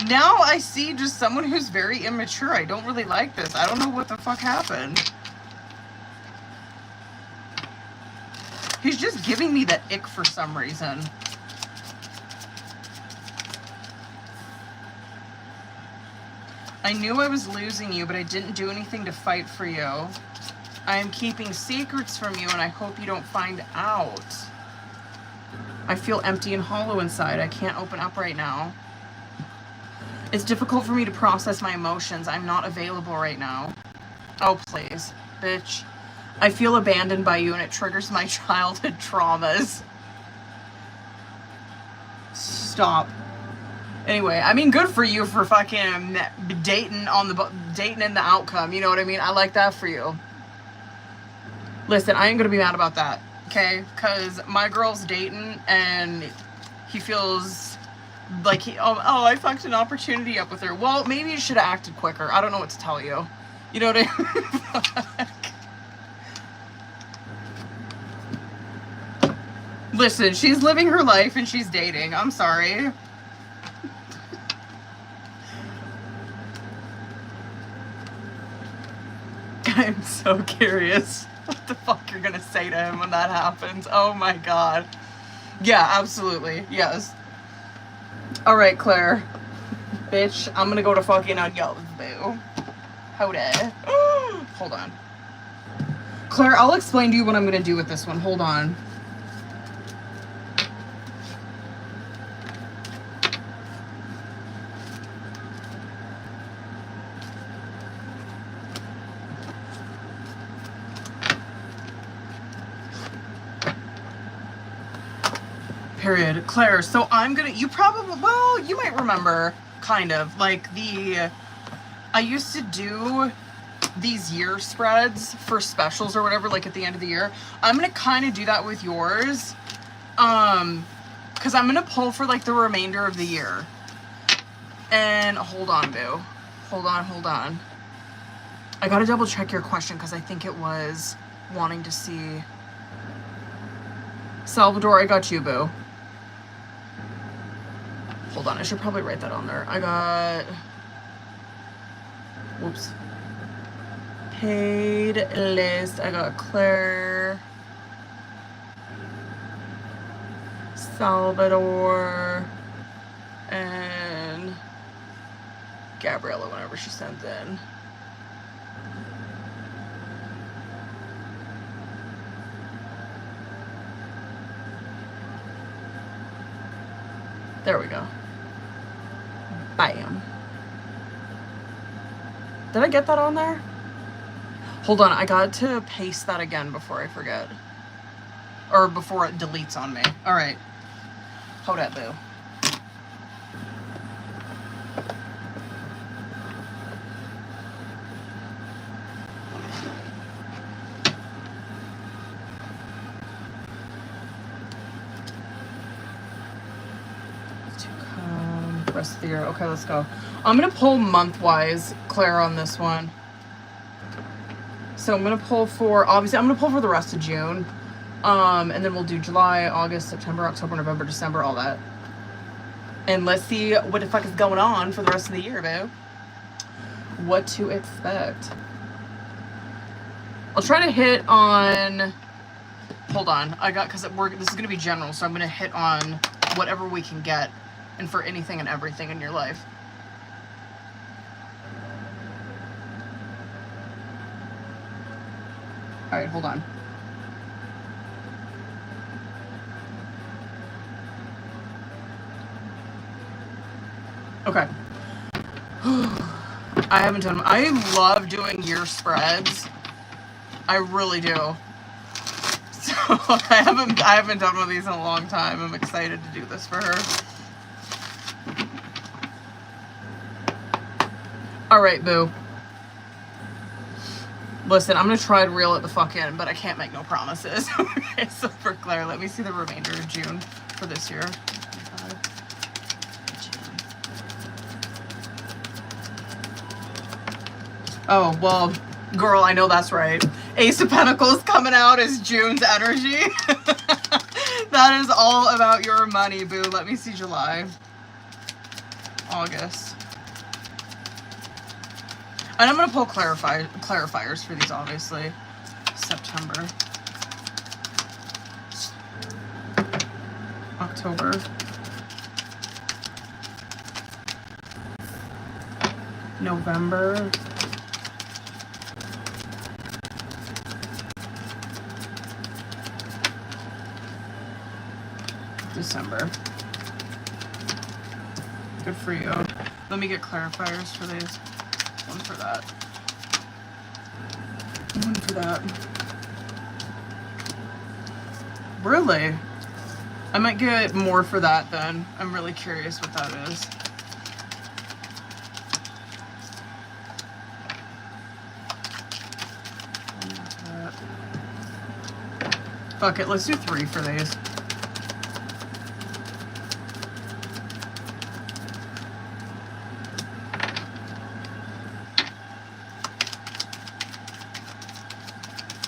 Now I see just someone who's very immature. I don't really like this. I don't know what the fuck happened. He's just giving me the ick for some reason. I knew I was losing you, but I didn't do anything to fight for you. I am keeping secrets from you, and I hope you don't find out. I feel empty and hollow inside. I can't open up right now. It's difficult for me to process my emotions. I'm not available right now. Oh, please. Bitch. I feel abandoned by you, and it triggers my childhood traumas. Stop. Anyway, I mean, good for you for fucking dating in the outcome. You know what I mean? I like that for you. Listen, I ain't gonna be mad about that, okay? Because my girl's dating, and he feels like I fucked an opportunity up with her. Well, maybe you should have acted quicker. I don't know what to tell you. You know what I mean? Listen, she's living her life and she's dating. I'm sorry. I'm so curious what the fuck you're gonna say to him when that happens. Oh my god. Yeah, absolutely. Yes. Alright, Claire. Bitch, I'm gonna go to fucking Unyells, boo. Hold it. Hold on. Claire, I'll explain to you what I'm gonna do with this one. Hold on. Period. Claire, so I'm gonna, you probably, well, you might remember, kind of, like I used to do these year spreads for specials or whatever, like at the end of the year. I'm gonna kind of do that with yours, because I'm gonna pull for like the remainder of the year. And hold on, boo. Hold on. I gotta double check your question, because I think it was wanting to see. Salvador, I got you, boo. Hold on, I should probably write that on there. I got, whoops. Paid list. I got Claire, Salvador, and Gabriella whenever she sent in. There we go. Bam. Did I get that on there? Hold on, I got to paste that again before I forget. Or before it deletes on me. Alright. Hold up, boo. Rest of the year. Okay, let's go. I'm gonna pull month-wise, Claire, on this one. So I'm gonna pull for, obviously, I'm gonna pull for the rest of June. And then we'll do July, August, September, October, November, December, all that. And let's see what the fuck is going on for the rest of the year, boo. What to expect. I'll try to hit on, hold on, this is gonna be general, so I'm gonna hit on whatever we can get, and for anything and everything in your life. All right, hold on. Okay. I haven't done, I love doing year spreads. I really do. So I haven't done one of these in a long time. I'm excited to do this for her. All right, boo. Listen, I'm gonna try to reel it the fuck in, but I can't make no promises. Okay, so for Claire, let me see the remainder of June for this year. Oh, well, girl, I know that's right. Ace of Pentacles coming out as June's energy. That is all about your money, boo. Let me see July. August. And I'm going to pull clarifiers for these, obviously. September. October. November. December. Good for you. Let me get clarifiers for these. One for that. One for that. Really? I might get more for that then. I'm really curious what that is. Fuck it, let's do 3 for these.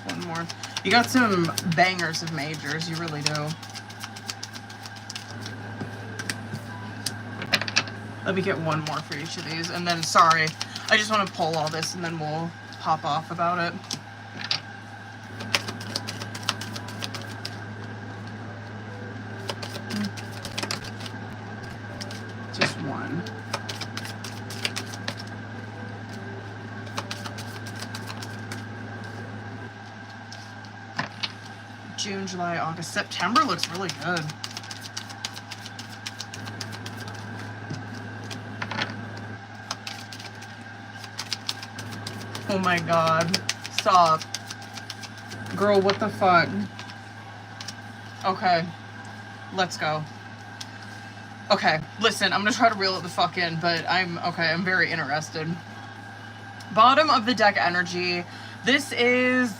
One more. You got some bangers of majors, you really do. Let me get one more for each of these, and then, sorry, I just want to pull all this and then we'll pop off about it. Just one. June, July, August, September looks really good. Oh my god. Stop. Girl, what the fuck? Okay. Let's go. Okay, listen, I'm gonna try to reel it the fuck in, but I'm very interested. Bottom of the deck energy. This is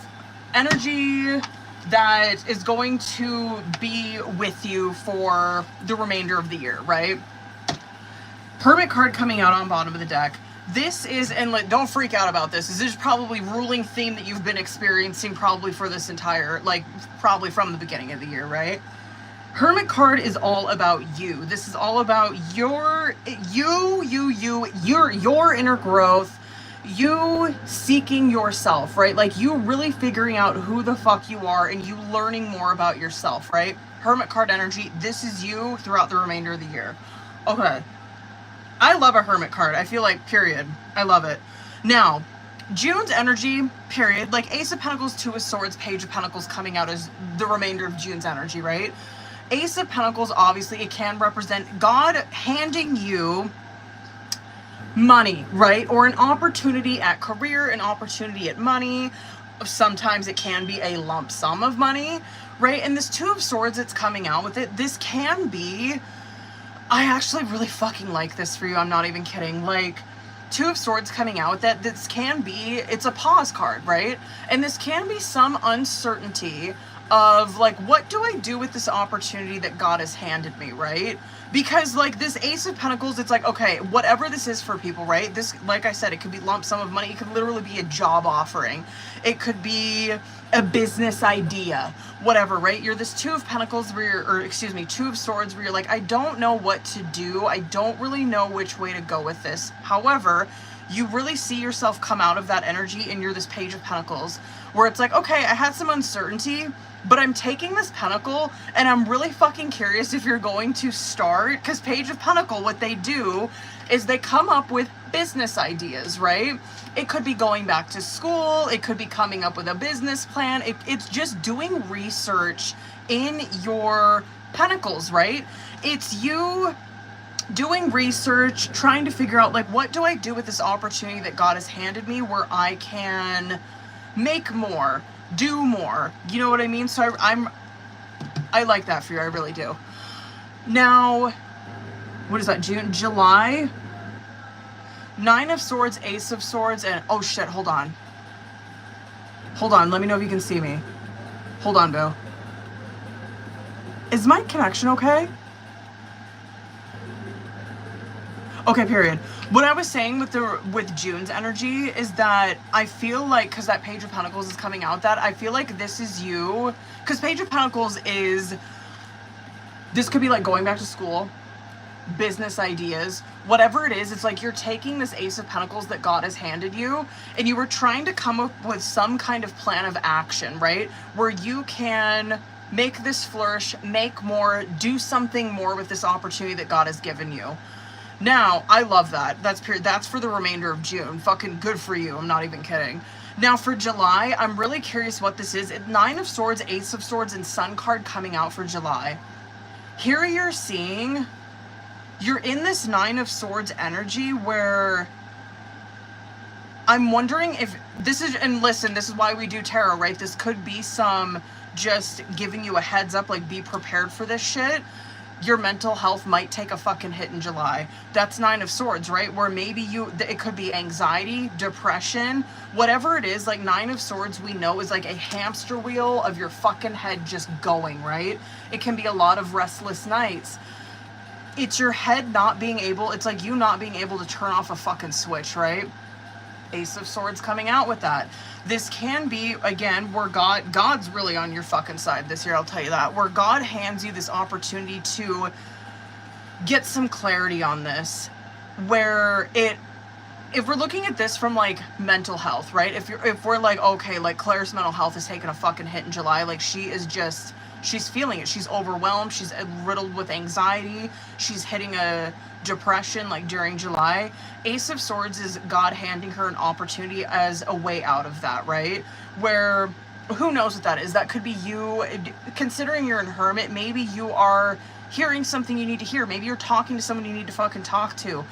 energy that is going to be with you for the remainder of the year, right? Hermit card coming out on bottom of the deck. This is, and like, don't freak out about this. This is probably ruling theme that you've been experiencing probably for this entire, like, probably from the beginning of the year, right? Hermit card is all about you. This is all about your inner growth, you seeking yourself, right? Like, you really figuring out who the fuck you are and you learning more about yourself, right? Hermit card energy, this is you throughout the remainder of the year. Okay. I love a hermit card. I feel like, period. I love it. Now, June's energy, period. Like, Ace of Pentacles, Two of Swords, Page of Pentacles coming out as the remainder of June's energy, right? Ace of Pentacles, obviously, it can represent God handing you money, right? Or an opportunity at career, an opportunity at money. Sometimes it can be a lump sum of money, right? And this Two of Swords that's coming out with it, this can be... I actually really fucking like this for you. I'm not even kidding. Like, Two of Swords coming out with that, this can be, it's a pause card, right? And this can be some uncertainty of, like, what do I do with this opportunity that God has handed me, right? Because, like, this Ace of Pentacles, it's like, okay, whatever this is for people, right? This, like I said, it could be lump sum of money. It could literally be a job offering. It could be a business idea, whatever, right? You're this Two of Pentacles where you're, or excuse me, Two of Swords where you're like, I don't know what to do. I don't really know which way to go with this. However, you really see yourself come out of that energy and you're this Page of Pentacles where it's like, okay, I had some uncertainty, but I'm taking this pentacle and I'm really fucking curious if you're going to start, because Page of Pentacle, what they do is they come up with business ideas, right? It could be going back to school. It could be coming up with a business plan. It's just doing research in your pentacles, right? It's you doing research, trying to figure out, like, what do I do with this opportunity that God has handed me where I can make more, do more, you know what I mean? So I like that for you. I really do. Now, what is that? June, July, Nine of Swords, Ace of Swords, and oh shit, hold on. Hold on, let me know if you can see me. Hold on, boo. Is my connection okay? Okay, period. What I was saying with June's energy is that I feel like, because that Page of Pentacles is coming out, that I feel like this is you, because Page of Pentacles is, this could be like going back to school, business ideas, whatever it is. It's like you're taking this Ace of Pentacles that God has handed you, and you were trying to come up with some kind of plan of action, right? Where you can make this flourish, make more, do something more with this opportunity that God has given you. Now, I love that. That's for the remainder of June. Fucking good for you. I'm not even kidding. Now, for July, I'm really curious what this is. 9 of Swords, Ace of Swords, and Sun card coming out for July. Here you're seeing, you're in this 9 of Swords energy where I'm wondering if this is, and listen, this is why we do tarot, right? This could be some just giving you a heads up, like be prepared for this shit. Your mental health might take a fucking hit in July. That's 9 of Swords, right? Where maybe it could be anxiety, depression, whatever it is. Like 9 of Swords, we know, is like a hamster wheel of your fucking head just going, right? It can be a lot of restless nights. It's your head not being able, it's like you not being able to turn off a fucking switch, right? Ace of Swords coming out with that. This can be, again, where God's really on your fucking side this year, I'll tell you that. Where God hands you this opportunity to get some clarity on this. Where if we're looking at this from like mental health, right? If we're like, okay, like Claire's mental health is taking a fucking hit in July, like she's feeling it. She's overwhelmed. She's riddled with anxiety. She's hitting a depression like during July. Ace of Swords is God handing her an opportunity as a way out of that, right? Where, who knows what that is? That could be you, considering you're a hermit, maybe you are hearing something you need to hear. Maybe you're talking to someone you need to fucking talk to.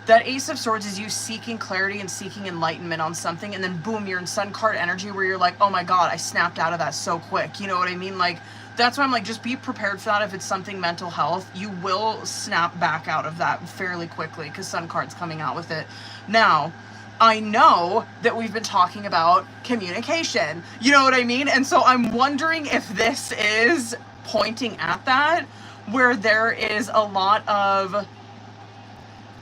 That Ace of Swords is you seeking clarity and seeking enlightenment on something, and then boom, you're in Sun card energy where you're like, oh my God, I snapped out of that so quick. You know what I mean? Like, that's why I'm like, just be prepared for that. If it's something mental health, you will snap back out of that fairly quickly because Sun card's coming out with it. Now, I know that we've been talking about communication. You know what I mean? And so I'm wondering if this is pointing at that, where there is a lot of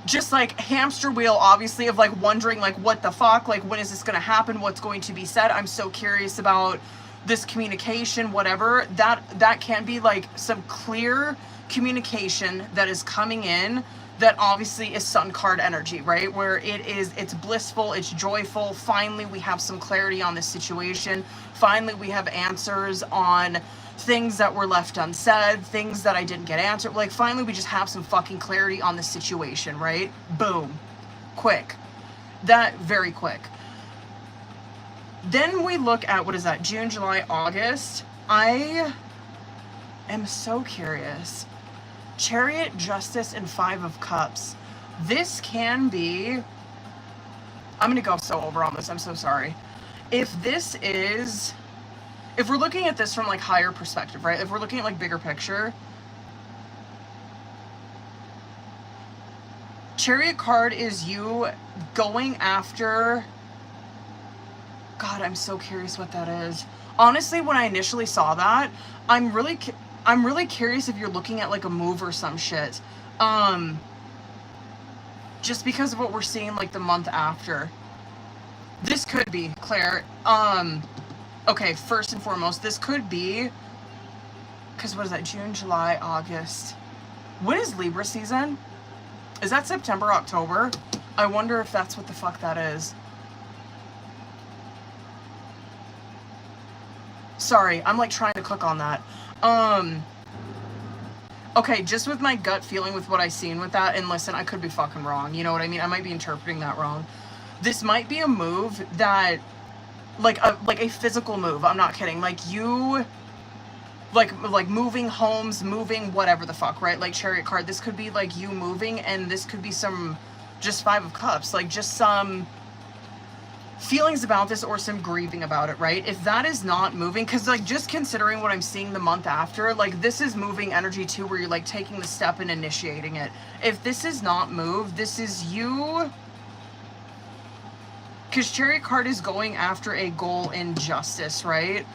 just like hamster wheel, obviously, of like wondering like, what the fuck? Like, when is this going to happen? What's going to be said? I'm so curious about this communication, whatever. That can be like some clear communication that is coming in that obviously is Sun card energy, right? Where it's blissful, it's joyful. Finally, we have some clarity on this situation. Finally, we have answers on things that were left unsaid, things that I didn't get answered. Like, finally, we just have some fucking clarity on the situation, right? Boom. Quick. That, very quick. Then we look at, what is that, June, July, August. I am so curious. Chariot, Justice, and 5 of Cups. This can be, I'm going to go so over on this, I'm so sorry. If we're looking at this from like higher perspective, right? If we're looking at like bigger picture, Chariot card is you going after, God, I'm so curious what that is. Honestly, when I initially saw that, I'm really curious if you're looking at like a move or some shit. Just because of what we're seeing like the month after. This could be, Claire, okay, first and foremost, this could be, because what is that, June, July, August. When is Libra season? Is that September, October? I wonder if that's what the fuck that is. Sorry, I'm like trying to click on that. Okay, just with my gut feeling with what I seen with that, and listen, I could be fucking wrong, you know what I mean? I might be interpreting that wrong. This might be a move that, like a physical move, I'm not kidding. Like you, like moving homes, moving whatever the fuck, right? Like Chariot card, this could be like you moving, and this could be some, just 5 of Cups, like just some feelings about this or some grieving about it, right? If that is not moving, because like just considering what I'm seeing the month after, like this is moving energy too, where you're like taking the step and initiating it. If this is not moved, this is you, because Chariot card is going after a goal in justice, right?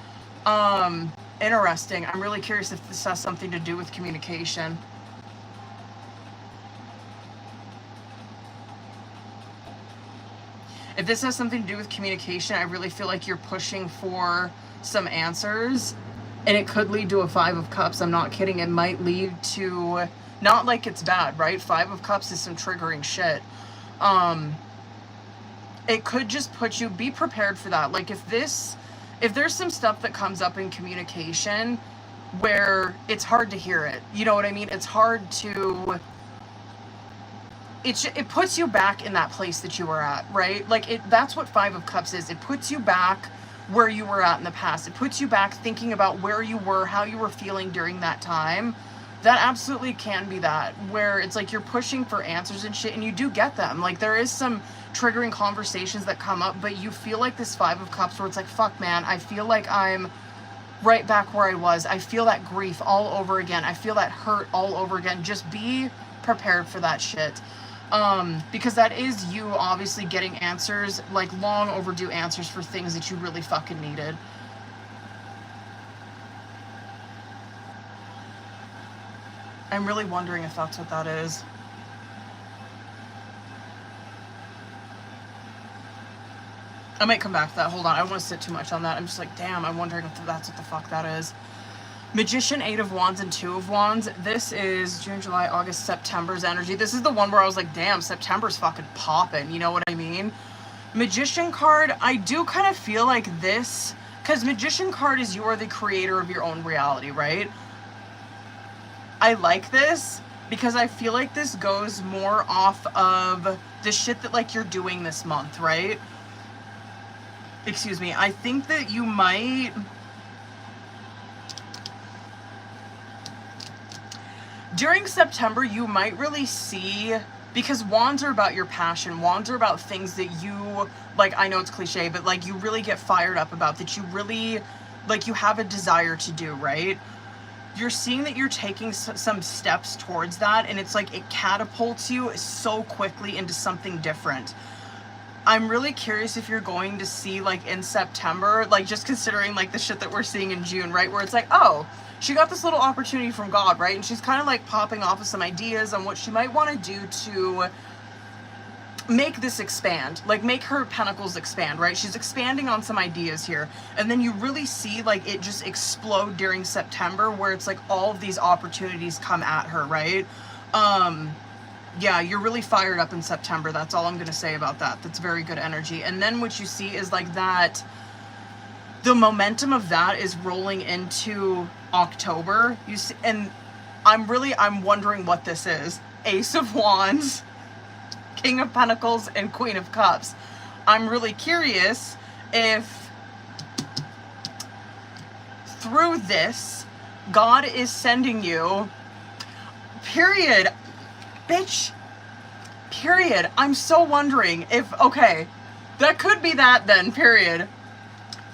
Interesting. I'm really curious if this has something to do with communication. If this has something to do with communication, I really feel like you're pushing for some answers, and it could lead to a 5 of Cups. I'm not kidding. It might lead to, not like it's bad, right? 5 of Cups is some triggering shit. It could just put you, be prepared for that. Like if there's some stuff that comes up in communication where it's hard to hear it, you know what I mean? It's hard to, it puts you back in that place that you were at, right? Like that's what 5 of Cups is. It puts you back where you were at in the past. It puts you back thinking about where you were, how you were feeling during that time. That absolutely can be that, where it's like you're pushing for answers and shit, and you do get them. Like there is some triggering conversations that come up, but you feel like this 5 of Cups where it's like, fuck man, I feel like I'm right back where I was. I feel that grief all over again. I feel that hurt all over again. Just be prepared for that shit. Because that is you obviously getting answers, like long overdue answers for things that you really fucking needed. I'm really wondering if that's what that is. I might come back to that. Hold on. I don't want to sit too much on that. I'm just like, damn, I'm wondering if that's what the fuck that is. Magician, 8 of Wands and 2 of Wands. This is June, July, August, September's energy. This is the one where I was like, damn, September's fucking popping. You know what I mean? Magician card, I do kind of feel like this, because Magician card is you are the creator of your own reality, right? I like this because I feel like this goes more off of the shit that like you're doing this month, right? Excuse me. I think that you might... During September, you might really see, because wands are about your passion. Wands are about things that you, like, I know it's cliche, but like you really get fired up about, that you really, like you have a desire to do, right? You're seeing that you're taking some steps towards that, and it's like it catapults you so quickly into something different. I'm really curious if you're going to see, like, in September, like, just considering, like, the shit that we're seeing in June, right? Where it's like, oh, she got this little opportunity from God, right? And she's kind of, like, popping off of some ideas on what she might want to do to make this expand. Like, make her pentacles expand, right? She's expanding on some ideas here. And then you really see, like, it just explode during September, where it's, like, all of these opportunities come at her, right? Yeah, you're really fired up in September. That's all I'm going to say about that. That's very good energy. And then what you see is like that, the momentum of that is rolling into October. You see, and I'm wondering what this is. Ace of Wands, King of Pentacles, and Queen of Cups. I'm really curious if through this, God is sending you, period. Bitch, period. I'm so wondering if, okay, that could be that then, period.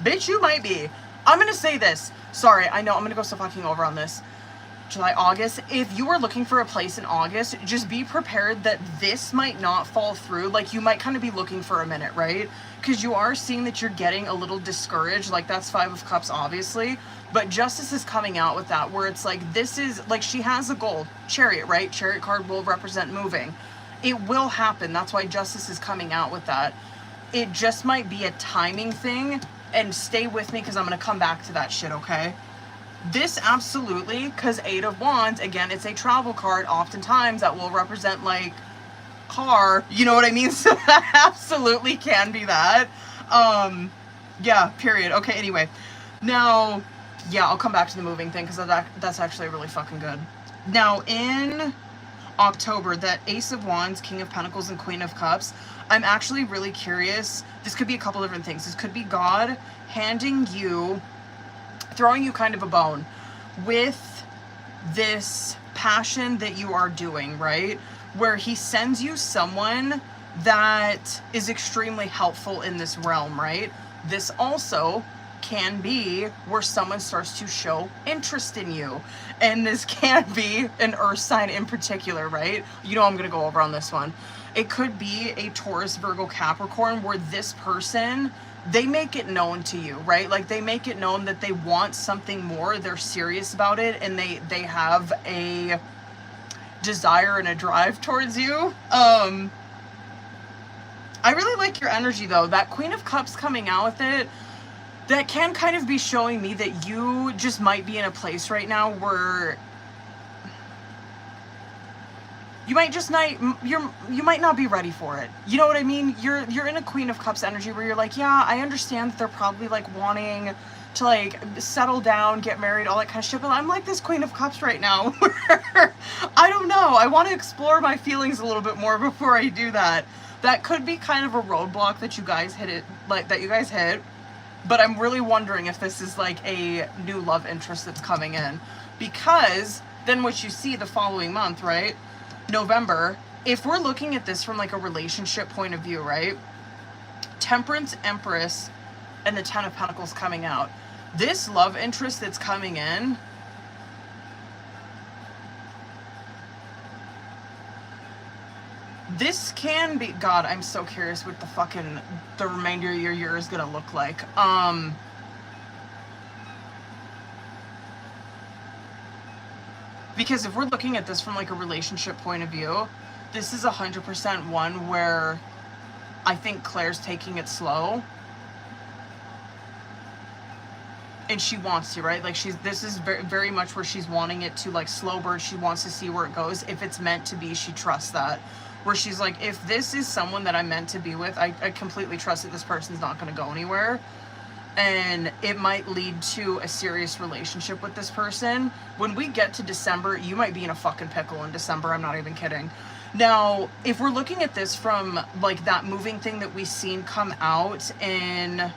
Bitch, you might be. I'm gonna say this. Sorry, I know, I'm gonna go so fucking over on this. July, August. If you are looking for a place in August, just be prepared that this might not fall through. Like, you might kind of be looking for a minute, right? Because you are seeing that you're getting a little discouraged. Like, that's 5 of Cups, obviously. But Justice is coming out with that, where it's like, this is, like, she has a goal. Chariot, right? Chariot card will represent moving. It will happen. That's why Justice is coming out with that. It just might be a timing thing. And stay with me, because I'm going to come back to that shit, okay? This absolutely, because 8 of Wands, again, it's a travel card. Oftentimes that will represent, like, car. You know what I mean? So that absolutely can be that. Yeah, period. Okay, anyway. Now, yeah, I'll come back to the moving thing, because that's actually really fucking good. Now, in October, that Ace of Wands, King of Pentacles, and Queen of Cups, I'm actually really curious. This could be a couple different things. This could be God handing you, throwing you kind of a bone with this passion that you are doing, right? Where he sends you someone that is extremely helpful in this realm, right? This also can be where someone starts to show interest in you. And this can be an earth sign in particular, right? You know I'm going to go over on this one. It could be a Taurus, Virgo, Capricorn, where this person, they make it known to you, right? Like, they make it known that they want something more, they're serious about it, and they have a desire and a drive towards you. I I really like your energy though. That Queen of Cups coming out with it, that can kind of be showing me that you just might be in a place right now where you might just not, you might not be ready for it. You know what I mean? You're in a Queen of Cups energy where you're like, yeah, I understand that they're probably like wanting to like settle down, get married, all that kind of shit, but I'm like this Queen of Cups right now where I don't know, I want to explore my feelings a little bit more before I do that. That could be kind of a roadblock that you guys hit, but I'm really wondering if this is like a new love interest that's coming in, because then what you see the following month, right? November, if we're looking at this from like a relationship point of view, right? Temperance, Empress, and the Ten of Pentacles coming out. This love interest that's coming in, this can be, God, I'm so curious what the remainder of your year is gonna look like. Because if we're looking at this from like a relationship point of view, this is 100% one where I think Claire's taking it slow. And she wants to, right? Like this is very, very much where she's wanting it to like slow burn. She wants to see where it goes. If it's meant to be, she trusts that. Where she's like, if this is someone that I'm meant to be with, I completely trust that this person's not going to go anywhere. And it might lead to a serious relationship with this person. When we get to December, you might be in a fucking pickle in December. I'm not even kidding. Now, if we're looking at this from like that moving thing that we've seen come out in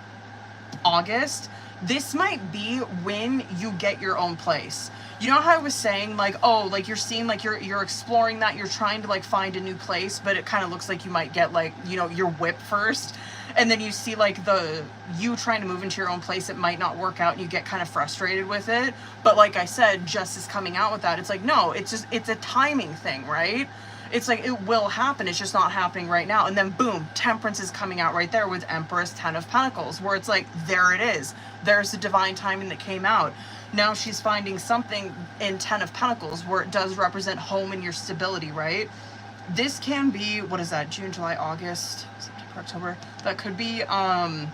August, this might be when you get your own place. You know how I was saying like, oh, like you're seeing like you're exploring that, you're trying to like find a new place, but it kind of looks like you might get like, you know, your whip first. And then you see like you trying to move into your own place, it might not work out and you get kind of frustrated with it. But like I said, Justice coming out with that, it's like, no, it's a timing thing, right? It's like, it will happen, it's just not happening right now. And then boom, Temperance is coming out right there with Empress, Ten of Pentacles, where it's like, there it is. There's the divine timing that came out. Now she's finding something in Ten of Pentacles where it does represent home and your stability, right? This can be, what is that, June, July, August, September, October? That could be, I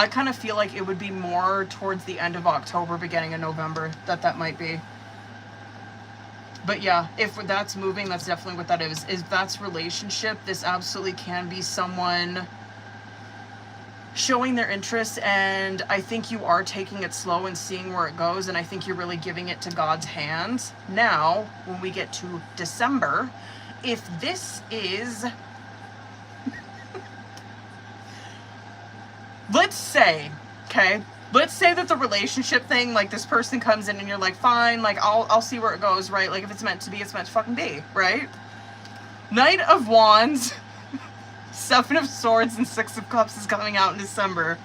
kind of feel like it would be more towards the end of October, beginning of November, that might be. But yeah, if that's moving, that's definitely what that is. If that's relationship, this absolutely can be someone showing their interest, and I think you are taking it slow and seeing where it goes, and I think you're really giving it to God's hands. Now, when we get to December, if this is, let's say that the relationship thing, like this person comes in and you're like, fine, like I'll see where it goes, right? Like if it's meant to be, it's meant to fucking be, right? Knight of Wands, Seven of Swords, and Six of Cups is coming out in December,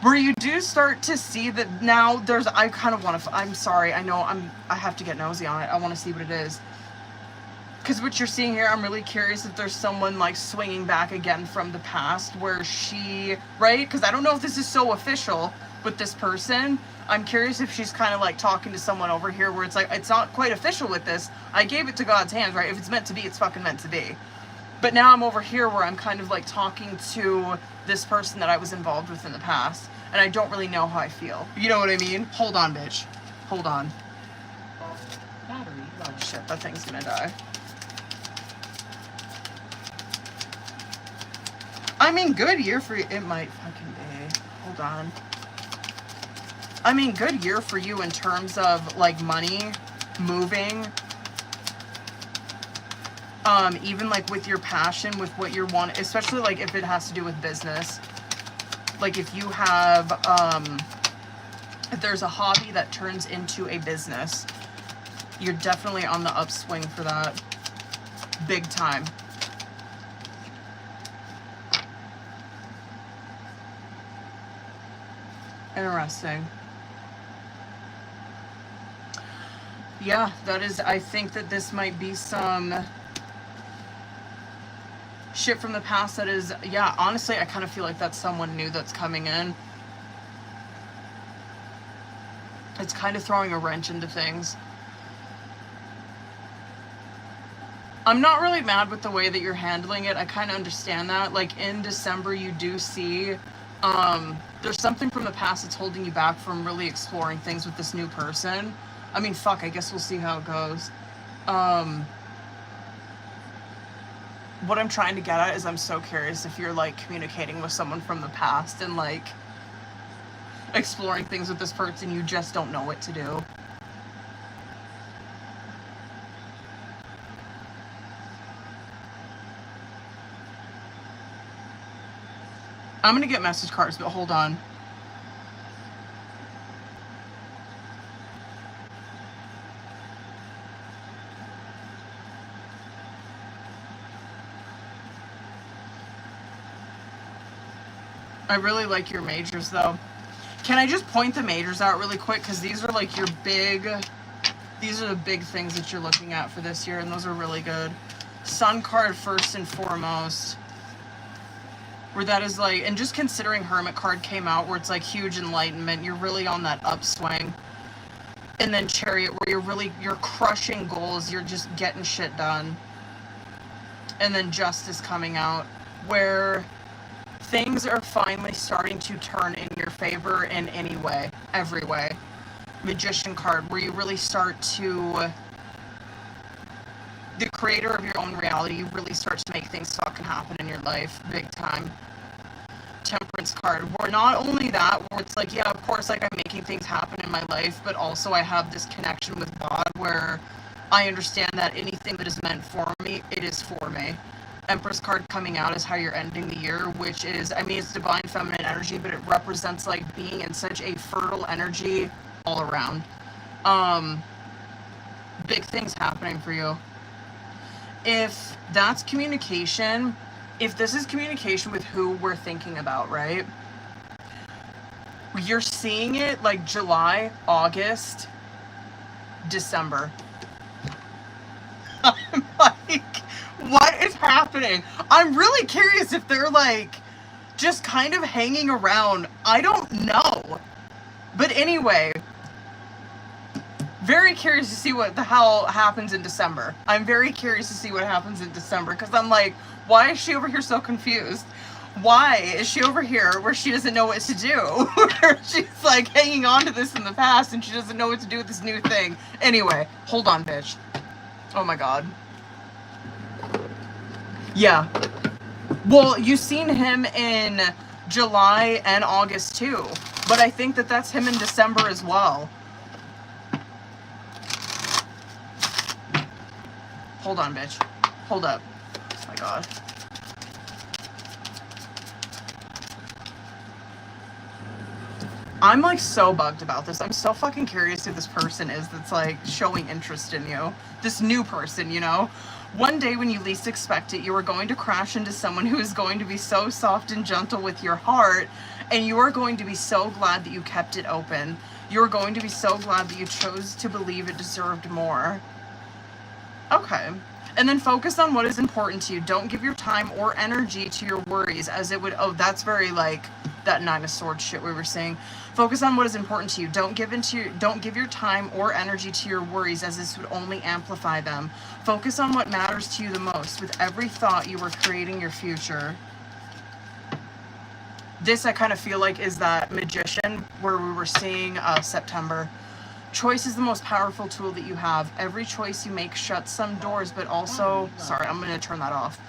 where you do start to see that now there's, I kind of want to, I'm sorry, I know I have to get nosy on it. I want to see what it is. Because what you're seeing here, I'm really curious if there's someone like swinging back again from the past where she, right? Because I don't know if this is so official with this person. I'm curious if she's kind of like talking to someone over here where it's like, it's not quite official with this. I gave it to God's hands, right? If it's meant to be, it's fucking meant to be. But now I'm over here where I'm kind of like talking to this person that I was involved with in the past. And I don't really know how I feel. You know what I mean? Hold on, bitch. Hold on. Battery. Oh shit, that thing's gonna die. I mean, good year for you. It might fucking be. Hold on. I mean, good year for you in terms of like money, moving. Even like with your passion, with what you're wanting, especially like if it has to do with business. Like if you have, if there's a hobby that turns into a business, you're definitely on the upswing for that. Big time. Interesting. Yeah, that is, I think that this might be some shit from the past that is, yeah, honestly, I kind of feel like that's someone new that's coming in. It's kind of throwing a wrench into things. I'm not really mad with the way that you're handling it. I kind of understand that. Like in December, you do see there's something from the past that's holding you back from really exploring things with this new person. I mean, fuck, I guess we'll see how it goes. What I'm trying to get at is I'm so curious if you're like communicating with someone from the past and like exploring things with this person, you just don't know what to do. I'm gonna get message cards, but hold on. I really like your majors though. Can I just point the majors out really quick? Because these are like your big, these are the big things that you're looking at for this year, and those are really good. Sun card first and foremost. Where that is like, and just considering Hermit card came out where it's like huge enlightenment, you're really on that upswing. And then Chariot where you're crushing goals, you're just getting shit done. And then Justice coming out where things are finally starting to turn in your favor in any way, every way. Magician card where you really start to, the creator of your own reality, you really start to make things fucking happen in your life, big time. Temperance card, where not only that, where it's like, yeah, of course, like I'm making things happen in my life, but also I have this connection with God where I understand that anything that is meant for me, it is for me. Empress card coming out is how you're ending the year, which is, I mean, it's divine feminine energy, but it represents like being in such a fertile energy all around. Big things happening for you. If that's communication, if this is communication with who we're thinking about, right? You're seeing it like July, August, December. I'm like, what is happening? I'm really curious if they're like just kind of hanging around. I don't know. But anyway, very curious to see what the hell happens in December. I'm very curious to see what happens in December because I'm like, why is she over here so confused? Why is she over here where she doesn't know what to do? Where she's like hanging on to this in the past and she doesn't know what to do with this new thing. Anyway, hold on, bitch. Oh my God. Yeah. Well, you've seen him in July and August too. But I think that that's him in December as well. Hold on, bitch. Hold up. Oh my God. I'm like so bugged about this. I'm so fucking curious who this person is that's like showing interest in you. This new person, you know? One day when you least expect it, you are going to crash into someone who is going to be so soft and gentle with your heart, and you are going to be so glad that you kept it open. You are going to be so glad that you chose to believe it deserved more. Okay. And then focus on what is important to you. Don't give your time or energy to your worries as it would, oh, that's very like that Nine of Swords shit we were saying. Focus on what is important to you. Don't give your time or energy to your worries as this would only amplify them. Focus on what matters to you the most. With every thought, you are creating your future. This I kind of feel like is that Magician where we were seeing September. Choice is the most powerful tool that you have. Every choice you make shuts some doors, but also, sorry, I'm going to turn that off.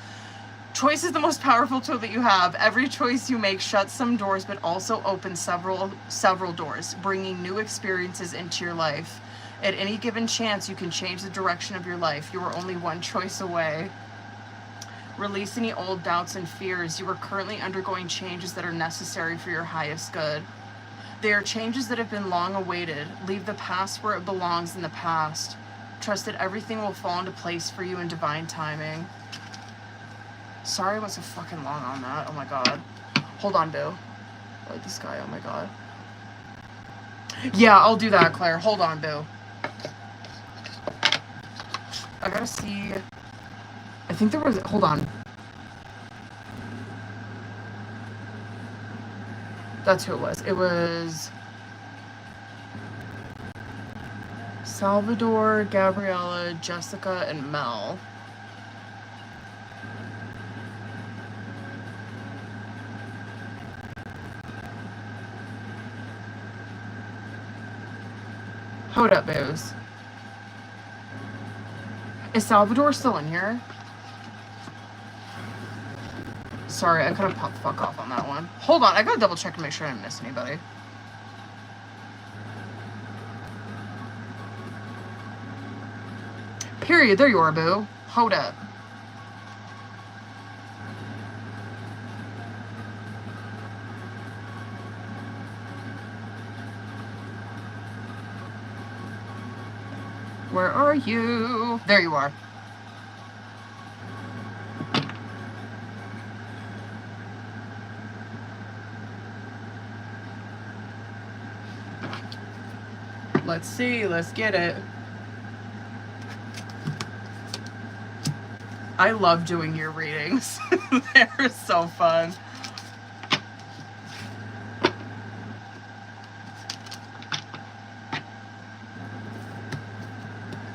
Choice is the most powerful tool that you have. Every choice you make shuts some doors, but also opens several doors, bringing new experiences into your life. At any given chance, you can change the direction of your life. You are only one choice away. Release any old doubts and fears. You are currently undergoing changes that are necessary for your highest good. They are changes that have been long awaited. Leave the past where it belongs in the past. Trust that everything will fall into place for you in divine timing. Sorry I went so fucking long on that. Oh my God. Hold on, Boo. I like this guy. Oh my God. Yeah, I'll do that, Claire. Hold on, Boo. I gotta see. I think there was. Hold on. That's who it was. It was Salvador, Gabriella, Jessica, and Mel. Hold up, booze. Is Salvador still in here? Sorry, I could have popped the fuck off on that one. Hold on, I gotta double check to make sure I didn't miss anybody. Period, there you are, boo. Hold up. Where are you? There you are. Let's see, let's get it. I love doing your readings. They're so fun.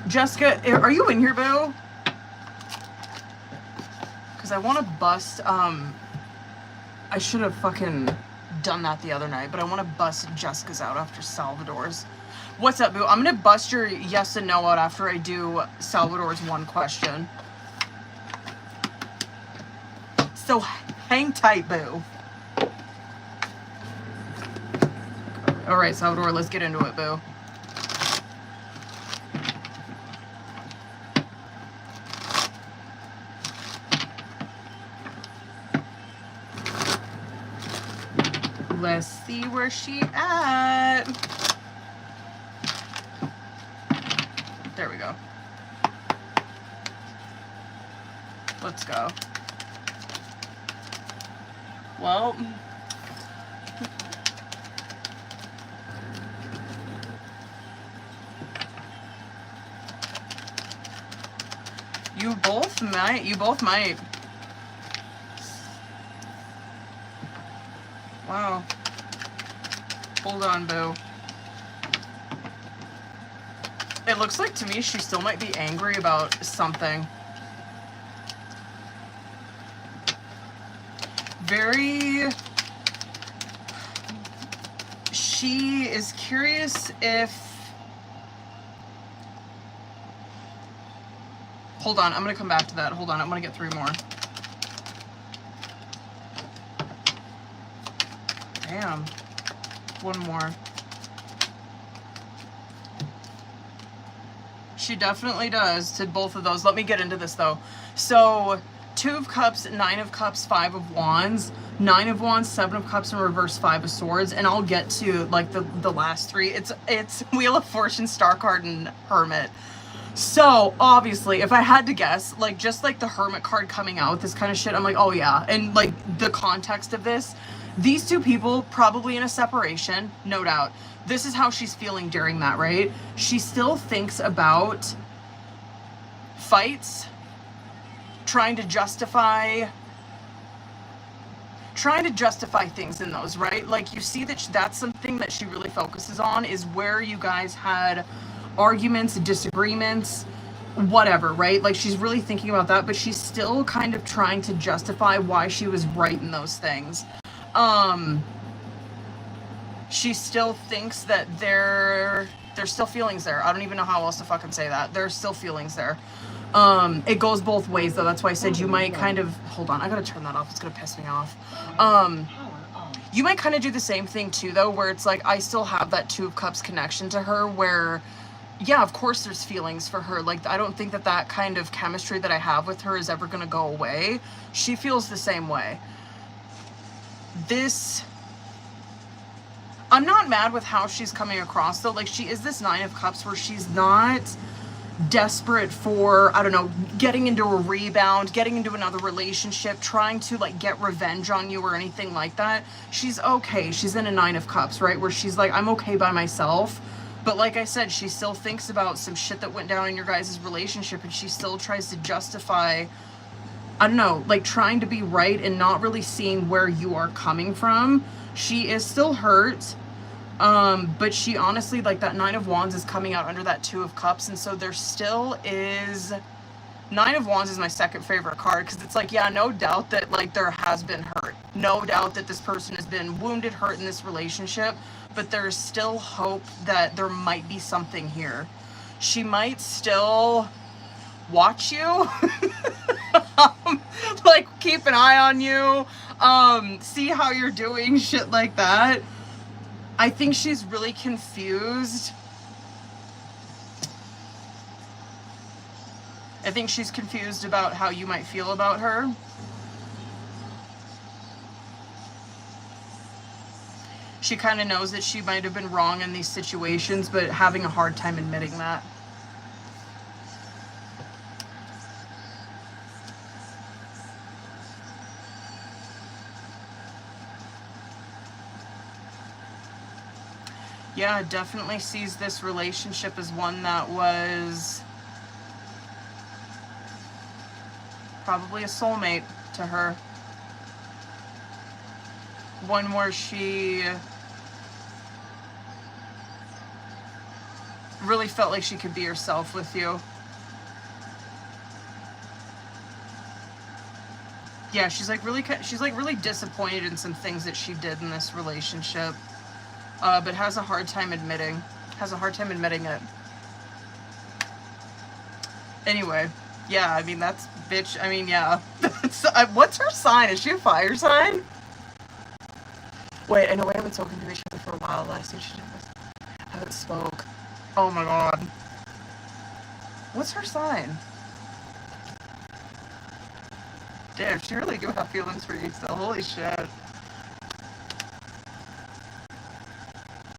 Jessica, are you in here, boo? Because I want to bust, I should have fucking done that the other night, but I want to bust Jessica's out after Salvador's. What's up, boo? I'm going to bust your yes and no out after I do Salvador's one question. So hang tight, boo. All right, Salvador, let's get into it, boo. Let's see where she at. There we go. Let's go. Well, you both might. Wow. Hold on, boo. It looks like to me she still might be angry about something. She is curious if... Hold on, I'm gonna come back to that. Hold on, I'm gonna get 3 more. Damn. 1 more. She definitely does to both of those. Let me get into this though. So 2 of Cups, 9 of Cups, 5 of Wands, 9 of Wands, 7 of Cups in reverse, 5 of Swords, and I'll get to like the last 3. It's Wheel of Fortune, Star card, and Hermit. So obviously, if I had to guess, like just like the Hermit card coming out with this kind of shit, I'm like, oh yeah. And like the context of this, these 2 people probably in a separation, no doubt. This is how she's feeling during that, right? She still thinks about fights, trying to justify things in those, right? Like you see that that's something that she really focuses on, is where you guys had arguments, disagreements, whatever, right? Like she's really thinking about that, but she's still kind of trying to justify why she was right in those things. She still thinks that there's still feelings there. I don't even know how else to fucking say that. There's still feelings there. It goes both ways though. That's why I said you might kind of, hold on, I gotta turn that off. It's gonna piss me off. You might kind of do the same thing too though, where it's like, I still have that 2 of Cups connection to her where, yeah, of course there's feelings for her. Like, I don't think that kind of chemistry that I have with her is ever gonna go away. She feels the same way. I'm not mad with how she's coming across though. Like she is this 9 of Cups where she's not desperate for, I don't know, getting into a rebound, getting into another relationship, trying to like get revenge on you or anything like that. She's okay. She's in a 9 of Cups, right? Where she's like, I'm okay by myself. But like I said, she still thinks about some shit that went down in your guys' relationship, and she still tries to justify, I don't know, like trying to be right and not really seeing where you are coming from. She is still hurt. But she honestly, like that 9 of Wands is coming out under that 2 of Cups. And so there still is, 9 of Wands is my second favorite card. Cause it's like, yeah, no doubt that like there has been hurt. No doubt that this person has been wounded, hurt in this relationship. but there's still hope that there might be something here. She might still watch you, like keep an eye on you, see how you're doing, shit like that. I think she's really confused. I think she's confused about how you might feel about her. She kind of knows that she might have been wrong in these situations, but having a hard time admitting that. Yeah, definitely sees this relationship as one that was probably a soulmate to her. One where she really felt like she could be herself with you. Yeah, she's like really disappointed in some things that she did in this relationship. But has a hard time admitting it. Anyway, yeah, I mean, that's bitch. I mean, yeah. What's her sign? Is she a fire sign? Wait, I know we haven't spoken to each other for a while. Last time she did this, I haven't spoke. Oh my god. What's her sign? Damn, she really do have feelings for you still. Holy shit.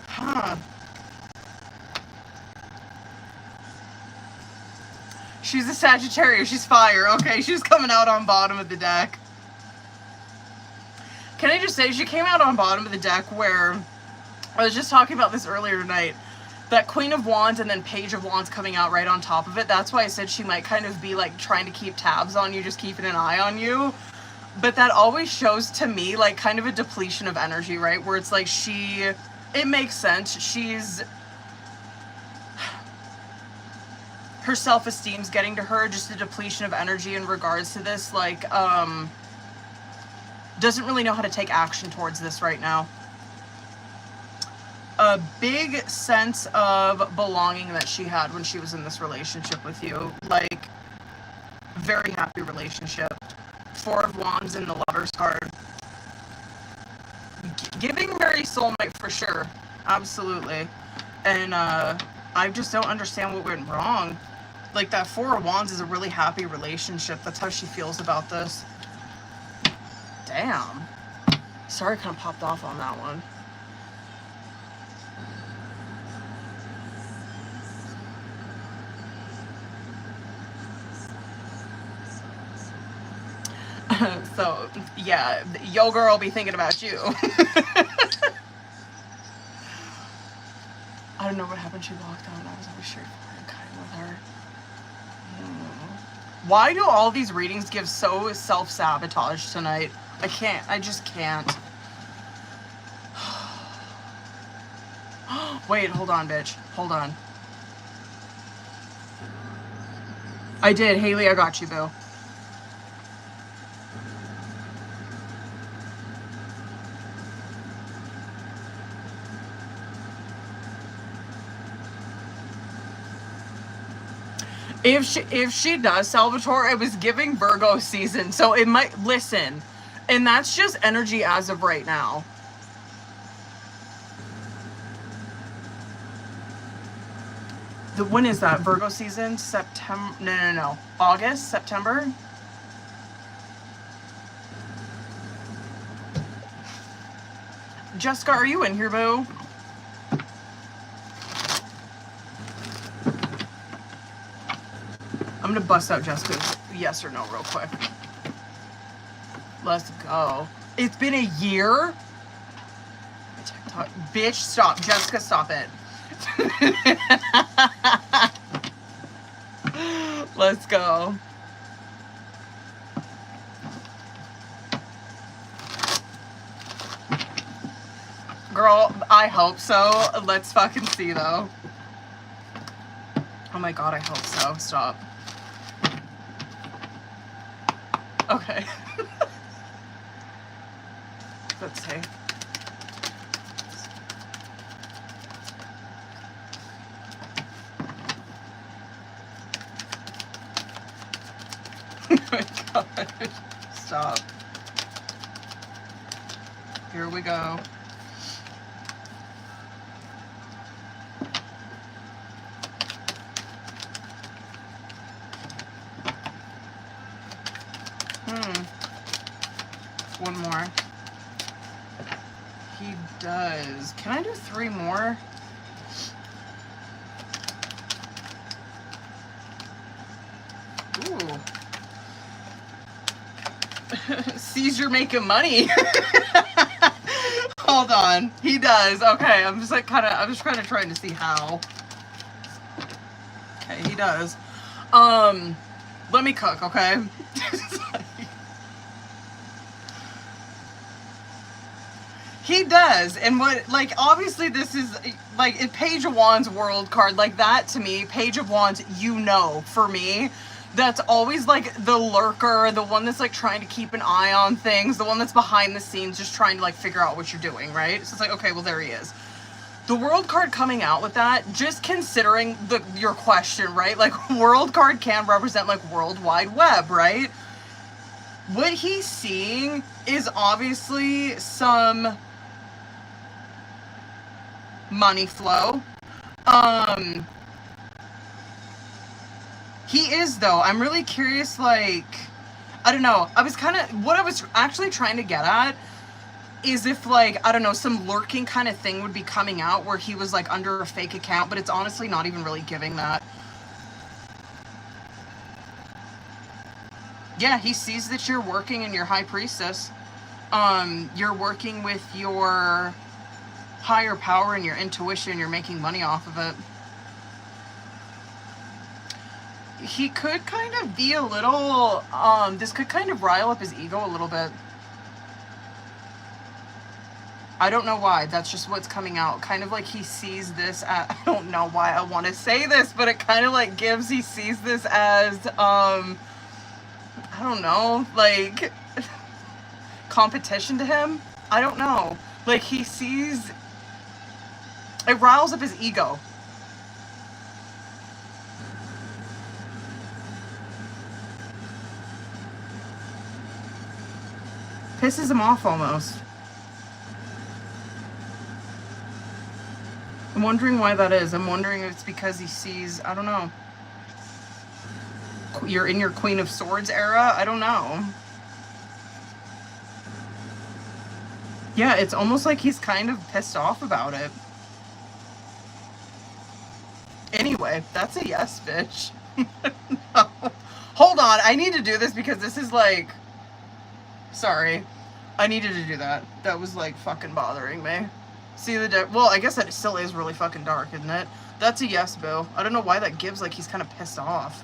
Huh. She's a Sagittarius. She's fire. Okay, she's coming out on bottom of the deck. Can I just say, she came out on bottom of the deck where, I was just talking about this earlier tonight, that Queen of Wands and then Page of Wands coming out right on top of it. That's why I said she might kind of be like trying to keep tabs on you, just keeping an eye on you. But that always shows to me like kind of a depletion of energy, right? Where it's like it makes sense. Her self-esteem's getting to her, just a depletion of energy in regards to this, like, doesn't really know how to take action towards this right now. A big sense of belonging that she had when she was in this relationship with you. Like, very happy relationship. Four of Wands in the Lover's card. Giving very soulmate for sure. Absolutely. And I just don't understand what went wrong. Like, that Four of Wands is a really happy relationship. That's how she feels about this. Damn. Sorry, kind of popped off on that one. So, yeah, yo girl be thinking about you. I don't know what happened. She walked on. I was always straightforward and kind with her. Why do all these readings give so self-sabotage tonight? I can't. I just can't. Wait, hold on, bitch. Hold on. I did. Haley, I got you, boo. If she does, Salvatore, it was giving Virgo season, so it might, listen, and that's just energy as of right now. When is that? Virgo season? September? No. August? September? Jessica, are you in here, boo? I'm gonna bust out Jessica's yes or no real quick. Let's go. It's been a year? TikTok. Bitch, stop. Jessica, stop it. Let's go. Girl, I hope so. Let's fucking see, though. Oh my god, I hope so. Stop. Okay. Let's see. my god. Stop. Here we go. One more. He does. Can I do 3 more? Ooh. Sees you're making money. Hold on. He does. Okay, I'm just like I'm just kind of trying to see how. Okay, he does. Let me cook, okay? He does, and what, like, obviously this is, like, Page of Wands world card, like, that to me, Page of Wands, you know, for me, that's always, like, the lurker, the one that's, like, trying to keep an eye on things, the one that's behind the scenes just trying to, like, figure out what you're doing, right? So it's like, okay, well, there he is. The world card coming out with that, just considering your question, right? Like, world card can represent, like, World Wide Web, right? What he's seeing is obviously some money flow. He is, though. I'm really curious, like, I don't know. What I was actually trying to get at is if, like, I don't know, some lurking kind of thing would be coming out where he was, like, under a fake account, but it's honestly not even really giving that. Yeah, he sees that you're working in your High Priestess. You're working with your higher power and your intuition. You're making money off of it. He could kind of be a little, this could kind of rile up his ego a little bit. I don't know why. That's just what's coming out. Kind of like he sees this as, I don't know why I want to say this, but it kind of like he sees this as, I don't know, like, competition to him? I don't know. Like, he sees, it riles up his ego. Pisses him off almost. I'm wondering why that is. I'm wondering if it's because he sees, I don't know. You're in your Queen of Swords era? I don't know. Yeah, it's almost like he's kind of pissed off about it. Anyway, that's a yes, bitch. No. Hold on, I need to do this because this is like... Sorry. I needed to do that. That was like fucking bothering me. See the... Well, I guess that still is really fucking dark, isn't it? That's a yes, Bill. I don't know why that gives like he's kind of pissed off.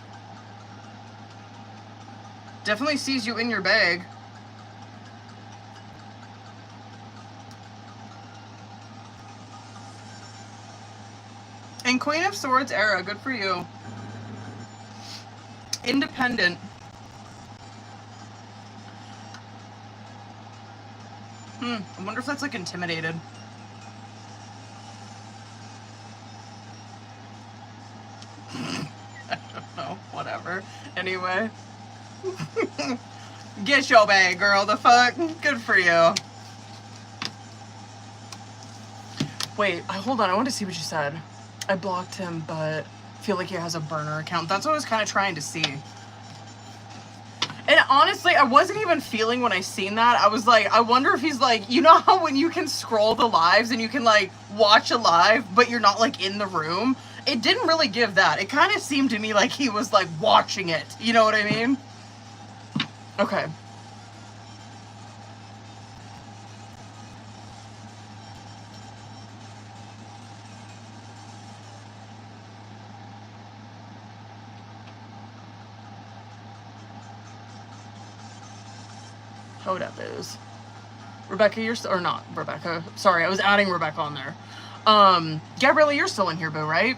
Definitely sees you in your bag. And Queen of Swords era, good for you. Independent. I wonder if that's like intimidated. I don't know, whatever. Anyway. Get your bag, girl, the fuck? Good for you. Wait, hold on, I want to see what you said. I blocked him, but feel like he has a burner account. That's what I was kind of trying to see. And honestly, I wasn't even feeling when I seen that. I was like, I wonder if he's like, you know how when you can scroll the lives and you can like watch a live, but you're not like in the room? It didn't really give that. It kind of seemed to me like he was like watching it. You know what I mean? Okay. Hold up, is Rebecca, you're still, or not Rebecca, sorry, I was adding Rebecca on there. Gabriella, you're still in here, boo, right?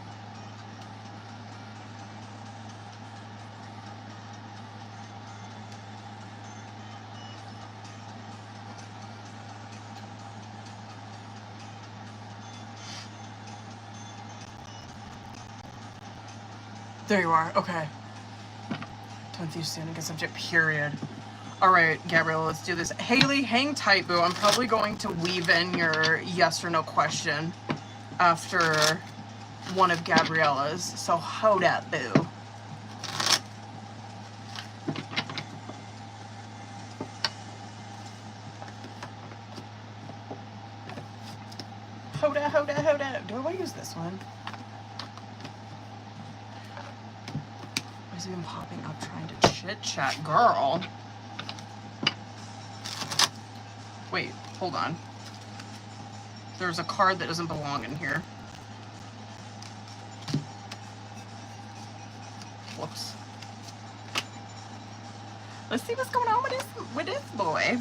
There you are, okay. with you soon and get subject, period. All right, Gabriella, let's do this. Haley, hang tight, boo. I'm probably going to weave in your yes or no question after one of Gabriella's. So hold up, boo. Hold up. Do I want to use this one? Why is it even popping up trying to chit chat, girl? Wait, hold on. There's a card that doesn't belong in here. Whoops. Let's see what's going on with this boy.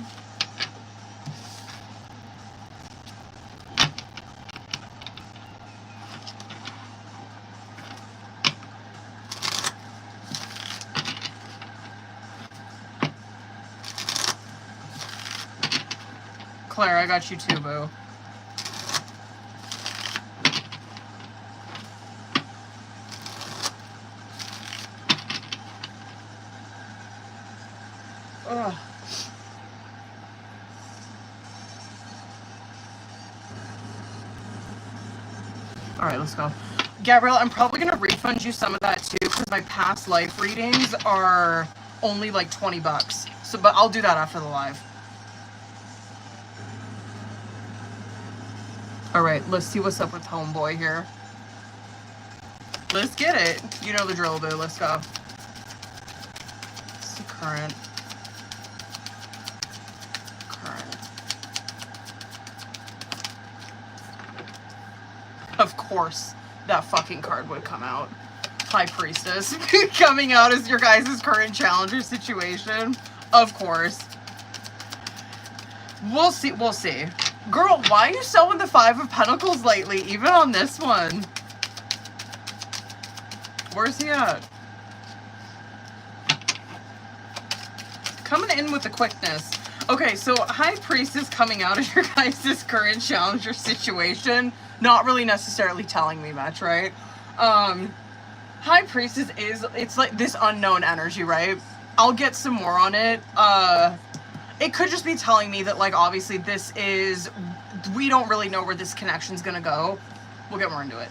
Claire, I got you too, boo. Ugh. All right, let's go. Gabrielle, I'm probably going to refund you some of that too because my past life readings are only like 20 bucks. So, but I'll do that after the live. All right, let's see what's up with homeboy here. Let's get it. You know the drill, boo. Let's go. Let's see current. Of course, that fucking card would come out. High Priestess coming out as your guys' current challenger situation. Of course. We'll see. We'll see. Girl, why are you selling the Five of Pentacles lately? Even on this one. Where's he at? Coming in with the quickness. Okay, so High Priestess coming out as your guys' current challenger situation. Not really necessarily telling me much, right? High Priestess is, it's like this unknown energy, right? I'll get some more on it. It could just be telling me that, like, obviously this is, we don't really know where this connection's gonna go. We'll get more into it.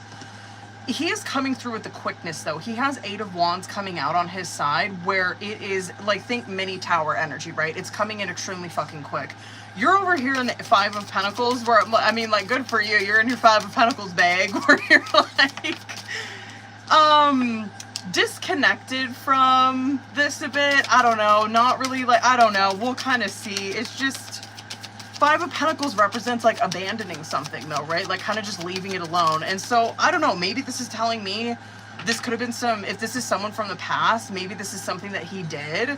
He is coming through with the quickness, though. He has Eight of Wands coming out on his side, where it is, like, think mini tower energy, right? It's coming in extremely fucking quick. You're over here in the Five of Pentacles, where, I mean, like, good for you. You're in your Five of Pentacles bag, where you're, like, disconnected from this a bit. I don't know. Not really, like, I don't know. We'll kind of see. It's just, Five of Pentacles represents, like, abandoning something, though, right? Like, kind of just leaving it alone. And so, I don't know. Maybe this is telling me this could have been some, if this is someone from the past, maybe this is something that he did.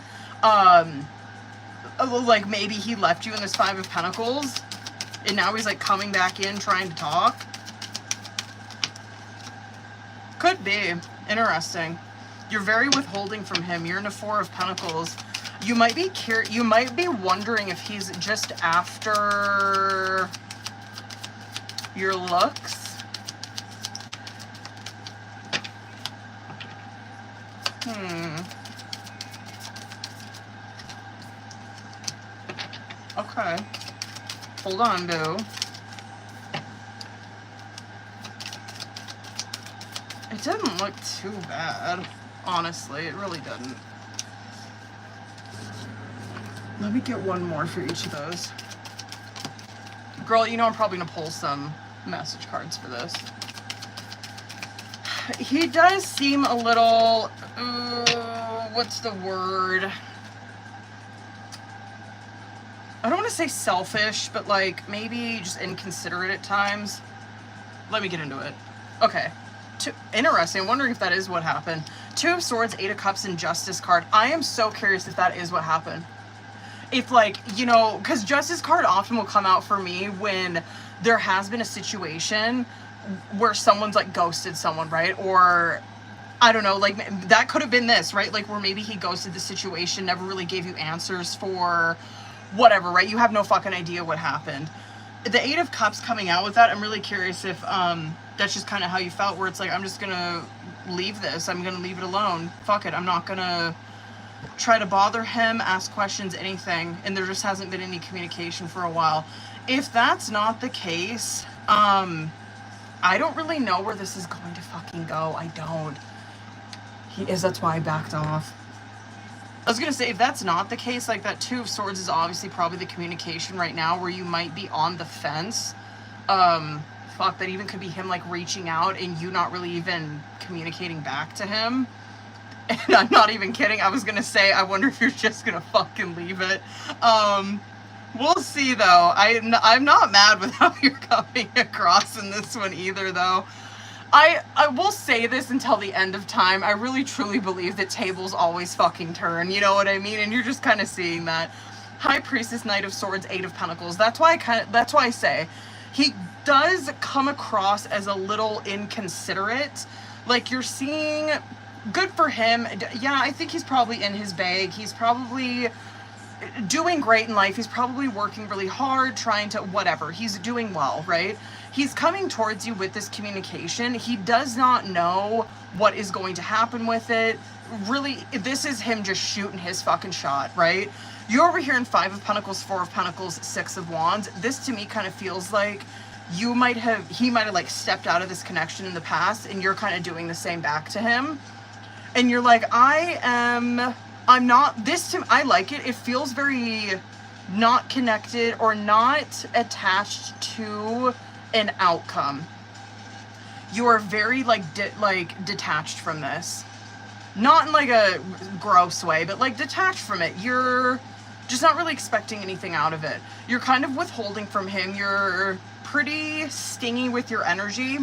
Like, maybe he left you in this Five of Pentacles, and now he's, like, coming back in trying to talk. Could be. Interesting. You're very withholding from him. You're in a Four of Pentacles. You might be wondering if he's just after your looks. Okay. Hold on, boo. It didn't look too bad, honestly. It really didn't. Let me get one more for each of those. Girl, you know I'm probably going to pull some message cards for this. He does seem a little... what's the word? I don't want to say selfish, but, like, maybe just inconsiderate at times. Let me get into it. Okay. Interesting. I'm wondering if that is what happened. Two of Swords, Eight of Cups, and Justice card. I am so curious if that is what happened. If, like, you know, because Justice card often will come out for me when there has been a situation where someone's, like, ghosted someone, right? Or, I don't know, like, that could have been this, right? Like, where maybe he ghosted the situation, never really gave you answers for whatever, right? You have no fucking idea what happened. The Eight of Cups coming out with that, I'm really curious if that's just kind of how you felt, where it's like, I'm just gonna leave this. I'm gonna leave it alone. Fuck it. I'm not gonna try to bother him, ask questions, anything, and there just hasn't been any communication for a while. If that's not the case, I don't really know where this is going to fucking go. I don't. That's why I backed off. I was gonna say, if that's not the case, like that Two of Swords is obviously probably the communication right now where you might be on the fence. Fuck, that even could be him like reaching out and you not really even communicating back to him. And I'm not even kidding. I was gonna say, I wonder if you're just gonna fucking leave it. We'll see though. I'm not mad with how you're coming across in this one either though. I will say this until the end of time. I really truly believe that tables always fucking turn. You know what I mean? And you're just kind of seeing that. High Priestess, Knight of Swords, Eight of Pentacles. That's why I say he does come across as a little inconsiderate. Like you're seeing, good for him. Yeah, I think he's probably in his bag. He's probably doing great in life. He's probably working really hard, trying to whatever. He's doing well, right? He's coming towards you with this communication. He does not know what is going to happen with it. Really, this is him just shooting his fucking shot, right? You're over here in Five of Pentacles, Four of Pentacles, Six of Wands. This to me kind of feels like he might have like stepped out of this connection in the past and you're kind of doing the same back to him. And you're like, I'm not, I like it. It feels very not connected or not attached to an outcome. You are very detached from this. Not in like a gross way, but like detached from it. You're just not really expecting anything out of it. You're kind of withholding from him. You're pretty stingy with your energy.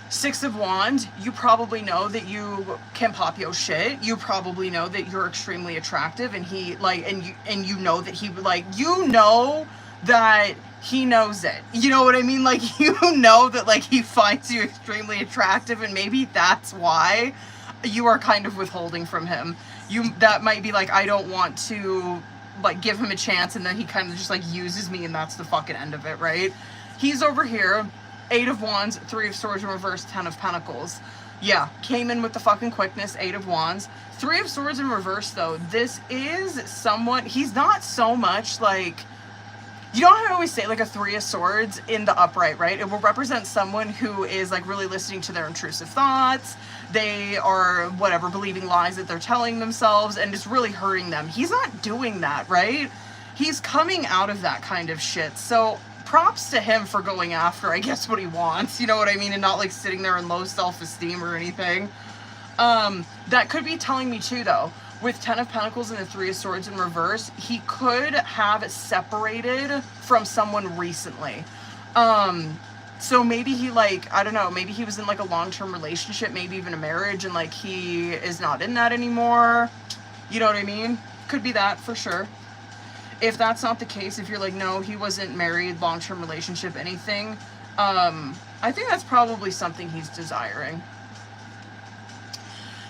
Six of Wands, you probably know that you can pop your shit. You probably know that you're extremely attractive and he like, and you know that he like, you know that he knows it. You know what I mean? Like, you know that like he finds you extremely attractive and maybe that's why you are kind of withholding from him. That might be like, I don't want to like give him a chance and then he kind of just like uses me and that's the fucking end of it, right? He's over here. Eight of Wands, Three of Swords in reverse, Ten of Pentacles. Yeah, came in with the fucking quickness, Eight of Wands. Three of Swords in reverse, though. This is someone, he's not so much like, you know how I always say like a Three of Swords in the upright, right? It will represent someone who is like really listening to their intrusive thoughts. They are, whatever, believing lies that they're telling themselves and it's really hurting them. He's not doing that, right? He's coming out of that kind of shit. So props to him for going after, I guess, what he wants, you know what I mean, and not like sitting there in low self-esteem or anything. That could be telling me too, though, with Ten of Pentacles and the Three of Swords in reverse, he could have separated from someone recently. So maybe he like, I don't know, maybe he was in like a long-term relationship, maybe even a marriage, and like he is not in that anymore. You know what I mean? Could be that for sure. If that's not the case, if you're like, no, he wasn't married, long-term relationship, anything, I think that's probably something he's desiring.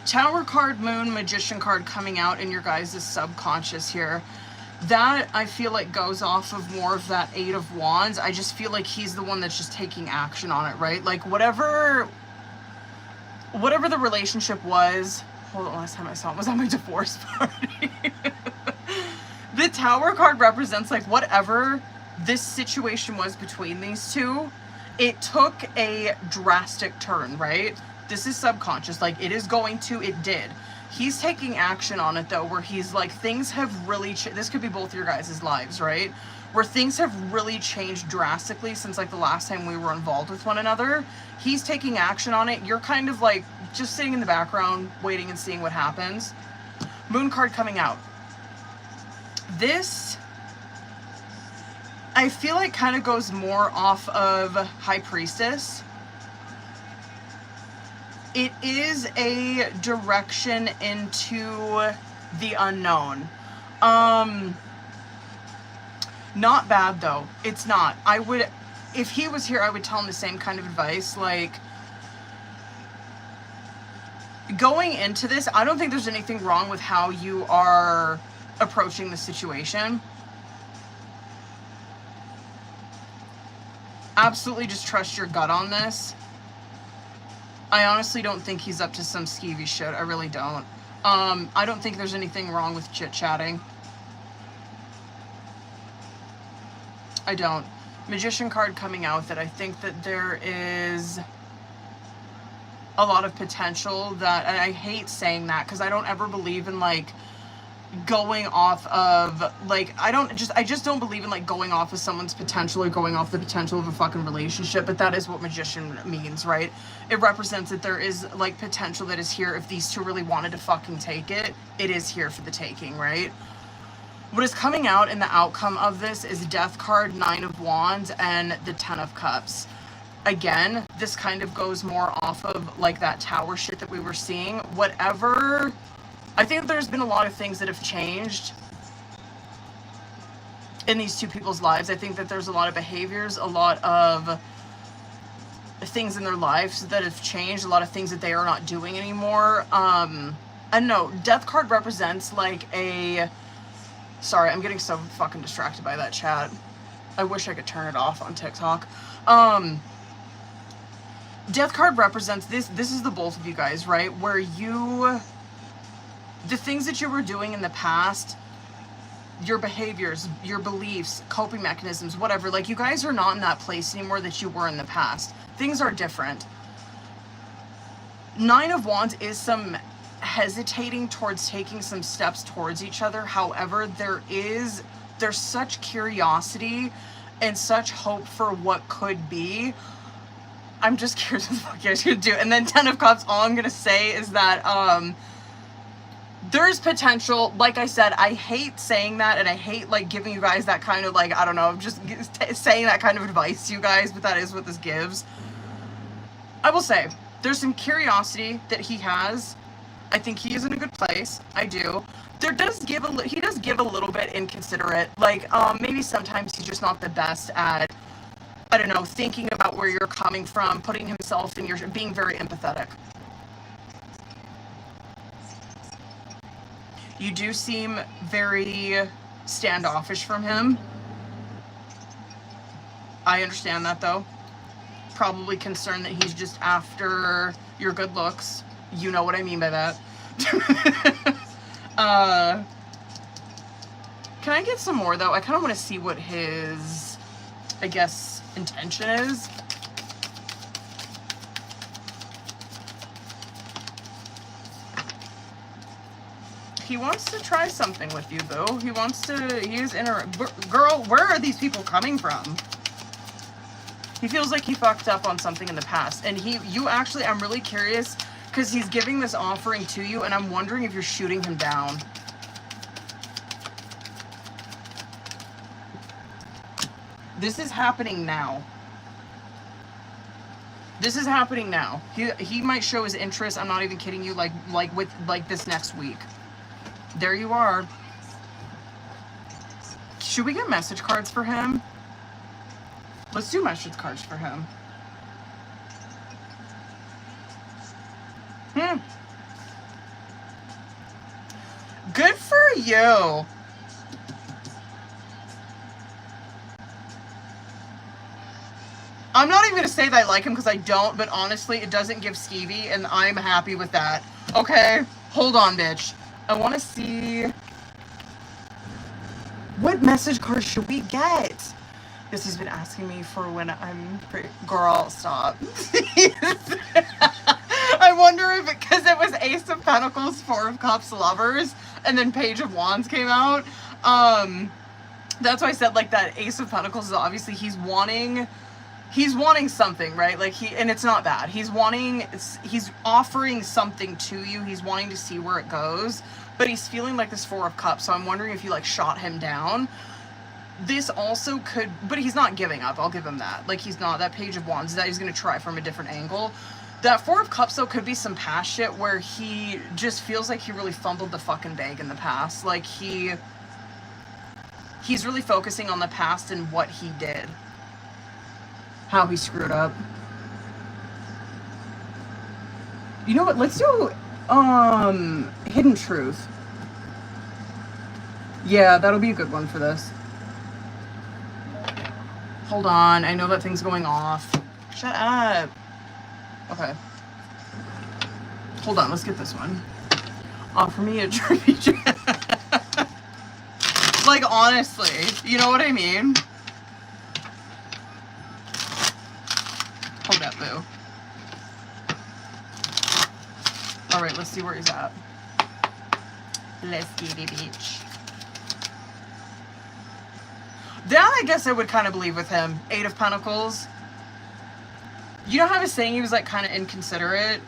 Tower card, Moon, Magician card coming out in your guys' subconscious here. That, I feel like, goes off of more of that Eight of Wands. I just feel like he's the one that's just taking action on it, right? Like, whatever the relationship was, hold on, last time I saw him was at my divorce party. The Tower card represents like whatever this situation was between these two, it took a drastic turn, right? This is subconscious, like it did. He's taking action on it though, where he's like, things have really, this could be both your guys' lives, right? Where things have really changed drastically since like the last time we were involved with one another. He's taking action on it. You're kind of like just sitting in the background, waiting and seeing what happens. Moon card coming out. This, I feel like kind of goes more off of High Priestess. It is a direction into the unknown. Not bad though. It's not. If he was here, I would tell him the same kind of advice. Like, going into this, I don't think there's anything wrong with how you are approaching the situation. Absolutely just trust your gut on this. I honestly don't think he's up to some skeevy shit. I really don't. I don't think there's anything wrong with chit-chatting. I don't. Magician card coming out that I think that there is a lot of potential that, and I hate saying that because I don't ever believe in like going off of like, I just don't believe in like going off of someone's potential or going off the potential of a fucking relationship, but that is what magician means, right? It represents that there is like potential that is here. If these two really wanted to fucking take it, it is here for the taking, right? What is coming out in the outcome of this is Death card, 9 of Wands, and the 10 of Cups. Again, this kind of goes more off of like that tower shit that we were seeing. Whatever, I think there's been a lot of things that have changed in these two people's lives. I think that there's a lot of behaviors, a lot of things in their lives that have changed, a lot of things that they are not doing anymore. And no, Death card represents like a... Sorry, I'm getting so fucking distracted by that chat. I wish I could turn it off on TikTok. Death card represents this. This is the both of you guys, right? Where you... The things that you were doing in the past, your behaviors, your beliefs, coping mechanisms, whatever, like you guys are not in that place anymore that you were in the past. Things are different. 9 of Wands is some hesitating towards taking some steps towards each other. However, there's such curiosity and such hope for what could be. I'm just curious what the fuck you guys gonna do. And then 10 of Cups, all I'm gonna say is that there's potential. Like I said, I hate saying that, and I hate like giving you guys that kind of like, I don't know, just saying that kind of advice to you guys, but that is what this gives. I will say there's some curiosity that he has. I think he is in a good place. I do. He does give a little bit inconsiderate. Like, maybe sometimes he's just not the best at, I don't know, thinking about where you're coming from, putting himself in your, being very empathetic. You do seem very standoffish from him. I understand that though. Probably concerned that he's just after your good looks. You know what I mean by that. Can I get some more though? I kind of want to see what his, I guess, intention is. He wants to try something with you, boo. He wants to, he is girl, where are these people coming from? He feels like he fucked up on something in the past. And you actually, I'm really curious because he's giving this offering to you and I'm wondering if you're shooting him down. This is happening now. This is happening now. He might show his interest. I'm not even kidding you. Like this next week. There you are. Should we get message cards for him? Let's do message cards for him. Good for you. I'm not even gonna say that I like him because I don't, but honestly, it doesn't give skeevy, and I'm happy with that. Okay, hold on, bitch. I want to see what message cards should we get. This has been asking me for when I'm free. Girl, stop. I wonder if because it was Ace of Pentacles, 4 of Cups, Lovers, and then Page of Wands came out. That's why I said like that Ace of Pentacles is obviously he's wanting something, right? Like and it's not bad. He's offering something to you. He's wanting to see where it goes, but he's feeling like this 4 of Cups. So I'm wondering if you like shot him down. This also could, but he's not giving up. I'll give him that. Like he's not, that Page of Wands, that he's going to try from a different angle. That 4 of Cups though could be some past shit where he just feels like he really fumbled the fucking bag in the past. Like he's really focusing on the past and what he did. How he screwed up. You know what? Let's do Hidden Truth. Yeah, that'll be a good one for this. Hold on, I know that thing's going off. Shut up. Okay. Hold on, let's get this one. Offer me a trippy Like, honestly, you know what I mean? Hold that, boo. Alright, let's see where he's at. Let's get it, bitch. That, I guess I would kind of believe with him. 8 of Pentacles. You know how I was saying he was, like, kind of inconsiderate?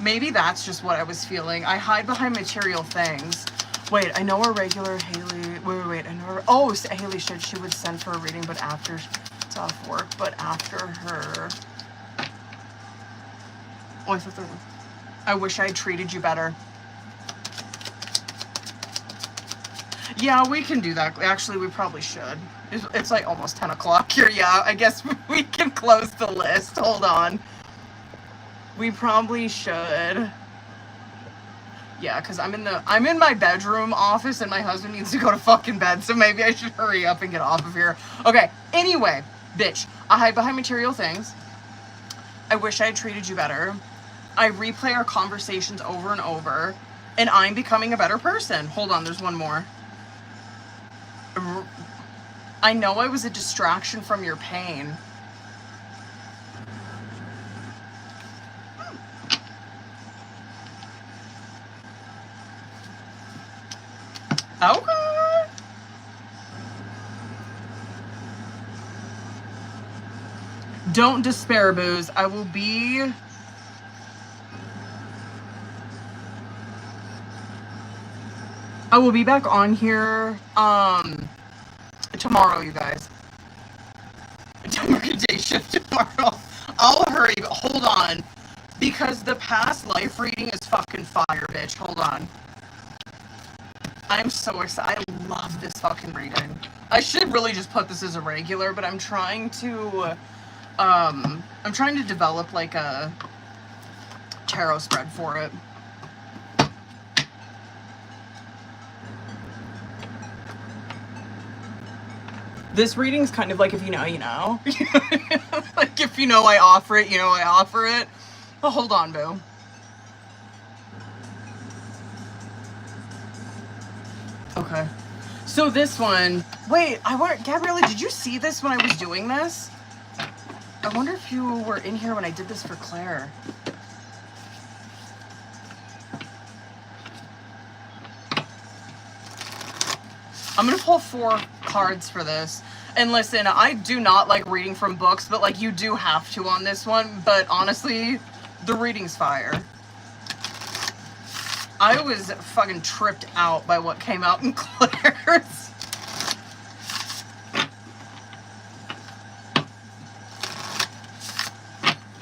Maybe that's just what I was feeling. I hide behind material things. Wait, I know a regular Haley... Wait. I know her... Oh, Haley said she would send for a reading, but after... It's off work, but after her... Oh, I thought there was... I wish I had treated you better. Yeah, we can do that. Actually, we probably should. It's like almost 10 o'clock here. Yeah, I guess we can close the list. Hold on. We probably should. Yeah, because I'm in my bedroom office and my husband needs to go to fucking bed, so maybe I should hurry up and get off of here. Okay, anyway, bitch, I hide behind material things. I wish I had treated you better. I replay our conversations over and over, and I'm becoming a better person. Hold on, there's one more. I know I was a distraction from your pain. Okay. Don't despair, booze. I will be... back on here, tomorrow, you guys. Don't work a day shift tomorrow. I'll hurry, but hold on. Because the past life reading is fucking fire, bitch. Hold on. I'm so excited. I love this fucking reading. I should really just put this as a regular, but I'm trying to develop like a tarot spread for it. This reading's kind of like if you know, you know. Like if you know I offer it, you know I offer it. Oh, hold on, boo. Okay. So this one, wait, Gabriella, did you see this when I was doing this? I wonder if you were in here when I did this for Claire. I'm gonna pull 4 cards for this. And listen, I do not like reading from books, but like you do have to on this one. But honestly, the reading's fire. I was fucking tripped out by what came out in Claire's.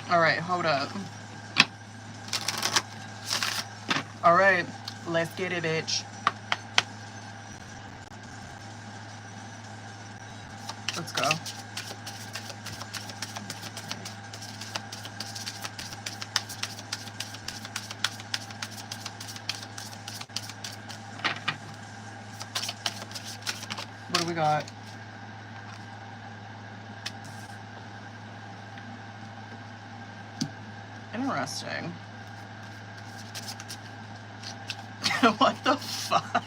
Alright, hold up. Alright, let's get it, bitch. Let's go. What do we got? Interesting. What the fuck?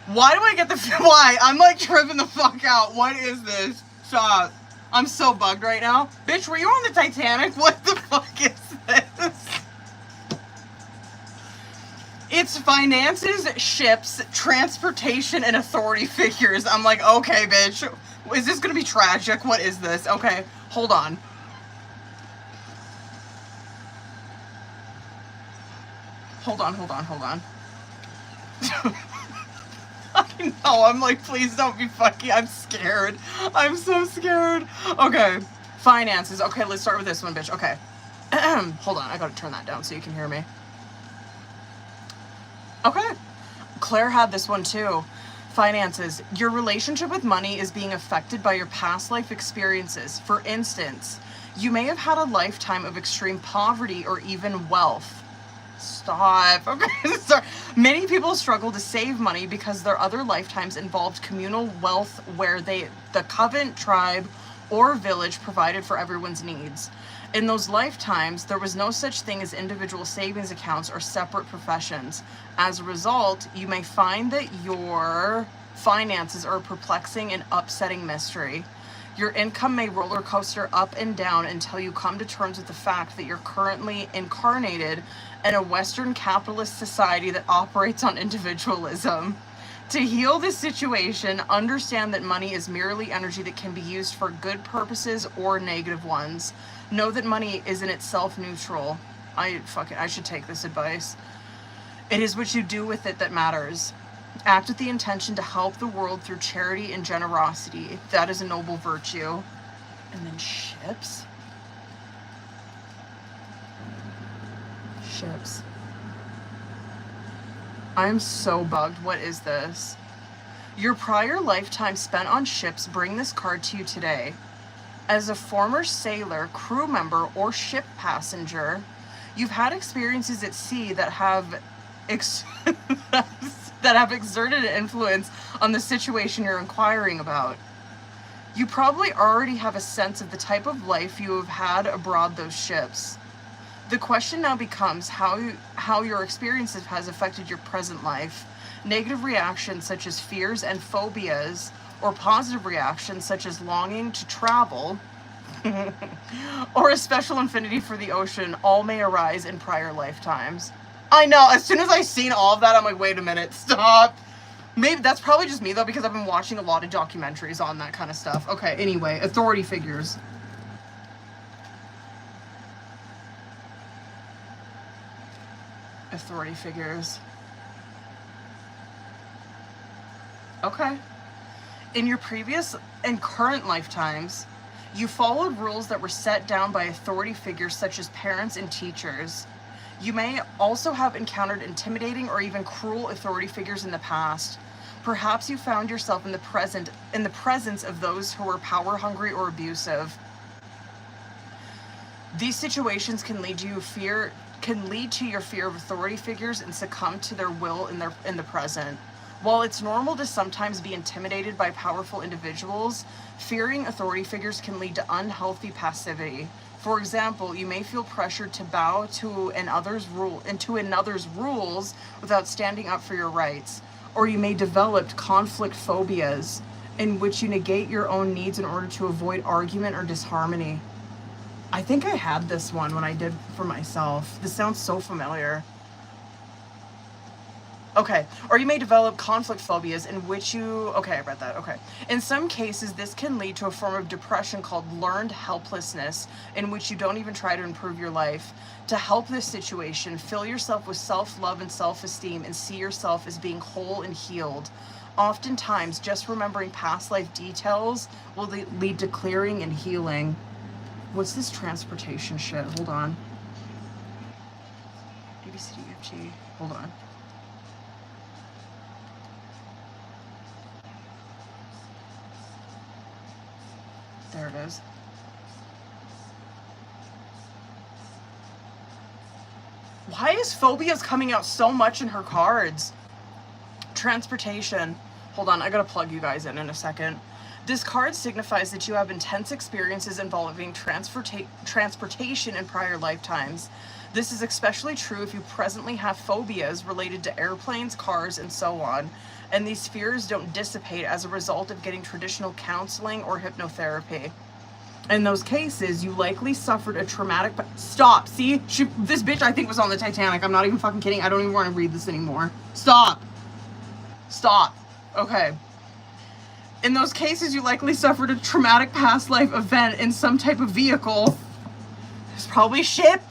Why do I get the... Why? I'm like tripping the fuck out. What is this? Stop. I'm so bugged right now. Bitch, were you on the Titanic? What the fuck is this? It's finances, ships, transportation, and authority figures. I'm like, okay, bitch. Is this gonna be tragic? What is this? Okay, hold on. Hold on. I know, I'm like, please don't be fucking, I'm scared. I'm so scared. Okay, finances. Okay, let's start with this one, bitch. Okay. Hold on, I gotta turn that down so you can hear me. Okay. Claire had this one too. Finances. Your relationship with money is being affected by your past life experiences. For instance, you may have had a lifetime of extreme poverty or even wealth. Stop. Okay, sorry. Many people struggle to save money because their other lifetimes involved communal wealth where the coven, tribe, or village provided for everyone's needs. In those lifetimes, there was no such thing as individual savings accounts or separate professions. As a result, you may find that your finances are a perplexing and upsetting mystery. Your income may roller coaster up and down until you come to terms with the fact that you're currently incarnated in a Western capitalist society that operates on individualism. To heal this situation, understand that money is merely energy that can be used for good purposes or negative ones. Know that money is in itself neutral. I should take this advice. It is what you do with it that matters. Act with the intention to help the world through charity and generosity. That is a noble virtue. And then ships. Ships. I'm so bugged. What is this? Your prior lifetime spent on ships bring this card to you today. As a former sailor, crew member, or ship passenger, you've had experiences at sea that have that have exerted an influence on the situation you're inquiring about. You probably already have a sense of the type of life you have had aboard those ships. The question now becomes how your experiences has affected your present life. Negative reactions such as fears and phobias, or positive reactions such as longing to travel, or a special affinity for the ocean, all may arise in prior lifetimes. I know, as soon as I seen all of that, I'm like, wait a minute, stop. Maybe that's probably just me though, because I've been watching a lot of documentaries on that kind of stuff. Okay, anyway, authority figures. Authority figures. Okay. In your previous and current lifetimes, you followed rules that were set down by authority figures such as parents and teachers. You may also have encountered intimidating or even cruel authority figures in the past. Perhaps you found yourself in the presence of those who were power hungry or abusive. These situations can lead to your fear of authority figures and succumb to their will in the present. While it's normal to sometimes be intimidated by powerful individuals, fearing authority figures can lead to unhealthy passivity. For example, you may feel pressured to bow to another's rules without standing up for your rights, or you may develop conflict phobias in which you negate your own needs in order to avoid argument or disharmony. I think I had this one when I did for myself. This sounds so familiar. Okay, or you may develop conflict phobias in which okay, I read that, okay. In some cases, this can lead to a form of depression called learned helplessness, in which you don't even try to improve your life. To help this situation, fill yourself with self-love and self-esteem and see yourself as being whole and healed. Oftentimes, just remembering past life details will lead to clearing and healing. What's this transportation shit? Hold on. ABCDEFG. Hold on. There it is. Why is phobias coming out so much in her cards? Transportation. Hold on, I gotta plug you guys in a second. This card signifies that you have intense experiences involving transportation in prior lifetimes. This is especially true if you presently have phobias related to airplanes, cars, and so on. And these fears don't dissipate as a result of getting traditional counseling or hypnotherapy. In those cases, you likely suffered a traumatic... Stop! See? This bitch I think was on the Titanic. I'm not even fucking kidding. I don't even want to read this anymore. Stop! Stop. Okay. In those cases, you likely suffered a traumatic past life event in some type of vehicle. It's probably a ship.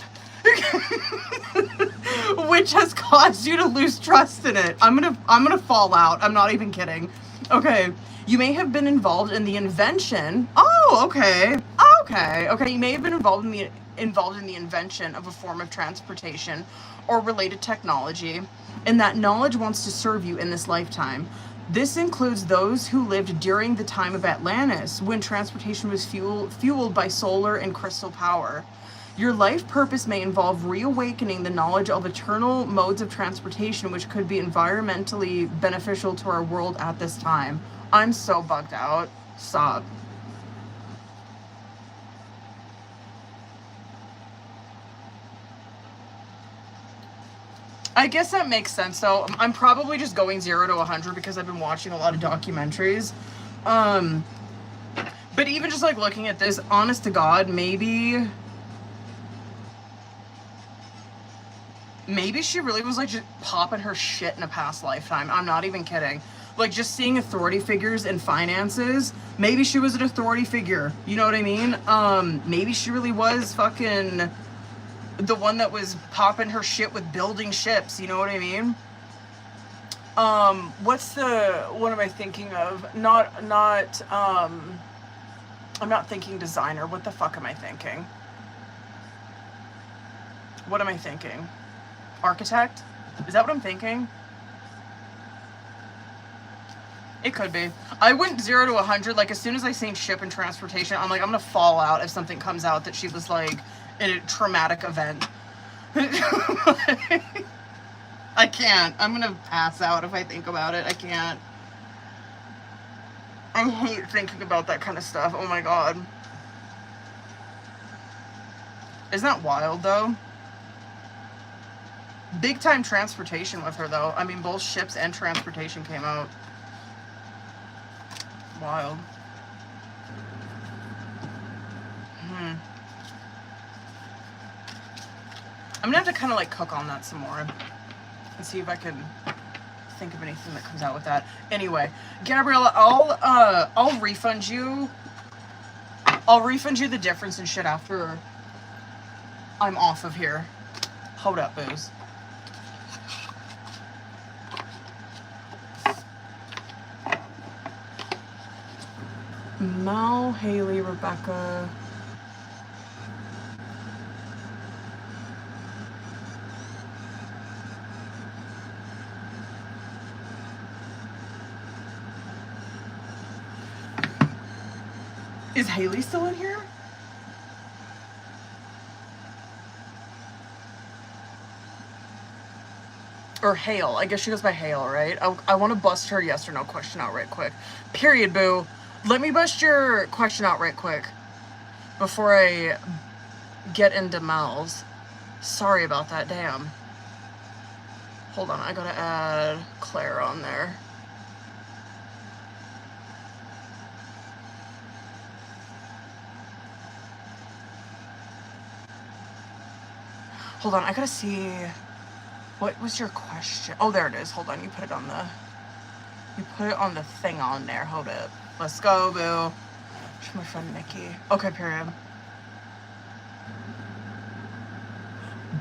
Which has caused you to lose trust in it. I'm gonna fall out. I'm not even kidding. Okay. You may have been involved in the invention. Oh, okay. Okay. You may have been involved in the invention of a form of transportation or related technology, and that knowledge wants to serve you in this lifetime. This includes those who lived during the time of Atlantis, when transportation was fueled by solar and crystal power. Your life purpose may involve reawakening the knowledge of eternal modes of transportation, which could be environmentally beneficial to our world at this time. I'm so bugged out. Stop. I guess that makes sense, though. I'm probably just going 0 to 100 because I've been watching a lot of documentaries. But even just, like, looking at this, honest to God, maybe she really was, like, just popping her shit in a past lifetime. I'm not even kidding. Like, just seeing authority figures in finances, maybe she was an authority figure. You know what I mean? Maybe she really was fucking the one that was popping her shit with building ships. You know what I mean? What am I thinking of? I'm not thinking designer. What the fuck am I thinking? What am I thinking? Architect? Is that what I'm thinking? It could be. I went 0 to 100. Like, as soon as I seen ship and transportation, I'm like, I'm gonna fall out if something comes out that she was, like, in a traumatic event. I can't. I'm gonna pass out if I think about it. I can't. I hate thinking about that kind of stuff. Oh my God. Isn't that wild, though? Big time transportation with her, though. I mean, both ships and transportation came out. Wild. I'm gonna have to kind of, like, cook on that some more and see if I can think of anything that comes out with that. Anyway, Gabriella, I'll refund you. I'll refund you the difference and shit after I'm off of here. Hold up, booze. Mel, Haley, Rebecca. Is Haley still in here? Or Hale. I guess she goes by Hale, right? I want to bust her yes or no question out right quick. Period, boo. Let me bust your question out right quick before I get into Mel's. Sorry about that, damn. Hold on, I gotta add Claire on there. Hold on, I gotta see. What was your question? Oh, there it is. Hold on, you put it on the thing on there. Hold it. Let's go, boo. She's my friend Nikki. Okay, period.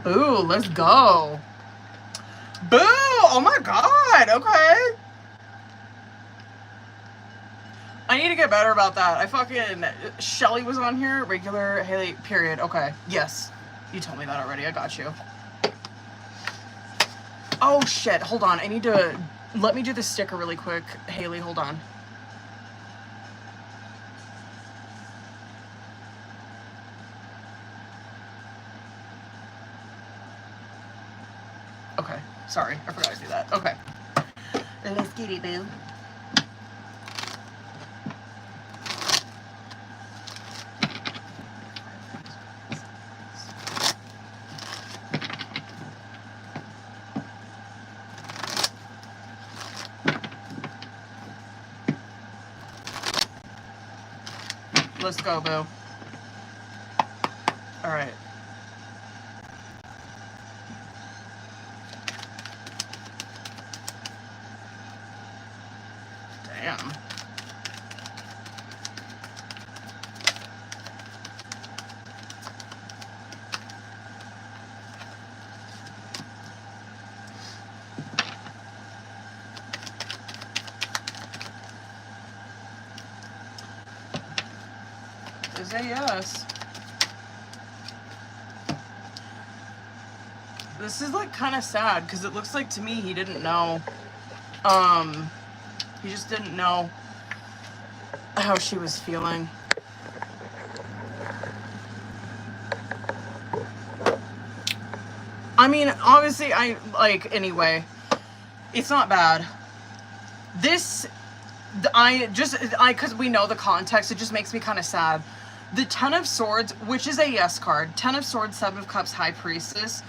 Boo, let's go. Boo! Oh my God, okay. I need to get better about that. I fucking, Shelly was on here, regular, Haley, period. Okay, yes. You told me that already, I got you. Oh shit, hold on, I need to, let me do the sticker really quick. Haley, hold on. Okay, sorry, I forgot to do that. Okay. Let's get it, boo. Let's go, boo. All right. Damn. Is a yes. This is like kind of sad because it looks like to me he didn't know. He just didn't know how she was feeling. I mean, obviously, anyway, it's not bad. This, because we know the context, it just makes me kind of sad. The Ten of Swords, which is a yes card, Ten of Swords, Seven of Cups, High Priestess,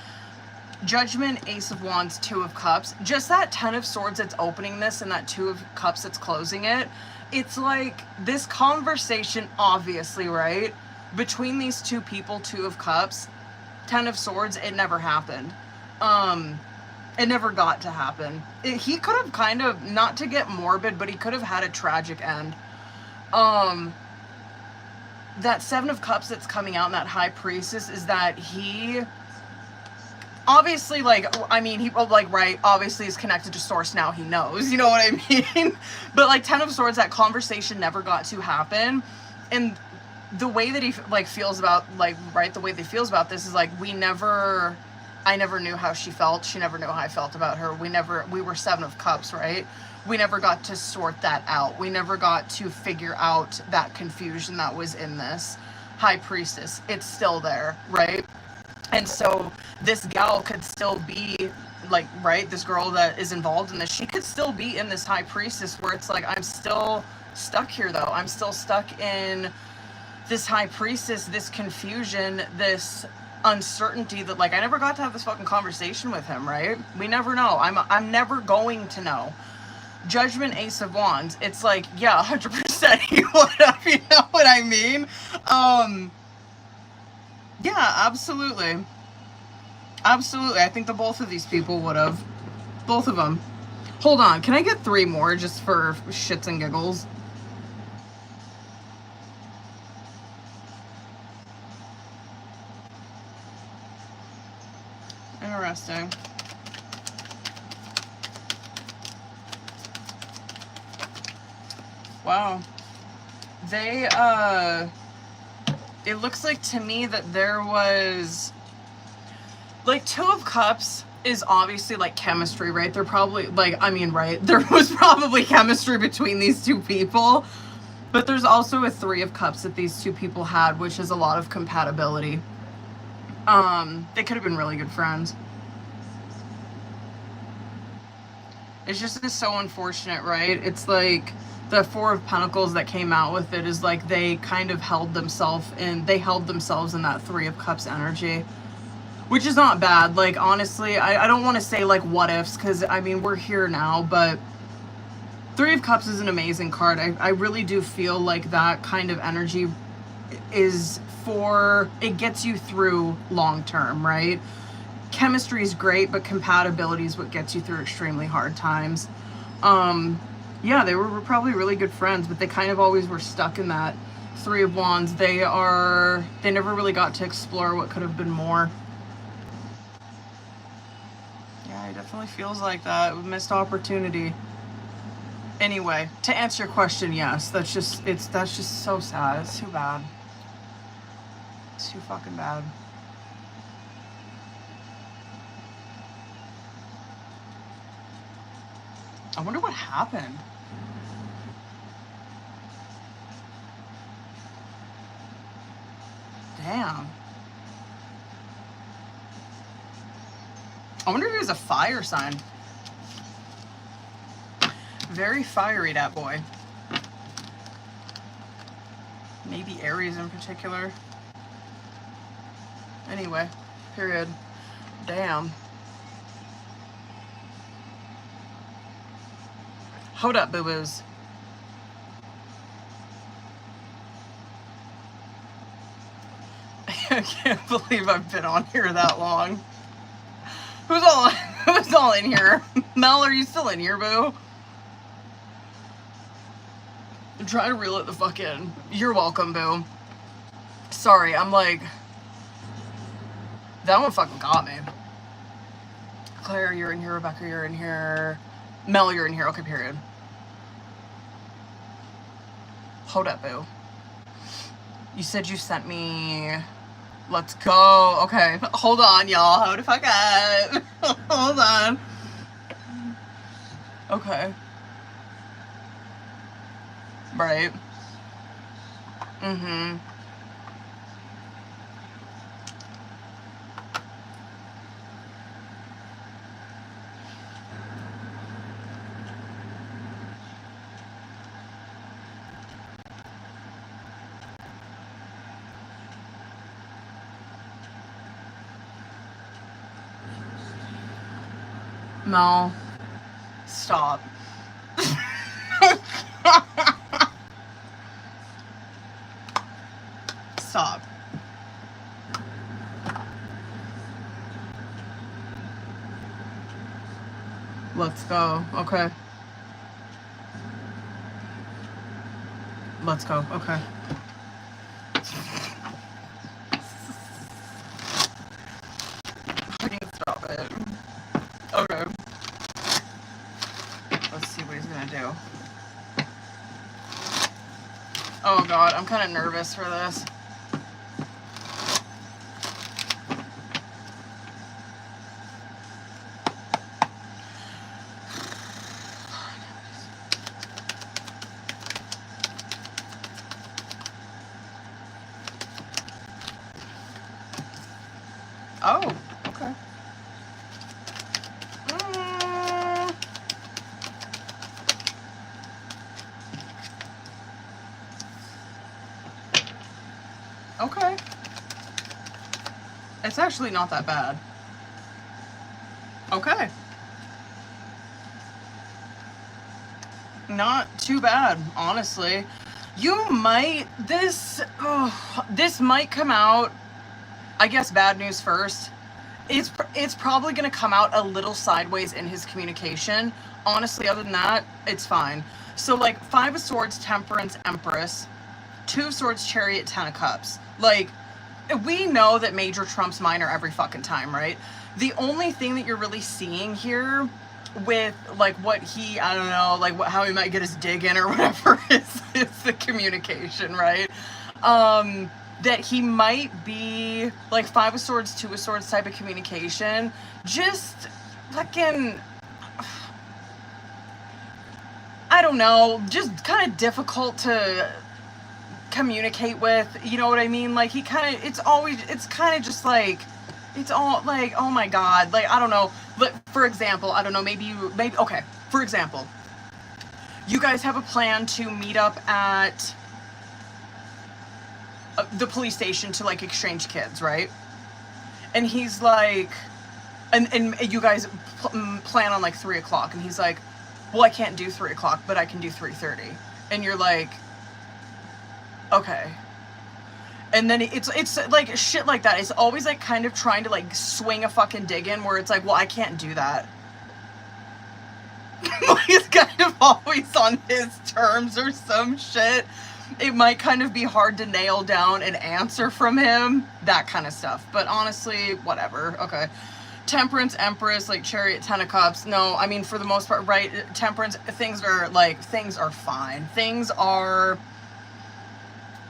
Judgment, Ace of Wands, Two of Cups. Just that Ten of Swords that's opening this and that Two of Cups that's closing it. It's like this conversation, obviously, right? Between these two people, Two of Cups, Ten of Swords, it never happened. It never got to happen. He could have kind of, not to get morbid, but he could have had a tragic end. That Seven of Cups that's coming out in that High Priestess is that he... Obviously, like, I mean, he, like, right, obviously is connected to Source now, he knows, you know what I mean? But, like, Ten of Swords, that conversation never got to happen, and the way that he, like, feels about, like, right, the way that he feels about this is, like, I never knew how she felt, she never knew how I felt about her, we were Seven of Cups, right? We never got to sort that out, we never got to figure out that confusion that was in this High Priestess. It's still there, right? And so this gal could still be, like, right, this girl that is involved in this, she could still be in this High Priestess where it's like, I'm still stuck here, though. I'm still stuck in this High Priestess, this confusion, this uncertainty that, like, I never got to have this fucking conversation with him, right? We never know. I'm never going to know. Judgment, Ace of Wands. It's like, yeah, 100% he would have, you know what I mean? Yeah, absolutely. Absolutely. I think the both of these people would have. Both of them. Hold on. Can I get 3 more just for shits and giggles? Interesting. Wow. They, it looks like to me that there was, like, Two of Cups is obviously, like, chemistry, right? They're probably, like, I mean, right? There was probably chemistry between these two people. But there's also a Three of Cups that these two people had, which is a lot of compatibility. They could have been really good friends. It's just so unfortunate, right? It's like the Four of Pentacles that came out with it is like they kind of held themselves in that Three of Cups energy, which is not bad. Like, honestly, I don't want to say like what ifs, because I mean, we're here now, but Three of Cups is an amazing card. I really do feel like that kind of energy is it gets you through long term, right? Chemistry is great, but compatibility is what gets you through extremely hard times. Yeah, they were probably really good friends, but they kind of always were stuck in that Three of Wands. They never really got to explore what could have been more. Yeah, it definitely feels like that. Missed opportunity. Anyway, to answer your question, yes, that's just so sad. It's too bad. It's too fucking bad. I wonder what happened. Damn. I wonder if he was a fire sign. Very fiery, that boy. Maybe Aries in particular. Anyway, period. Damn. Hold up, boo-boos. I can't believe I've been on here that long. Who's all in here? Mel, are you still in here, boo? I'm trying to reel it the fuck in. You're welcome, boo. Sorry, I'm like... That one fucking got me. Claire, you're in here. Rebecca, you're in here. Mel, you're in here. Okay, period. Hold up, boo. You said you sent me... Let's go. Okay, hold on, y'all. Hold the fuck up. Hold on. Okay. Right. Mm-hmm. Mel, stop. Stop. Let's go. Okay. Let's go. Okay. I can't stop it. Okay. Let's see what he's gonna do. Oh god, I'm kind of nervous for this. Oh, okay. Okay. It's actually not that bad. Okay. Not too bad, honestly. You might, this might come out, I guess bad news first. It's probably going to come out a little sideways in his communication. Honestly, other than that, it's fine. So like 5 of Swords, Temperance, Empress, 2 of Swords, Chariot, 10 of Cups. Like, we know that major trumps minor every fucking time, right? The only thing that you're really seeing here with like what he, I don't know, like how he might get his dig in or whatever is the communication, right? That he might be like 5 of Swords, 2 of Swords type of communication. Just fucking, I don't know, just kind of difficult to communicate with, you know what I mean? Like he kind of, it's kind of just like, it's all like, oh my god, like I don't know. But for example, I don't know, okay, for example, you guys have a plan to meet up at the police station to like exchange kids, right? And he's like, and you guys plan on like 3 o'clock, and he's like, well, I can't do 3 o'clock, but I can do 3:30. And you're like, okay. And then it's like shit like that. It's always like kind of trying to like swing a fucking dig in where it's like, well, I can't do that. He's kind of always on his terms or some shit. It might kind of be hard to nail down an answer from him, that kind of stuff. But honestly, whatever. Okay. Temperance, Empress, like Chariot, 10 of Cups. No, I mean, for the most part, right? Temperance, things are fine.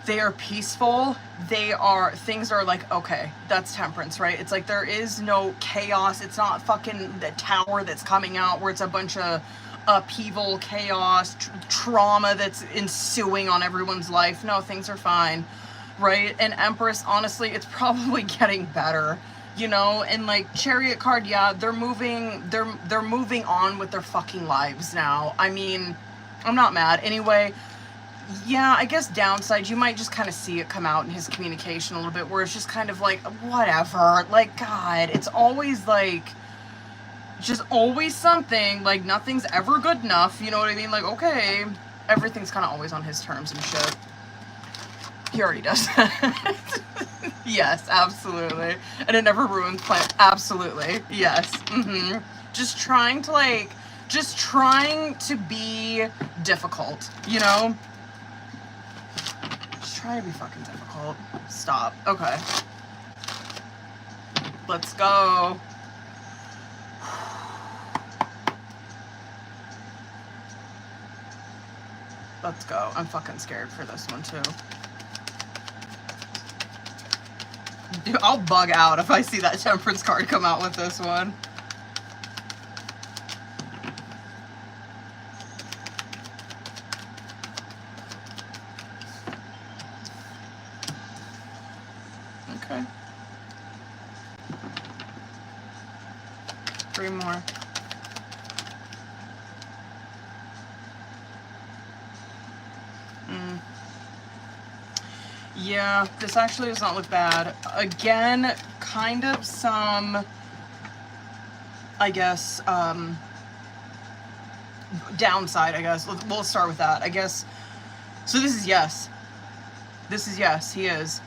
They are peaceful. Things are like, okay, that's Temperance, right? It's like there is no chaos. It's not fucking the tower that's coming out where it's a bunch of upheaval, chaos, trauma that's ensuing on everyone's life. No, things are fine, right? And Empress, honestly, it's probably getting better, you know? And like Chariot card, yeah, they're moving on with their fucking lives now. I mean, I'm not mad. Anyway, yeah, I guess downside, you might just kind of see it come out in his communication a little bit where it's just kind of like, whatever, like, God, it's always like, just always something, like, nothing's ever good enough, you know what I mean? Like, okay, everything's kind of always on his terms and shit. He already does that. Yes, absolutely. And it never ruins plans. Absolutely. Yes. Mm-hmm. Just trying to be difficult, you know? Try to be fucking difficult. Stop. Okay. Let's go. Let's go. I'm fucking scared for this one too. Dude, I'll bug out if I see that Temperance card come out with this one. Okay. 3 more. Yeah, this actually does not look bad. Again, kind of some I guess, downside, I guess. We'll start with that, I guess. So this is yes. This is yes, he is.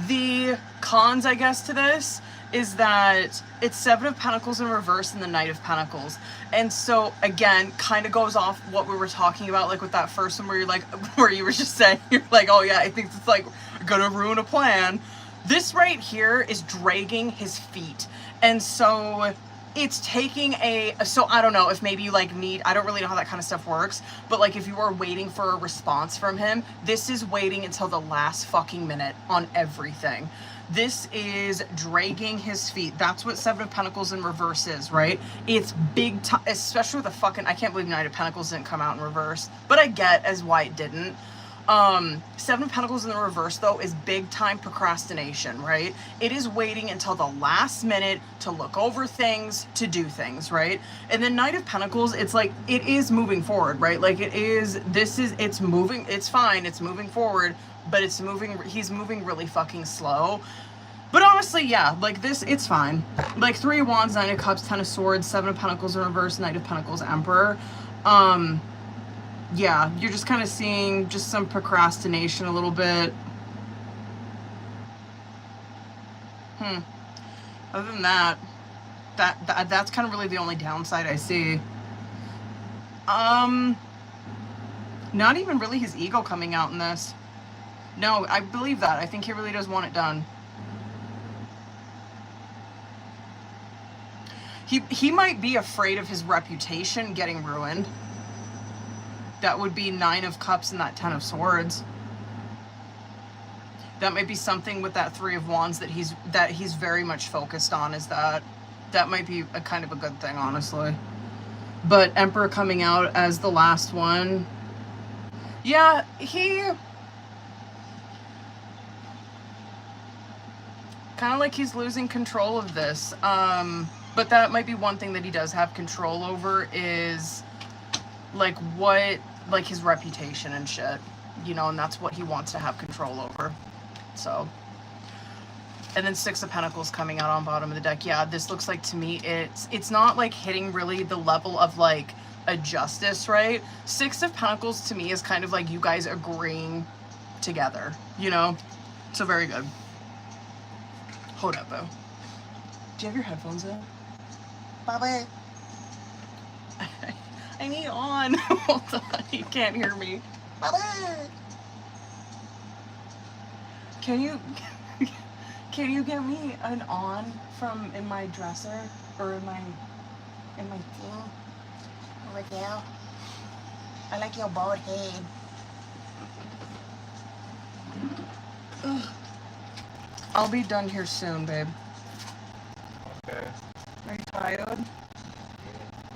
The cons, I guess, to this is that it's Seven of Pentacles in reverse and the Knight of Pentacles. And so, again, kind of goes off what we were talking about, like with that first one where you're like, where you were just saying, you're like, oh yeah, I think it's like gonna ruin a plan. This right here is dragging his feet. And so it's taking so I don't know if maybe you like need, I don't really know how that kind of stuff works, but like if you are waiting for a response from him, this is waiting until the last fucking minute on everything. This is dragging his feet. That's what Seven of Pentacles in reverse is, right? It's big time, especially with the fucking, I can't believe Knight of Pentacles didn't come out in reverse, but I get as why it didn't. Seven of Pentacles in the reverse, though, is big time procrastination, right? It is waiting until the last minute to look over things, to do things, right? And then Knight of Pentacles, it's like, it is moving forward, right? Like it is, it's moving, it's fine, it's moving forward, but he's moving really fucking slow. But honestly, yeah, like this, it's fine. Like Three of Wands, Nine of Cups, Ten of Swords, Seven of Pentacles in reverse, Knight of Pentacles, Emperor. Yeah, you're just kind of seeing just some procrastination a little bit. Other than that, that's kind of really the only downside I see. Not even really his ego coming out in this. No, I believe that. I think he really does want it done. He might be afraid of his reputation getting ruined. That would be Nine of Cups and that Ten of Swords. That might be something with that Three of Wands that he's very much focused on, is that might be a kind of a good thing, honestly. But Emperor coming out as the last one. Yeah, he kind of like he's losing control of this. But that might be one thing that he does have control over, is like like his reputation and shit, you know, and that's what he wants to have control over. So, and then Six of Pentacles coming out on bottom of the deck. Yeah, this looks like to me it's not like hitting really the level of like a justice, right? Six of Pentacles to me is kind of like you guys agreeing together, you know? So very good. Hold up, Bo. Do you have your headphones in? Baba. I need on. Hold on. You can't hear me. Baba. Can you get me an on from in my dresser or in my thing? Over there. I like your bald head. Ugh. I'll be done here soon, babe. Okay. Are you tired?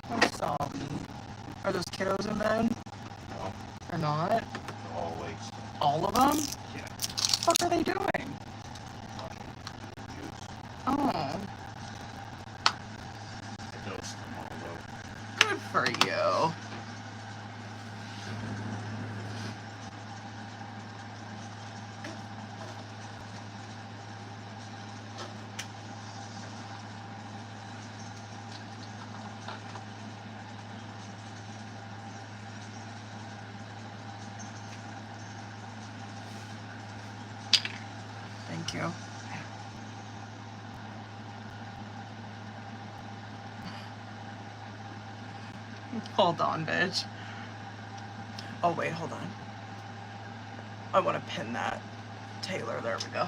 I'm sorry. Are those kiddos in bed? No. Or not? They're all awake. All of them? Yeah. What are they doing? Juice. Oh, I dosed them all though. good for you. Thank you. Hold on, bitch. Oh, wait, hold on. I want to pin that. Taylor, there we go.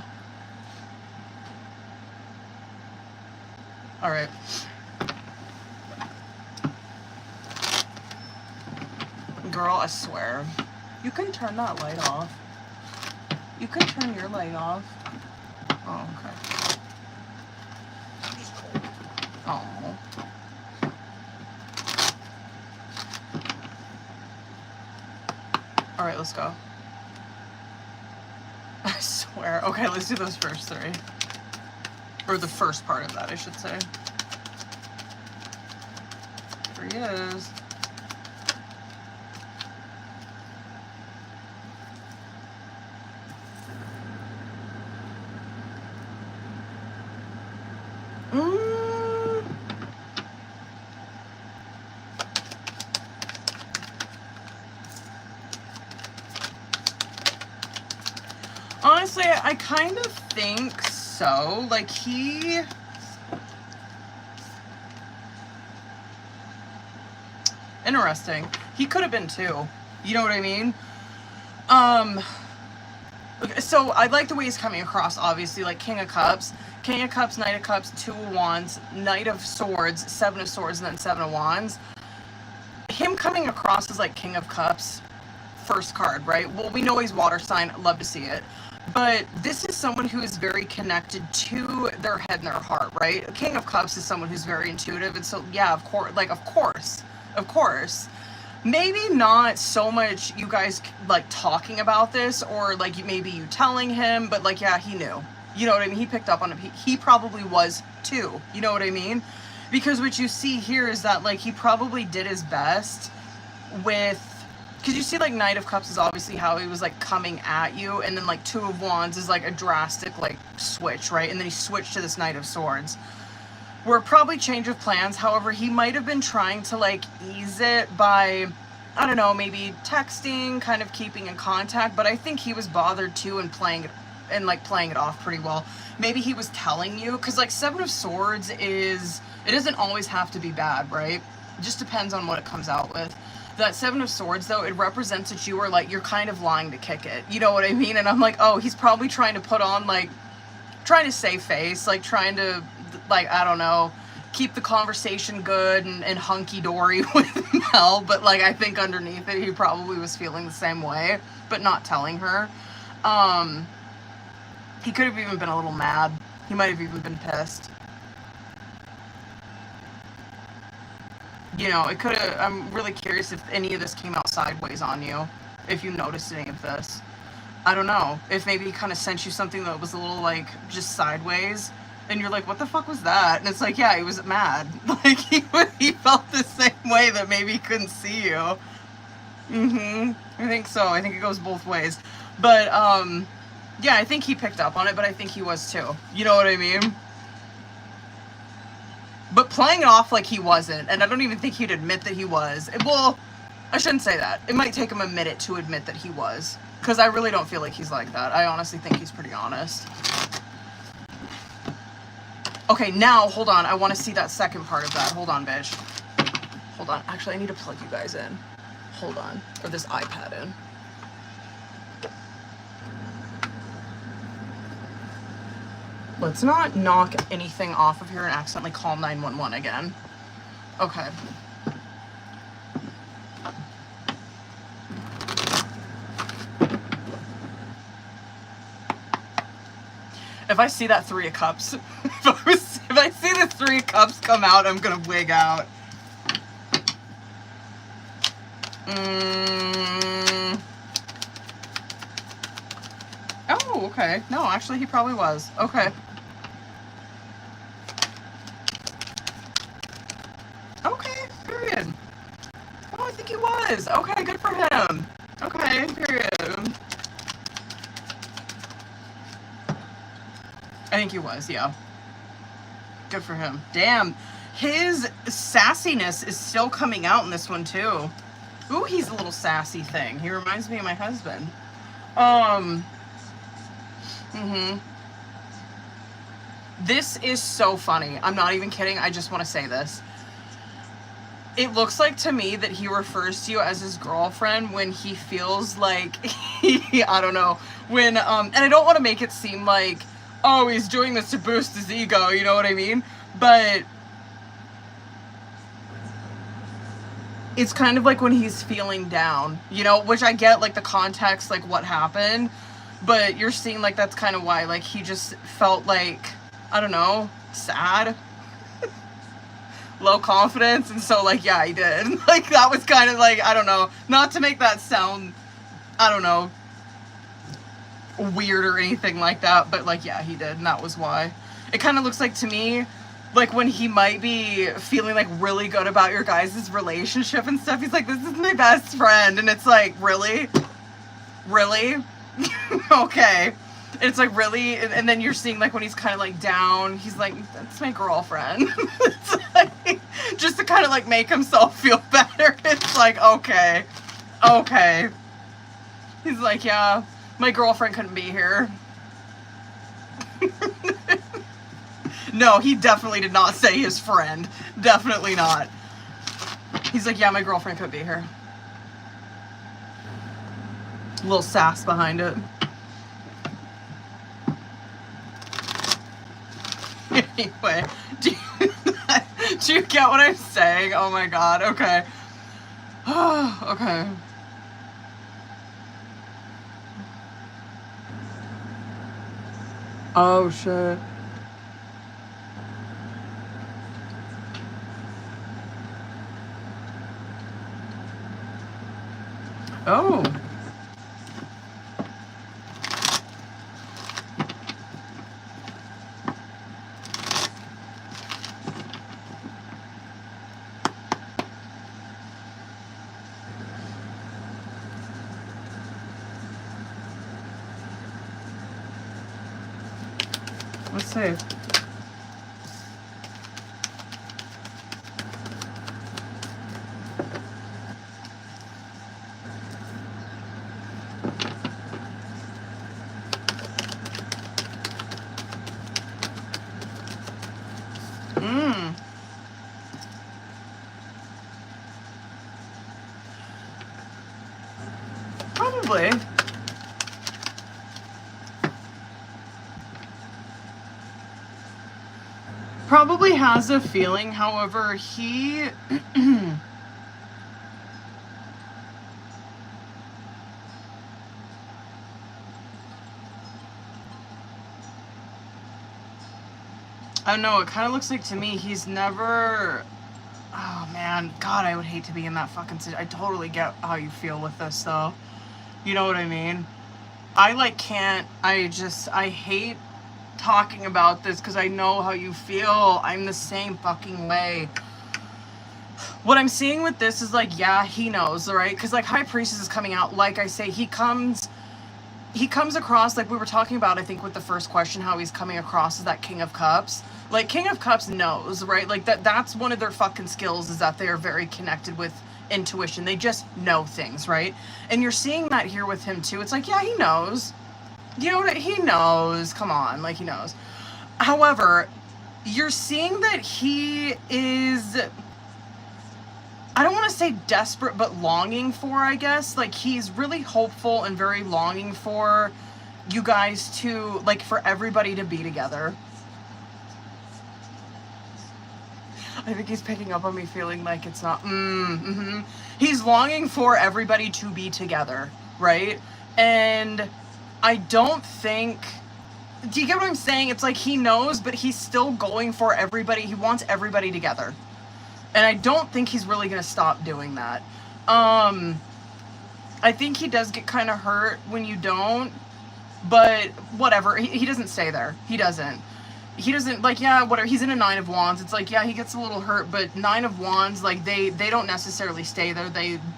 All right. Girl, I swear. You can turn that light off. You can turn your light off. Oh, okay. Oh. All right, let's go. I swear. Okay, let's do those first three. Or the first part of that, I should say. Here he is. Honestly, I kind of think so. Like, he... Interesting. He could have been too. You know what I mean? Okay, so I like the way he's coming across, obviously, like King of Cups, Knight of Cups, Two of Wands, Knight of Swords, Seven of Swords, and then Seven of Wands. Him coming across as like King of Cups, first card, right? Well, we know he's water sign, love to see it. But this is someone who is very connected to their head and their heart, right? King of Cups is someone who's very intuitive, and so, yeah, of course. Maybe not so much you guys, like, talking about this, or, like, maybe you telling him, but, like, yeah, he knew. You know what I mean? He picked up on it. He probably was, too. You know what I mean? Because what you see here is that, like, he probably did his best with... Because you see, like, Knight of Cups is obviously how he was, like, coming at you, and then, like, Two of Wands is, like, a drastic, like, switch, right? And then he switched to this Knight of Swords. Where probably change of plans, however, he might have been trying to, like, ease it by, I don't know, maybe texting, kind of keeping in contact, but I think he was bothered, too, and playing it off pretty well. Maybe he was telling you, because, like, Seven of Swords is, it doesn't always have to be bad, right? It just depends on what it comes out with. That Seven of Swords, though, it represents that you are, like, you're kind of lying to kick it. You know what I mean? And I'm like, oh, he's probably trying to put on, like, trying to save face, like, trying to, like, I don't know, keep the conversation good and hunky-dory with Mel, but, like, I think underneath it, he probably was feeling the same way, but not telling her. He could have even been a little mad. He might have even been pissed. You know, it could have, I'm really curious if any of this came out sideways on you, if you noticed any of this. I don't know, if maybe he kind of sent you something that was a little, like, just sideways, and you're like, what the fuck was that? And it's like, yeah, he was mad. Like, he felt the same way that maybe he couldn't see you. I think so. I think it goes both ways. But, yeah, I think he picked up on it, but I think he was too. You know what I mean? But playing it off like he wasn't, and I don't even think he'd admit that he was. Well, I shouldn't say that. It might take him a minute to admit that he was. Because I really don't feel like he's like that. I honestly think he's pretty honest. Okay, now, hold on. I want to see that second part of that. Hold on, bitch. Hold on. Actually, I need to plug you guys in. Hold on. Or this iPad in. Let's not knock anything off of here and accidentally call 911 again. Okay. If I see that Three of Cups, if I see the Three of Cups come out, I'm gonna wig out. Oh, okay. No, actually, he probably was. Okay. Okay, period. Oh, I think he was. Okay, good for him. Okay, period. I think he was, yeah. Good for him. Damn. His sassiness is still coming out in this one, too. Ooh, he's a little sassy thing. He reminds me of my husband. This is so funny. I'm not even kidding. I just want to say this. It looks like to me that he refers to you as his girlfriend when he feels like I don't know, when, and I don't want to make it seem like, oh, he's doing this to boost his ego, you know what I mean? But it's kind of like when he's feeling down, you know, which I get, like, the context, like, what happened, but you're seeing, like, that's kind of why, like, he just felt like, I don't know, sad, low confidence, and so, like, yeah, he did. Like, that was kind of, like, I don't know, not to make that sound, I don't know, weird or anything like that, but, like, yeah, he did, and that was why. It kind of looks like, to me, like, when he might be feeling, like, really good about your guys' relationship and stuff, he's like, this is my best friend, and it's like, really? Really? Okay. It's like, really? And then you're seeing, like, when he's kind of, like, down, he's like, that's my girlfriend. It's like, just to kind of, like, make himself feel better. It's like, okay. Okay. He's like, yeah, my girlfriend couldn't be here. No, he definitely did not say his friend. Definitely not. He's like, yeah, my girlfriend could be here. A little sass behind it. Anyway, do you get what I'm saying? Oh my god, okay. Okay. Oh shit. Oh. Let's see. Probably. Probably has a feeling, however, he... I don't know, it kind of looks like to me he's never... Oh man, God, I would hate to be in that fucking situation. I totally get how you feel with this though. You know what I mean? I like can't, I hate talking about this because I know how you feel. I'm the same fucking way. What I'm seeing with this is like, yeah, he knows, right? Because like High Priestess is coming out, like I say, he comes across, like we were talking about, I think with the first question, how he's coming across as that King of Cups. Like King of Cups knows, right? Like that's one of their fucking skills, is that they are very connected with intuition. They just know things, right? And you're seeing that here with him too. It's like, yeah, he knows. You know what? He knows. Come on, like he knows. However, you're seeing that he is, I don't want to say desperate, but longing for, I guess. Like he's really hopeful and very longing for you guys to, like, for everybody to be together. I think he's picking up on me feeling like it's not, He's longing for everybody to be together, right? And I don't think, do you get what I'm saying? It's like he knows, but he's still going for everybody. He wants everybody together. And I don't think he's really going to stop doing that. I think he does get kind of hurt when you don't, but whatever. He doesn't stay there. He doesn't, like, yeah, whatever. He's in a 9 of Wands. It's like, yeah, he gets a little hurt, but 9 of Wands, like, they don't necessarily stay there.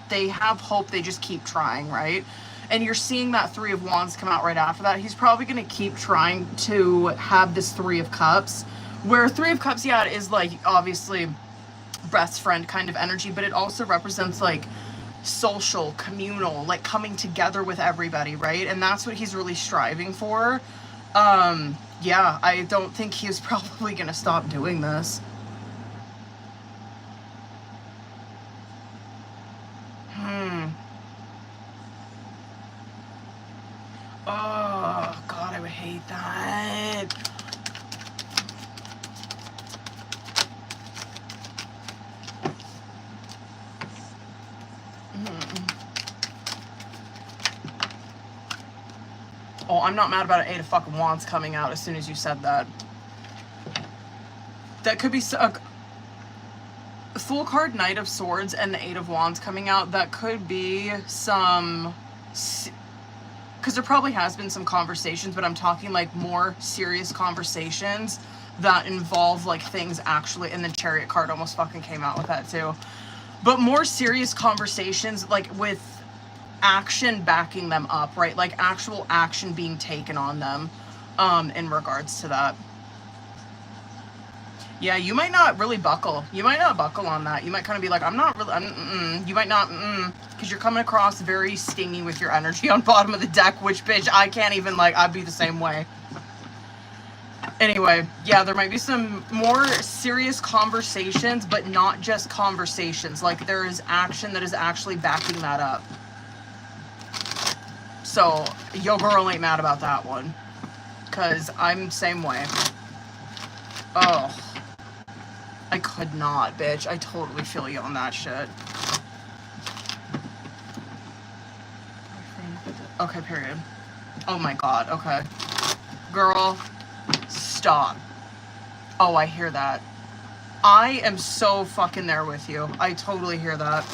They have hope. They just keep trying, right? And you're seeing that 3 of Wands come out right after that. He's probably going to keep trying to have this 3 of Cups, where 3 of Cups, yeah, it is, like, obviously best friend kind of energy, but it also represents, like, social, communal, like, coming together with everybody, right? And that's what he's really striving for. Yeah, I don't think he's probably gonna stop doing this. Oh, God, I would hate that. Oh, I'm not mad about an 8 of fucking Wands coming out as soon as you said that. That could be a full card Knight of Swords and the 8 of Wands coming out. That could be some, because there probably has been some conversations, but I'm talking like more serious conversations that involve like things actually, and the Chariot card almost fucking came out with that too. But more serious conversations, like with action backing them up, right? Like actual action being taken on them in regards to that. Yeah, you might not really buckle. You might not buckle on that. You might kind of be like, I'm not really, you might not, because you're coming across very stingy with your energy on bottom of the deck, which, bitch, I can't even, like, I'd be the same way. Anyway, yeah, there might be some more serious conversations, but not just conversations. Like, there is action that is actually backing that up. So, yo girl ain't mad about that one. Because I'm same way. Oh. I could not, bitch. I totally feel you on that shit. Okay, period. Oh my god, okay. Girl, stop. Oh, I hear that. I am so fucking there with you. I totally hear that.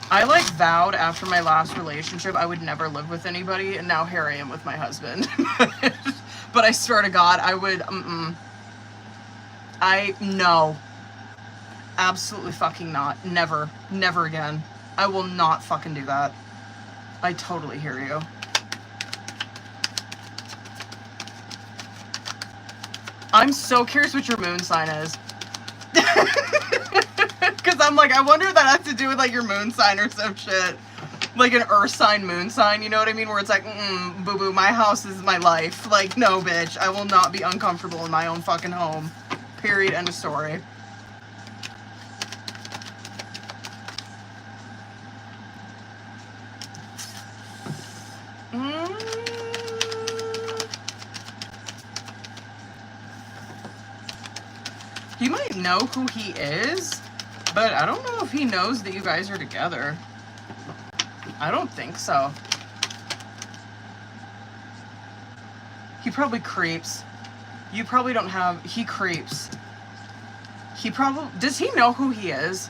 I like vowed after my last relationship I would never live with anybody, and now here I am with my husband. But I swear to God, I would, no. Absolutely fucking not. Never. Never again. I will not fucking do that. I totally hear you. I'm so curious what your moon sign is. Because I'm like, I wonder if that has to do with like your moon sign or some shit. Like an earth sign, moon sign, you know what I mean? Where it's like, boo boo, my house is my life. Like, no, bitch, I will not be uncomfortable in my own fucking home. Period, end of story. He might know who he is, but I don't know if he knows that you guys are together. I don't think so. He probably creeps. You probably don't have... He creeps. He probably... Does he know who he is?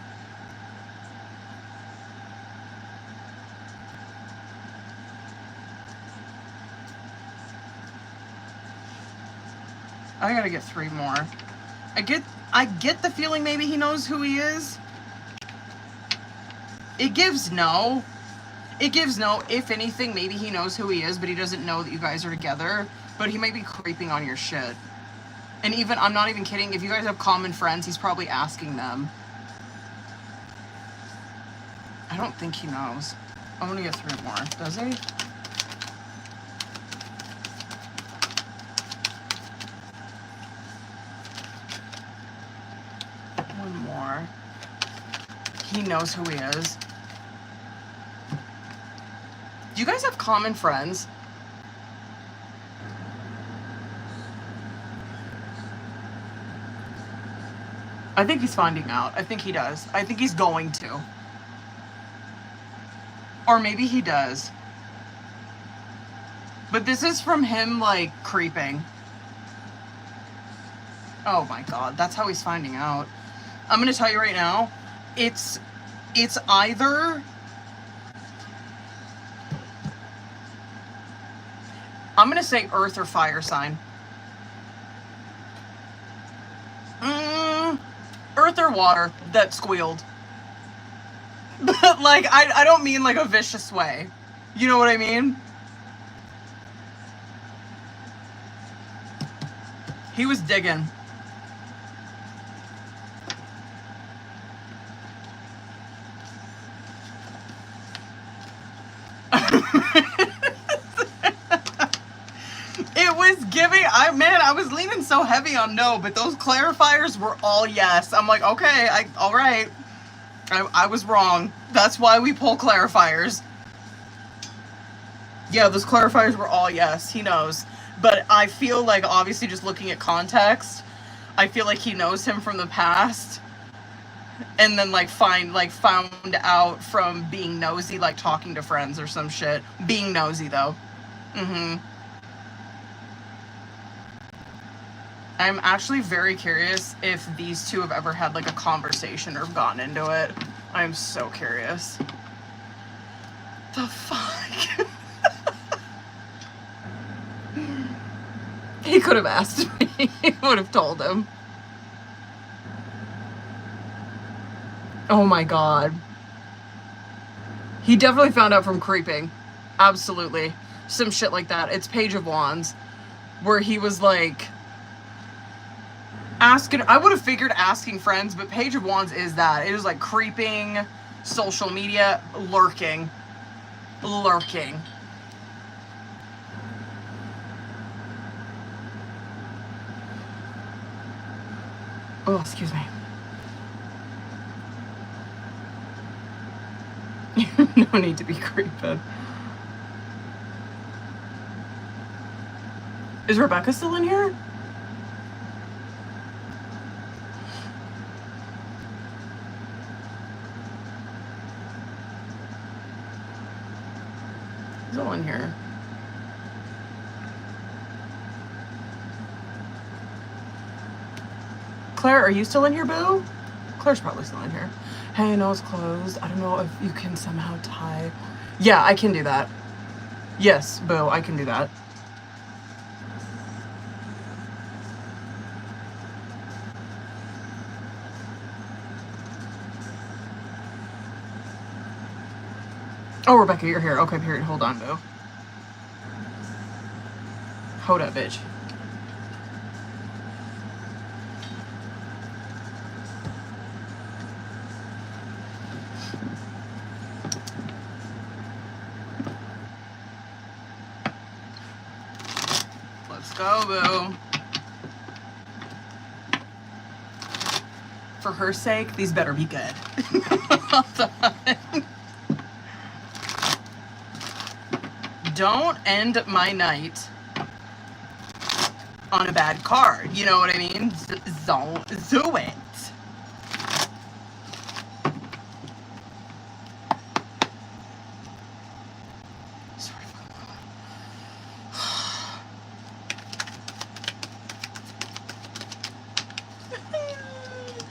I gotta get 3 more. I get the feeling maybe he knows who he is. It gives no. It gives no. If anything, maybe he knows who he is, but he doesn't know that you guys are together. But he might be creeping on your shit. And even, I'm not even kidding, if you guys have common friends, he's probably asking them. I don't think he knows. I'm gonna get 3 more. Does he? More. He knows who he is. Do you guys have common friends? I think he's finding out. I think he does. I think he's going to. Or maybe he does. But this is from him, like, creeping. Oh my god, that's how he's finding out. I'm gonna tell you right now, it's either... I'm gonna say earth or fire sign. Earth or water that squealed. But, like, I don't mean, like, a vicious way. You know what I mean? He was digging. It was giving, I was leaning so heavy on no, but those clarifiers were all yes. I'm like, okay, all right. I was wrong. That's why we pull clarifiers. Yeah, those clarifiers were all yes. He knows. But I feel like, obviously, just looking at context, I feel like he knows him from the past. And then, like, found out from being nosy, like, talking to friends or some shit. Being nosy, though. I'm actually very curious if these two have ever had, like, a conversation or gotten into it. I'm so curious. The fuck? He could have asked me. I would have told him. Oh my god. He definitely found out from creeping. Absolutely. Some shit like that. It's Page of Wands. Where he was like... asking... I would have figured asking friends, but Page of Wands is that. It is like creeping, social media, lurking. Lurking. Oh, excuse me. No need to be creeping. Is Rebecca still in here? He's all in here. Claire, are you still in here, boo? Claire's probably still in here. Hey, I know it's closed. I don't know if you can somehow tie. Yeah, I can do that. Yes, boo, I can do that. Oh, Rebecca, you're here. Okay, period. Hold on, boo. Hold up, bitch. Let's go, boo. For her sake, these better be good. Don't end my night on a bad card. You know what I mean? Don't do it.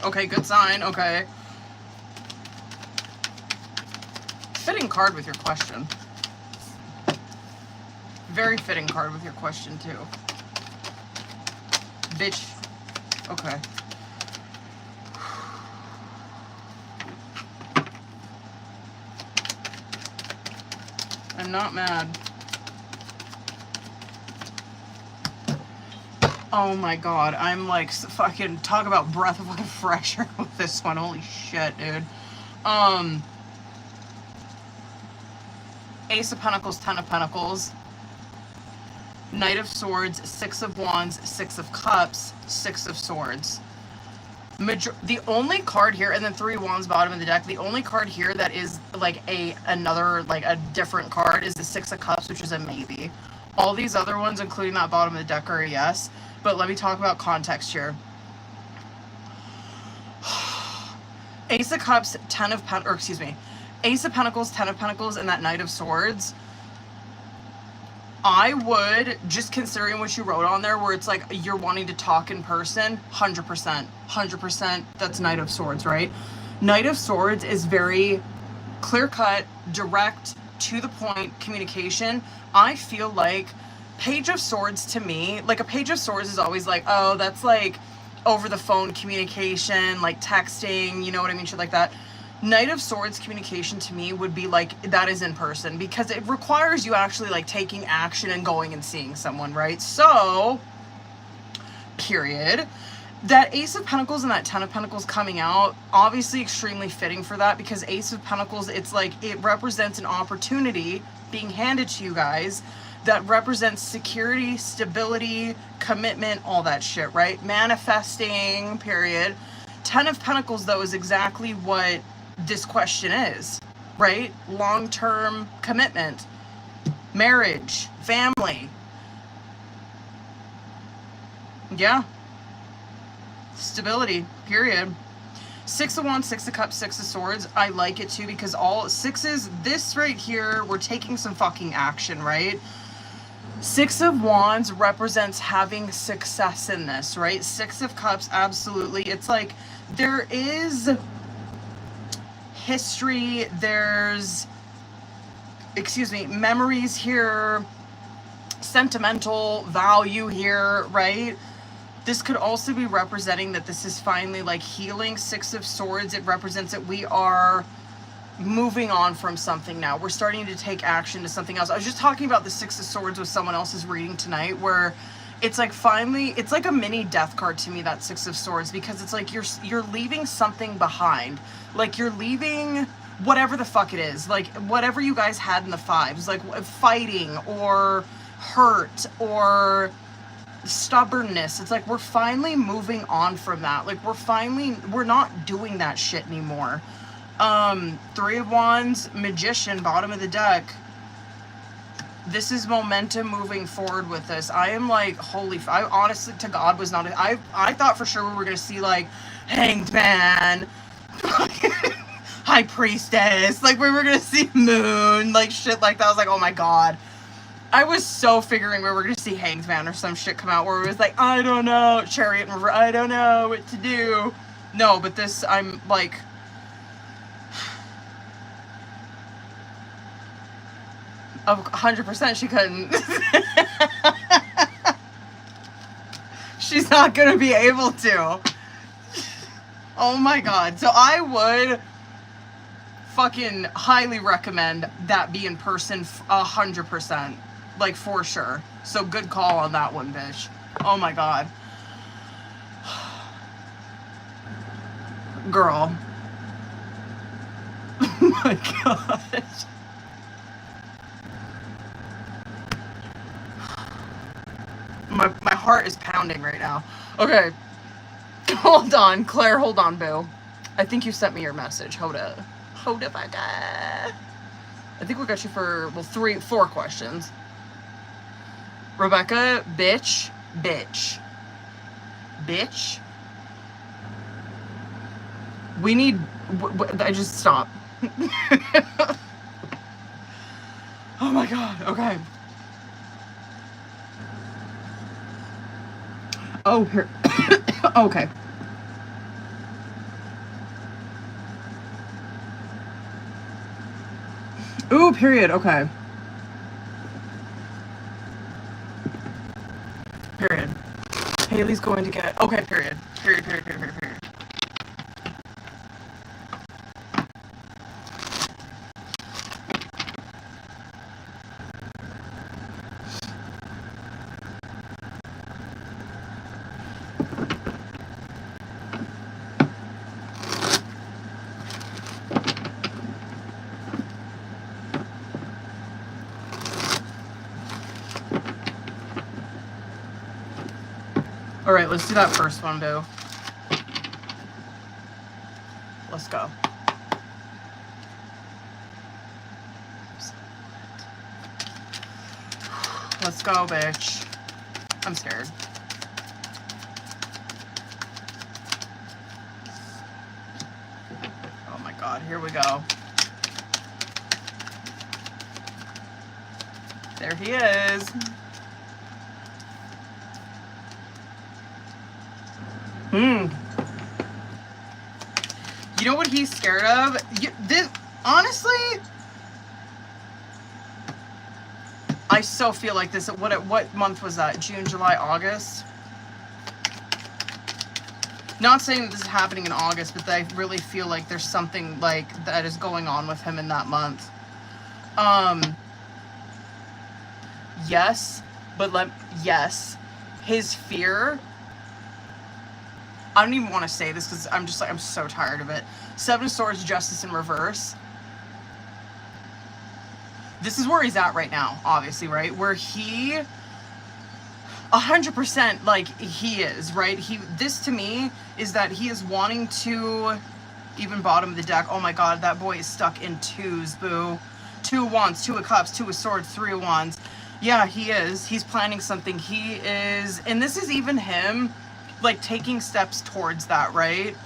Okay, good sign. Okay. Fitting card with your question. Very fitting card with your question, too. Bitch. Okay. I'm not mad. Oh my god, I'm like fucking talk about breath of fucking fresh air with this one. Holy shit, dude. Ace of Pentacles, Ten of Pentacles, Knight of Swords, Six of Wands, Six of Cups, Six of Swords. The only card here, and then Three of Wands bottom of the deck, the only card here that is like another different card is the Six of Cups, which is a maybe. All these other ones, including that bottom of the deck, are a yes. But let me talk about context here. Ace of Cups, Ace of Pentacles, Ten of Pentacles, and that Knight of Swords. I would, just considering what you wrote on there, where it's like you're wanting to talk in person, 100%, 100%, that's Knight of Swords, right? Knight of Swords is very clear-cut, direct, to the point communication. I feel like Page of Swords to me, like a Page of Swords is always like, oh, that's like over the phone communication, like texting, you know what I mean, shit like that. Knight of Swords communication to me would be like, that is in person, because it requires you actually like taking action and going and seeing someone, right? So, period. That Ace of Pentacles and that Ten of Pentacles coming out, obviously extremely fitting for that, because Ace of Pentacles, it's like, it represents an opportunity being handed to you guys that represents security, stability, commitment, all that shit, right? Manifesting, period. Ten of Pentacles, though, is exactly what this question is, right? Long-term commitment, marriage, family. Yeah. Stability, period. Six of Wands, Six of Cups, Six of Swords. I like it too, because all sixes, this right here, we're taking some fucking action, right? Six of Wands represents having success in this, right? Six of Cups, absolutely. It's like there is history, there's, memories here, sentimental value here, right? This could also be representing that this is finally like healing. Six of Swords, it represents that we are moving on from something now. We're starting to take action to something else. I was just talking about the Six of Swords with someone else's reading tonight, where it's like finally, it's like a mini death card to me, that Six of Swords, because it's like you're leaving something behind. Like you're leaving whatever the fuck it is, like whatever you guys had in the fives, like fighting or hurt or stubbornness. It's like we're finally moving on from that. Like we're not doing that shit anymore. Three of Wands, Magician, bottom of the deck. This is momentum moving forward with this. I am like, I honestly to God was not, I thought for sure we were going to see like Hanged Man, High Priestess, like we were going to see Moon, like shit like that. I was like, oh my God. I was so figuring we were going to see Hanged Man or some shit come out where it was like, I don't know, Chariot and River, I don't know what to do. No, but this, I'm like, of 100% she couldn't. She's not gonna be able to. Oh my God. So I would fucking highly recommend that be in person 100%. Like for sure. So good call on that one, bitch. Oh my God. Girl. Oh my God. My heart is pounding right now. Okay. Hold on, Claire. Hold on, boo. I think you sent me your message. Hold up. Hold up, I think we got you for, well, 4 questions. Rebecca, bitch. We need, I just stop. Oh my God. Okay. Oh, here. Okay. Ooh, period. Okay. Period. Haley's going to get... Okay, period. Period. All right, let's do that first one, boo. Let's go. Let's go, bitch. I'm scared. Oh my God, here we go. There he is. You know what he's scared of? Honestly, I so feel like this. What month was that? June, July, August? Not saying that this is happening in August, but I really feel like there's something like that is going on with him in that month. Yes, but yes, his fear. I don't even want to say this because I'm just like, I'm so tired of it. 7 of Swords, Justice in reverse. This is where he's at right now, obviously, right? Where he, 100%, like, he is, right? This to me is that he is wanting to, even bottom of the deck, oh my God, that boy is stuck in 2s, boo. 2 of Wands, 2 of Cups, 2 of Swords, 3 of Wands. Yeah, he is. He's planning something. He is, and this is even him, like, taking steps towards that, right?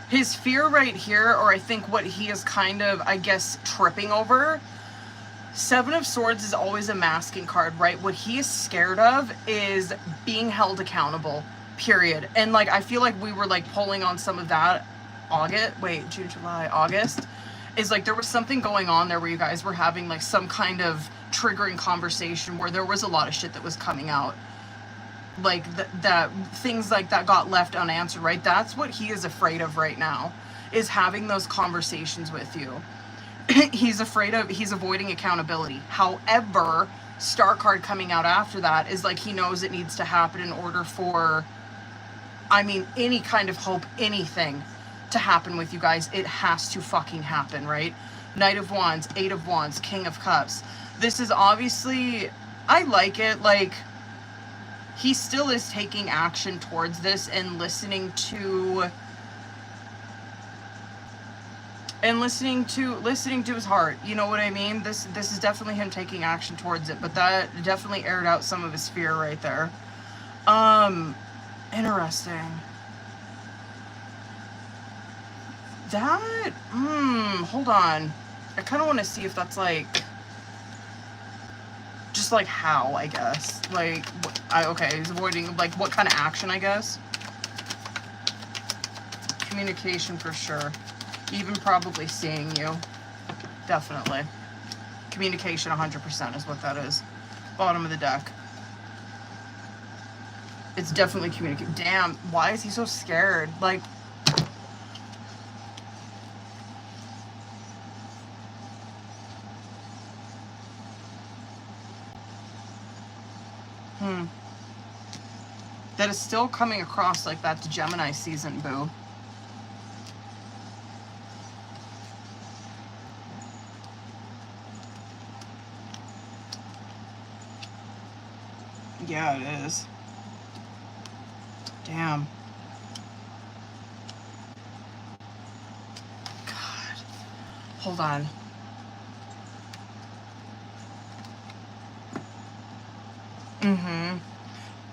His fear right here, or I think what he is kind of, I guess, tripping over. 7 of Swords is always a masking card, right? What he is scared of is being held accountable, period. And, like, I feel like we were, like, pulling on some of that June, July, August. Is, like, there was something going on there where you guys were having, like, some kind of triggering conversation where there was a lot of shit that was coming out. Like, that things like that got left unanswered, right? That's what he is afraid of right now, is having those conversations with you. He's avoiding accountability. However, Star card coming out after that is like he knows it needs to happen in order for, I mean, any kind of hope, anything to happen with you guys. It has to fucking happen, right? Knight of Wands, 8 of Wands, King of Cups. This is obviously, I like it. Like, he still is taking action towards this and listening to his heart. You know what I mean? This is definitely him taking action towards it, but that definitely aired out some of his fear right there. Interesting. That, hold on. I kind of want to see if that's like, just like how, I guess. Like, okay, he's avoiding, like, what kind of action, I guess. Communication for sure. Even probably seeing you. Definitely. Communication 100% is what that is. Bottom of the deck. It's definitely communication. Damn, why is he so scared? Like, that is still coming across like that's Gemini season, boo. Yeah, it is. Damn. God. Hold on.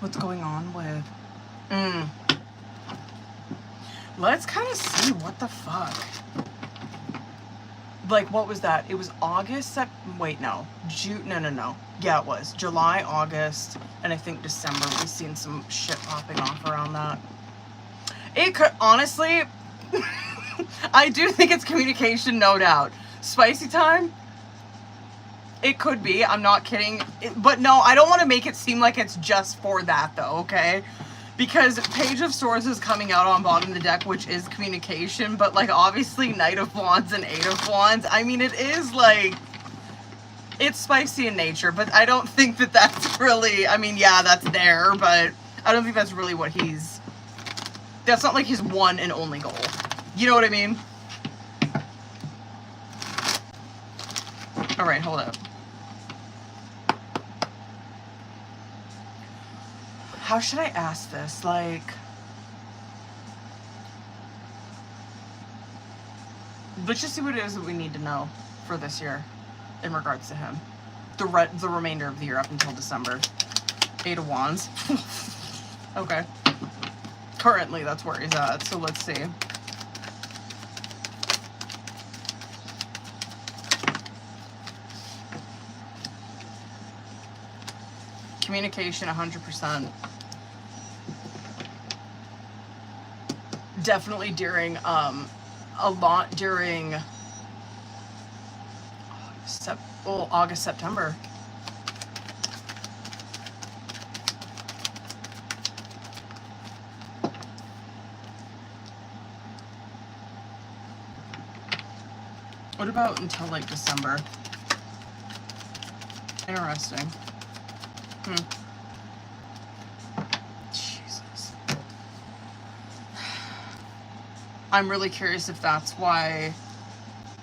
What's going on with? Let's kind of see what the fuck. Like, what was that? It was August, wait, no. June, no. Yeah, it was. July, August, and I think December. We've seen some shit popping off around that. It could, honestly, I do think it's communication, no doubt. Spicy time? It could be. I'm not kidding. But no, I don't want to make it seem like it's just for that, though, okay? Because Page of Swords is coming out on bottom of the deck, which is communication, but, like, obviously Knight of Wands and Eight of Wands, I mean, it is, like, it's spicy in nature, but I don't think that that's really, I mean, yeah, that's there, but I don't think that's really what he's, that's not, like, his one and only goal. You know what I mean? Alright, hold up. How should I ask this? Like, let's just see what it is that we need to know for this year in regards to him. The remainder of the year up until December. Eight of Wands. Okay. Currently, that's where he's at, so let's see. Communication, 100%. Definitely during, a lot during August, September. What about until like December? Interesting. Jesus. I'm really curious if that's why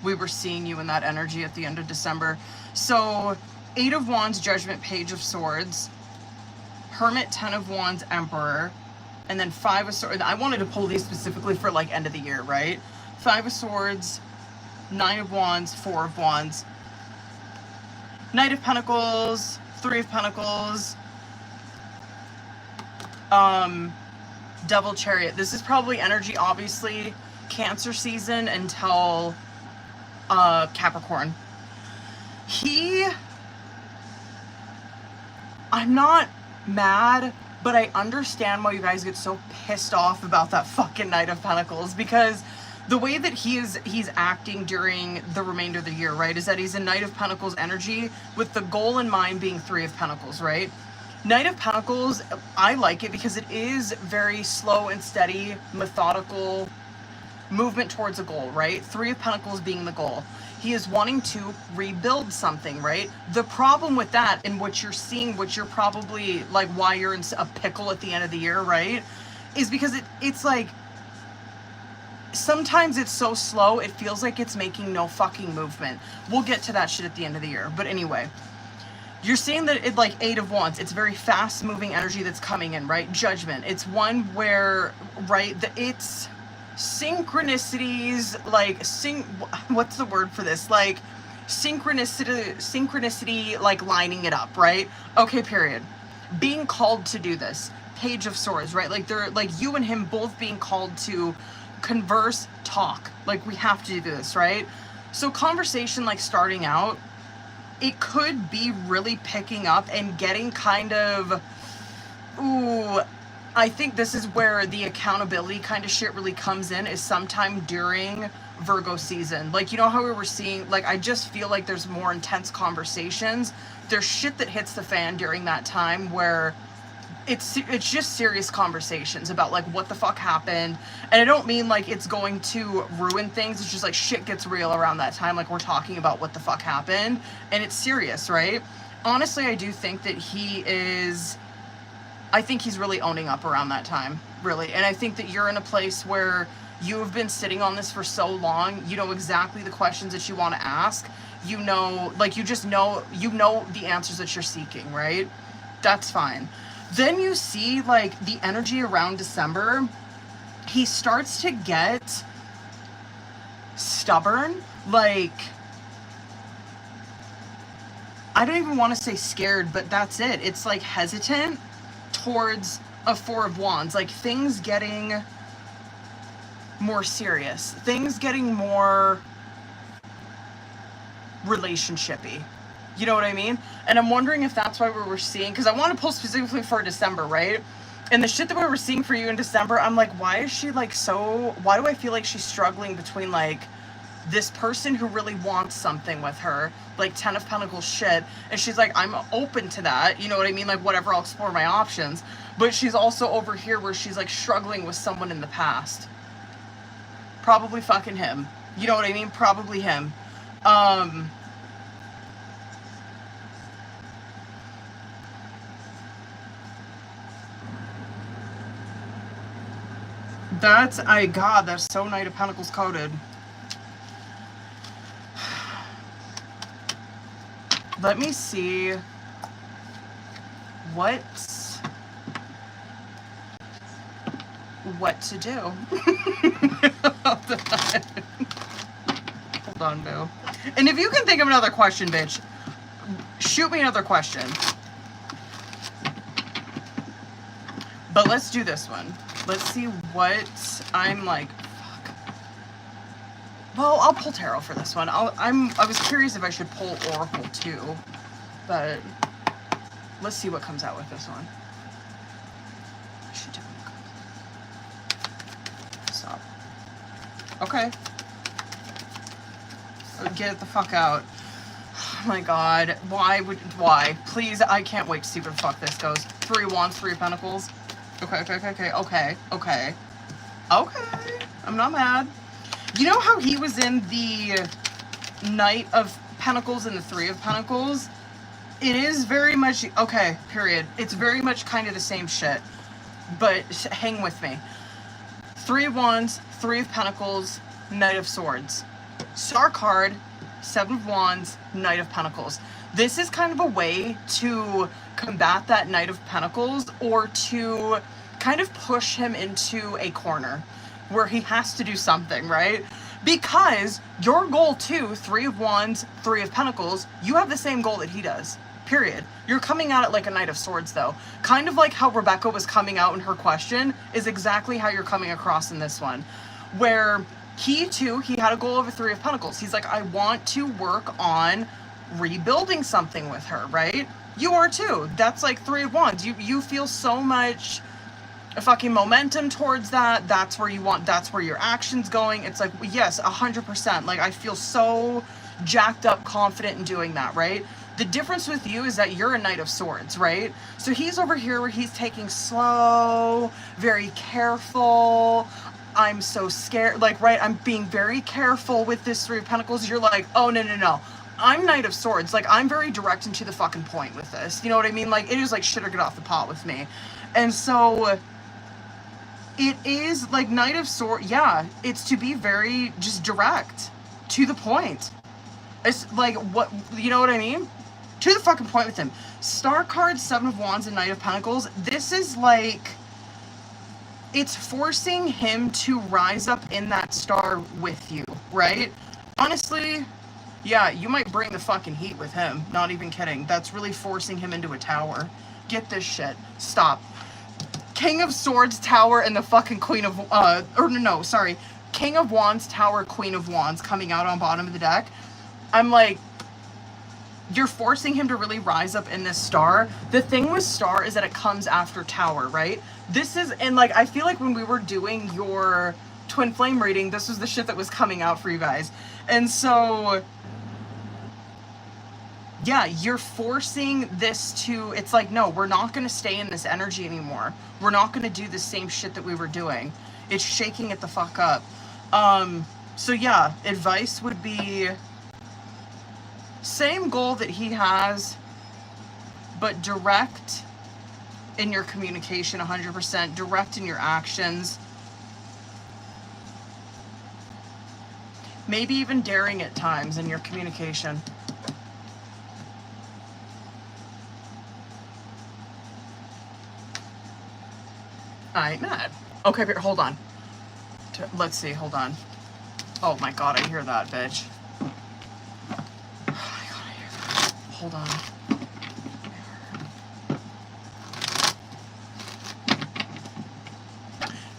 we were seeing you in that energy at the end of December. So, Eight of Wands, Judgment, Page of Swords, Hermit, Ten of Wands, Emperor, and then Five of Swords. I wanted to pull these specifically for like end of the year, right? Five of Swords, Nine of Wands, Four of Wands, Knight of Pentacles, Three of Pentacles, Devil Chariot. This is probably energy, obviously, Cancer season until Capricorn. I'm not mad, but I understand why you guys get so pissed off about that fucking Knight of Pentacles, because the way that he's acting during the remainder of the year, right, is that he's a Knight of Pentacles energy with the goal in mind being Three of Pentacles, right? Knight of Pentacles, I like it because it is very slow and steady, methodical movement towards a goal, right? Three of Pentacles being the goal. He is wanting to rebuild something, right? The problem with that, and what you're seeing, what you're probably, like, why you're in a pickle at the end of the year, right, is because it's like, sometimes it's so slow, it feels like it's making no fucking movement. We'll get to that shit at the end of the year. But anyway, You're seeing that it, like, Eight of Wands, it's very fast moving energy that's coming in, right? Judgment. It's one where, right, it's synchronicities, like, what's the word for this? Like, synchronicity, like, lining it up, right? Okay, period. Being called to do this. Page of Swords, right? Like, they're, like, you and him both being called to converse, talk. Like, we have to do this, right? So conversation, like, starting out, it could be really picking up and getting kind of, ooh, I think this is where the accountability kind of shit really comes in, is sometime during Virgo season. Like, you know how we were seeing, like, I just feel like there's more intense conversations. There's shit that hits the fan during that time where it's just serious conversations about, like, what the fuck happened. And I don't mean like it's going to ruin things. It's just like shit gets real around that time. Like, we're talking about what the fuck happened and it's serious, right? Honestly, I do think that I think he's really owning up around that time, really. And I think that you're in a place where you have been sitting on this for so long. You know exactly the questions that you want to ask. You know, like, you know the answers that you're seeking, right? That's fine. Then you see, like, the energy around December, he starts to get stubborn. Like, I don't even want to say scared, but that's it. It's like hesitant towards a Four of Wands. Like, things getting more serious. Things getting more relationshipy. You know what I mean? And I'm wondering if that's why we were seeing, because I want to pull specifically for December, right? And the shit that we were seeing for you in December, I'm like, why is she, like, why do I feel like she's struggling between, like, this person who really wants something with her, like, Ten of Pentacles shit, and she's like, I'm open to that, you know what I mean? Like, whatever, I'll explore my options. But she's also over here where she's, like, struggling with someone in the past. Probably fucking him. You know what I mean? Probably him. God, that's so Knight of Pentacles coded. Let me see what to do. Hold on, boo. And if you can think of another question, bitch, shoot me another question. But let's do this one. Let's see what I'm like. Fuck. Well, I'll pull tarot for this one. I was curious if I should pull oracle too, but let's see what comes out with this one. Stop. Okay. Get the fuck out. Oh my god. Why? Please, I can't wait to see where the fuck this goes. Three of Wands, Three of Pentacles. Okay. I'm not mad. You know how he was in the Knight of Pentacles and the Three of Pentacles? It is very much, okay, period. It's very much kind of the same shit. But hang with me. Three of Wands, Three of Pentacles, Knight of Swords. Star card, Seven of Wands, Knight of Pentacles. This is kind of a way to combat that Knight of Pentacles, or to kind of push him into a corner where he has to do something, right? Because your goal too, Three of Wands, Three of Pentacles, you have the same goal that he does, period. You're coming at it like a Knight of Swords though. Kind of like how Rebecca was coming out in her question is exactly how you're coming across in this one. Where he too, he had a goal of a Three of Pentacles. He's like, I want to work on rebuilding something with her, right? You are too. That's like Three of Wands. You feel so much fucking momentum towards that. That's where your action's going. It's like, yes, 100%. Like, I feel so jacked up, confident in doing that, right? The difference with you is that you're a Knight of Swords, right? So he's over here where he's taking slow, very careful. I'm so scared, like, right? I'm being very careful with this Three of Pentacles. You're like, oh, no. I'm Knight of Swords. Like, I'm very direct and to the fucking point with this. You know what I mean? Like, it is like shit or get off the pot with me. And so it is like Knight of Swords. Yeah, it's to be very just direct, to the point. It's like, what, you know what I mean? to the fucking point with him. Star card, Seven of Wands, and Knight of Pentacles. This is like, it's forcing him to rise up in that star with you, right? Honestly, yeah, you might bring the fucking heat with him. Not even kidding. That's really forcing him into a tower. Get this shit. Stop. King of Swords, Tower, and the fucking Queen of, King of Wands, Tower, Queen of Wands coming out on bottom of the deck. I'm like, you're forcing him to really rise up in this star. The thing with star is that it comes after Tower, right? This is, and like, I feel like when we were doing your twin flame reading, this was the shit that was coming out for you guys. And so, yeah, you're forcing this to, it's like, no, we're not going to stay in this energy anymore. We're not going to do the same shit that we were doing. It's shaking it the fuck up. So yeah, advice would be same goal that he has, but direct in your communication 100%, direct in your actions. Maybe even daring at times in your communication. I ain't mad. Okay, but hold on. Let's see, hold on. Oh my god, I hear that, bitch. Oh my god, I hear that. Hold on.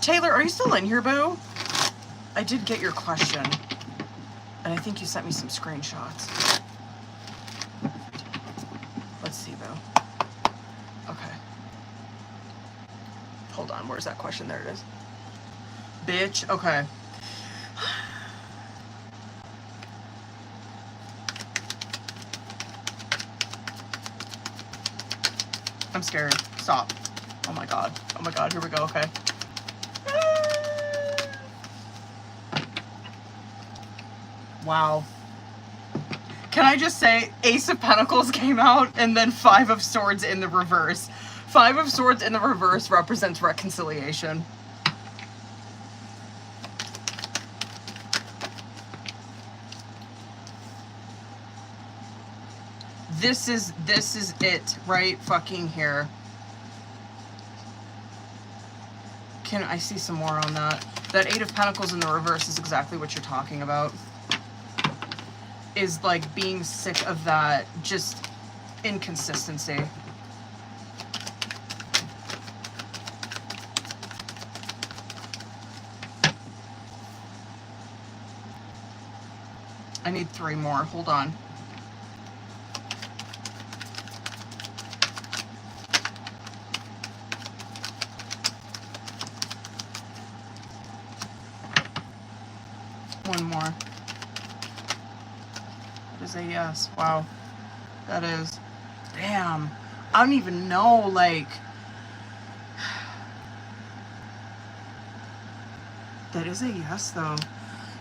Taylor, are you still in here, boo? I did get your question. And I think you sent me some screenshots. Let's see, boo. Okay. Hold on, where's that question? There it is. Bitch, okay. I'm scared. Stop. Oh my god. Oh my god, here we go, okay. Wow. Can I just say, Ace of Pentacles came out, and then Five of Swords in the reverse. Five of Swords in the reverse represents reconciliation. This is it right fucking here. Can I see some more on that? That Eight of Pentacles in the reverse is exactly what you're talking about. Is like being sick of that just inconsistency. I need 3 more. Hold on. One more. That is a yes. Wow. That is. Damn. I don't even know, like. That is a yes, though.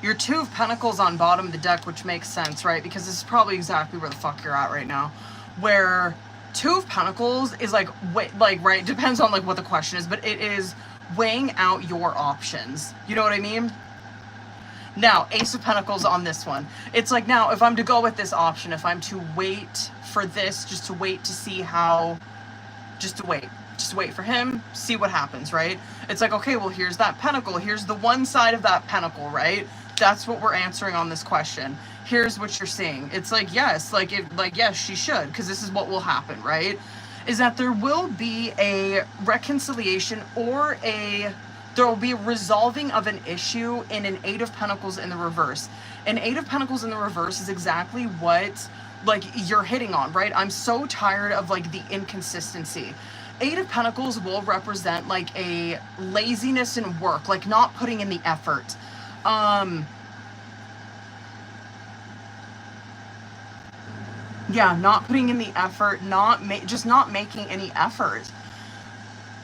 Your Two of Pentacles on bottom of the deck, which makes sense, right? Because this is probably exactly where the fuck you're at right now. Where Two of Pentacles is like, right, depends on like what the question is, but it is weighing out your options. You know what I mean? Now, Ace of Pentacles on this one. It's like, now, if I'm to go with this option, if I'm to wait for this, just to wait to see how, just to wait for him, see what happens, right? It's like, okay, well, here's that pentacle. Here's the one side of that pentacle, right? That's what we're answering on this question. Here's what you're seeing. It's like, yes, yes, she should, because this is what will happen, right? Is that there will be a reconciliation or there will be a resolving of an issue in an Eight of Pentacles in the reverse. An Eight of Pentacles in the reverse is exactly what, like, you're hitting on, right? I'm so tired of, like, the inconsistency. Eight of Pentacles will represent, like, a laziness in work, like, not putting in the effort. Yeah, not putting in the effort, just not making any effort.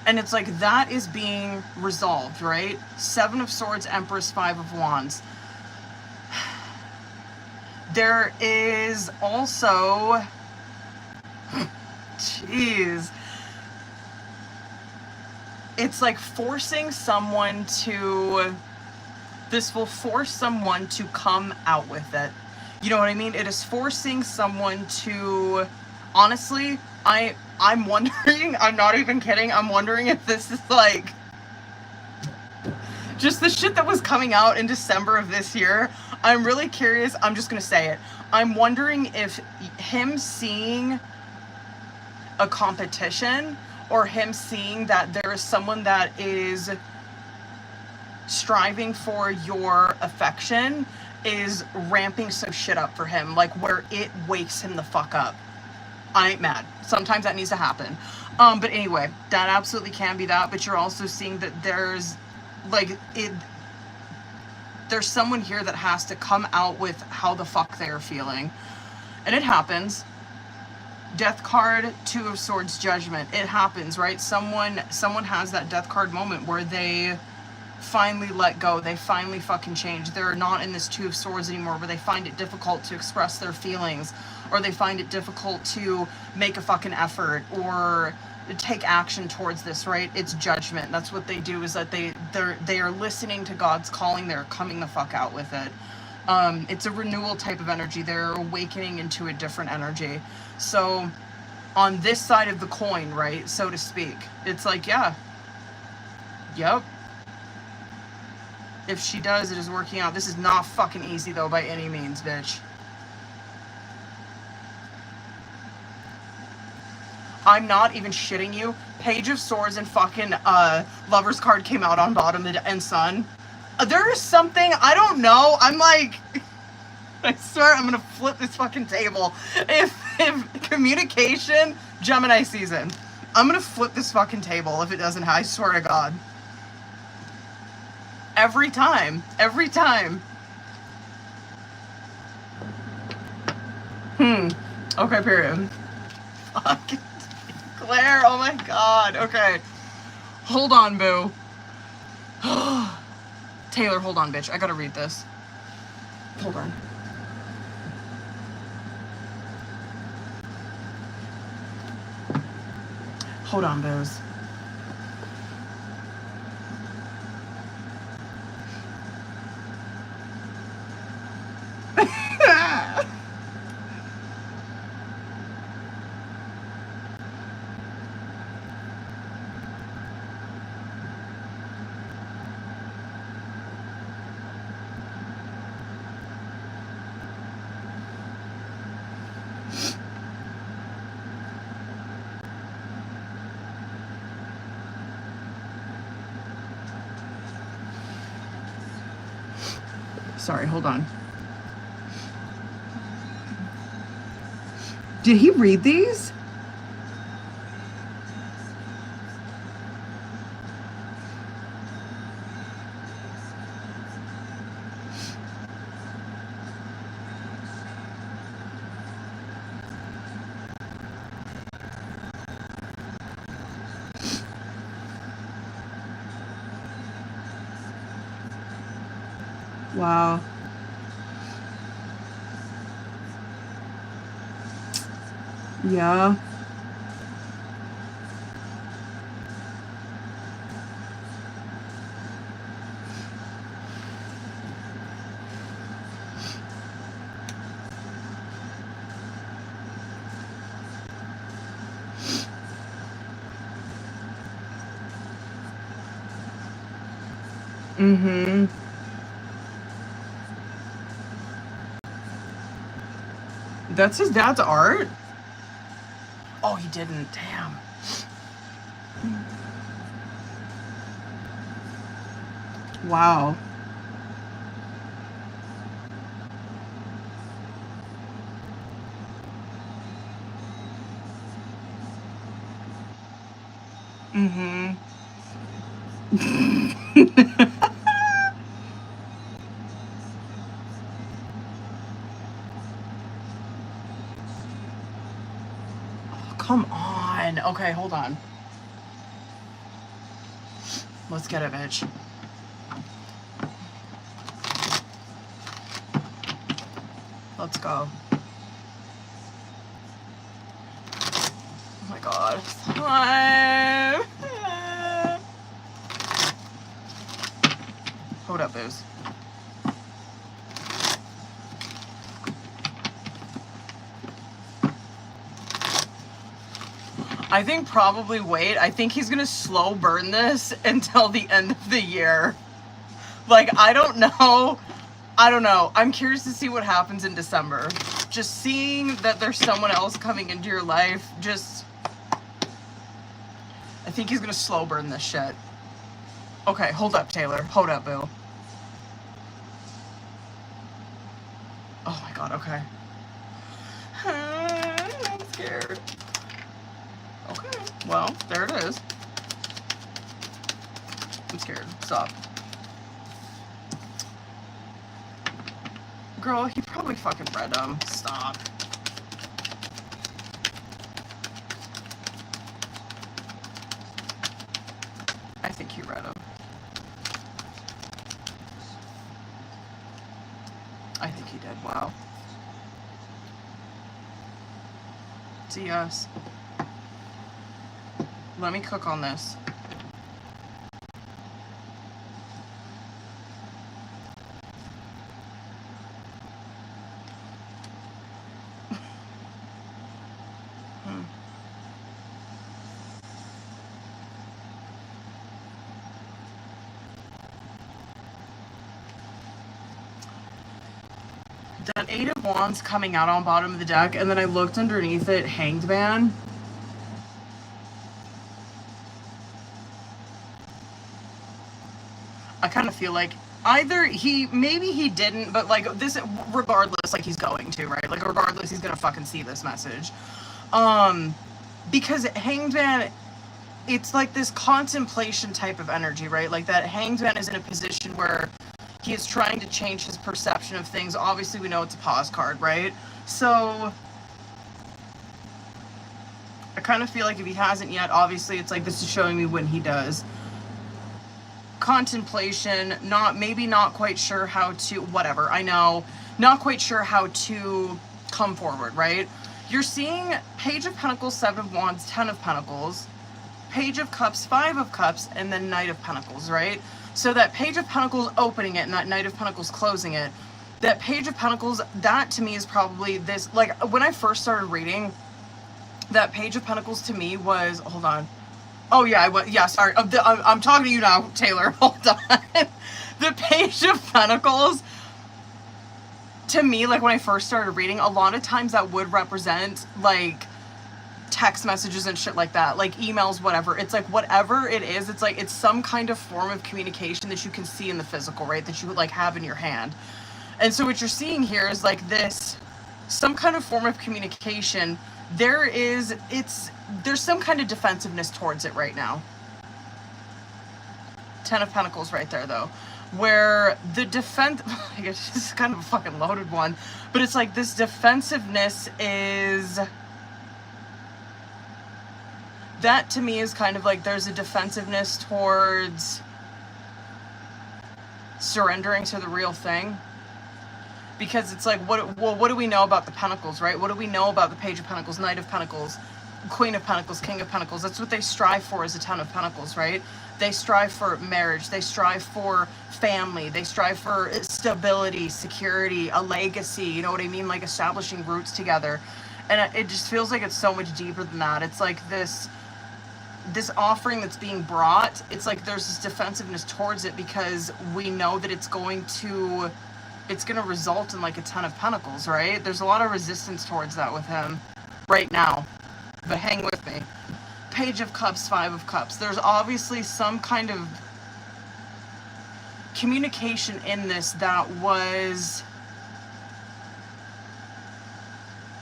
And it's like, that is being resolved, right? Seven of Swords, Empress, Five of Wands. There is also, jeez. It's like forcing someone to, this will force someone to come out with it. You know what I mean? It is forcing someone to honestly, I'm wondering, I'm not even kidding, I'm wondering if this is like just the shit that was coming out in December of this year. I'm really curious. I'm just gonna say it. I'm wondering if him seeing a competition, or him seeing that there is someone that is striving for your affection, is ramping some shit up for him, like where it wakes him the fuck up. I ain't mad. Sometimes that needs to happen. But anyway, that absolutely can be that. But you're also seeing that there's like there's someone here that has to come out with how the fuck they're feeling, and it happens. Death card, Two of Swords, Judgment. It happens, right? Someone has that death card moment where they finally let go. They finally fucking change. They're not in this Two of Swords anymore, where they find it difficult to express their feelings, or they find it difficult to make a fucking effort or take action towards this, right? It's judgment. That's what they do, is that they are listening to God's calling. They're coming the fuck out with it. It's a renewal type of energy. They're awakening into a different energy. So on this side of the coin, right, so to speak, it's like, yeah, yep, if she does, it is working out. This is not fucking easy though, by any means, bitch. I'm not even shitting you. Page of Swords and fucking Lover's card came out on bottom and Sun. There is something, I don't know, I'm like, I swear I'm gonna flip this fucking table. If communication, Gemini season, I'm gonna flip this fucking table if it doesn't, I swear to God. Every time. Okay, period. Fucking Claire, oh my God. Okay. Hold on, boo. Taylor, hold on, bitch. I gotta read this. Hold on. Hold on, boos. Sorry, hold on. Did he read these? Wow. Yeah. Mm-hmm. That's his dad's art? Oh, he didn't. Damn. Wow. Mm-hmm. Oh, come on. Okay, hold on. Let's get it, bitch. Let's go. Oh my God. Hold up, booze. I think probably wait. I think he's gonna slow burn this until the end of the year. Like, I don't know. I don't know. I'm curious to see what happens in December. Just seeing that there's someone else coming into your life, just... I think he's gonna slow burn this shit. Okay, hold up, Taylor. Hold up, boo. Oh my god, okay. I'm scared. Okay, well, there it is. I'm scared. Stop. Girl, he probably fucking read them. Stop. I think he read them. I think he did. Wow. It's a yes. Let me cook on this. That Eight of Wands coming out on bottom of the deck, and then I looked underneath it, Hanged Man. I kind of feel like either maybe he didn't, but like this, regardless, like he's going to, right? Like regardless, he's gonna fucking see this message. Because Hanged Man, it's like this contemplation type of energy, right? Like that Hanged Man is in a position where he is trying to change his perception of things. Obviously, we know it's a pause card, right? So I kind of feel like if he hasn't yet, obviously it's like this is showing me when he does. Contemplation, maybe not quite sure how to, whatever, I know, not quite sure how to come forward, right? You're seeing Page of Pentacles, Seven of Wands, Ten of Pentacles, Page of Cups, Five of Cups, and then Knight of Pentacles, right? So that Page of Pentacles opening it and that Knight of Pentacles closing it, that Page of Pentacles, that to me is probably this, like when I first started reading, that Page of Pentacles to me was, hold on. Oh yeah, yeah, sorry. I'm talking to you now, Taylor. Hold on. The Page of Pentacles, to me, like when I first started reading, a lot of times that would represent like text messages and shit like that, like emails, whatever. It's like whatever it is, it's like it's some kind of form of communication that you can see in the physical, right? That you would like have in your hand. And so what you're seeing here is like this, some kind of form of communication. There's some kind of defensiveness towards it right now. Ten of Pentacles right there though, where the defense, I guess this is kind of a fucking loaded one, but it's like this defensiveness is, that to me is kind of like there's a defensiveness towards surrendering to the real thing. Because it's like, what do we know about the Pentacles, right? What do we know about the Page of Pentacles, Knight of Pentacles, Queen of Pentacles, King of Pentacles? That's what they strive for, is a Ten of Pentacles, right? They strive for marriage. They strive for family. They strive for stability, security, a legacy. You know what I mean? Like establishing roots together. And it just feels like it's so much deeper than that. It's like this offering that's being brought. It's like there's this defensiveness towards it because we know that it's going to result in like a Ten of Pentacles, right? There's a lot of resistance towards that with him right now, but hang with me. Page of Cups, Five of Cups. There's obviously some kind of communication in this that was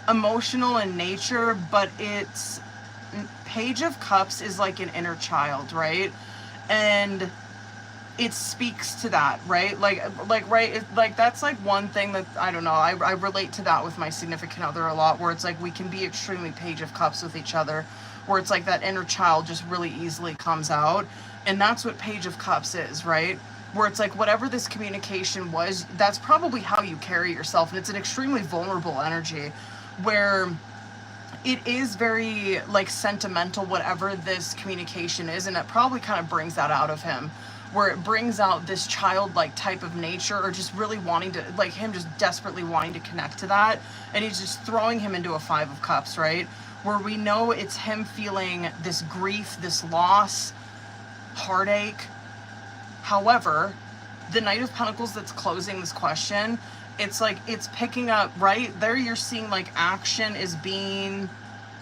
emotional in nature, but it's, Page of Cups is like an inner child, right? And it speaks to that, right? Like that's like one thing that, I don't know, I relate to that with my significant other a lot, where it's like we can be extremely Page of Cups with each other, where it's like that inner child just really easily comes out. And that's what Page of Cups is, right? Where it's like whatever this communication was, that's probably how you carry yourself. And it's an extremely vulnerable energy where it is very like sentimental, whatever this communication is. And it probably kind of brings that out of him, where it brings out this childlike type of nature, or just really wanting to, like him just desperately wanting to connect to that. And he's just throwing him into a Five of Cups, right? where we know it's him feeling this grief, this loss, heartache. However, the Knight of Pentacles that's closing this question, it's like it's picking up right there. You're seeing like action is being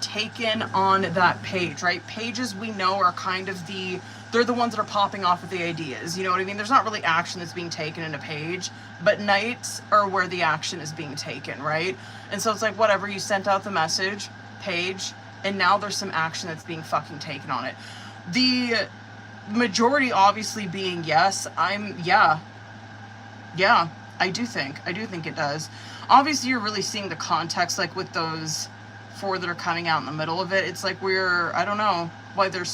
taken on that page, right? Pages we know are kind of they're the ones that are popping off with the ideas. You know what I mean? There's not really action that's being taken in a page, but knights are where the action is being taken, right? And so it's like, whatever, you sent out the message, page, and now there's some action that's being fucking taken on it. The majority obviously being yes. Yeah, I do think it does. Obviously you're really seeing the context, like with those 4 that are coming out in the middle of it. It's like I don't know why there's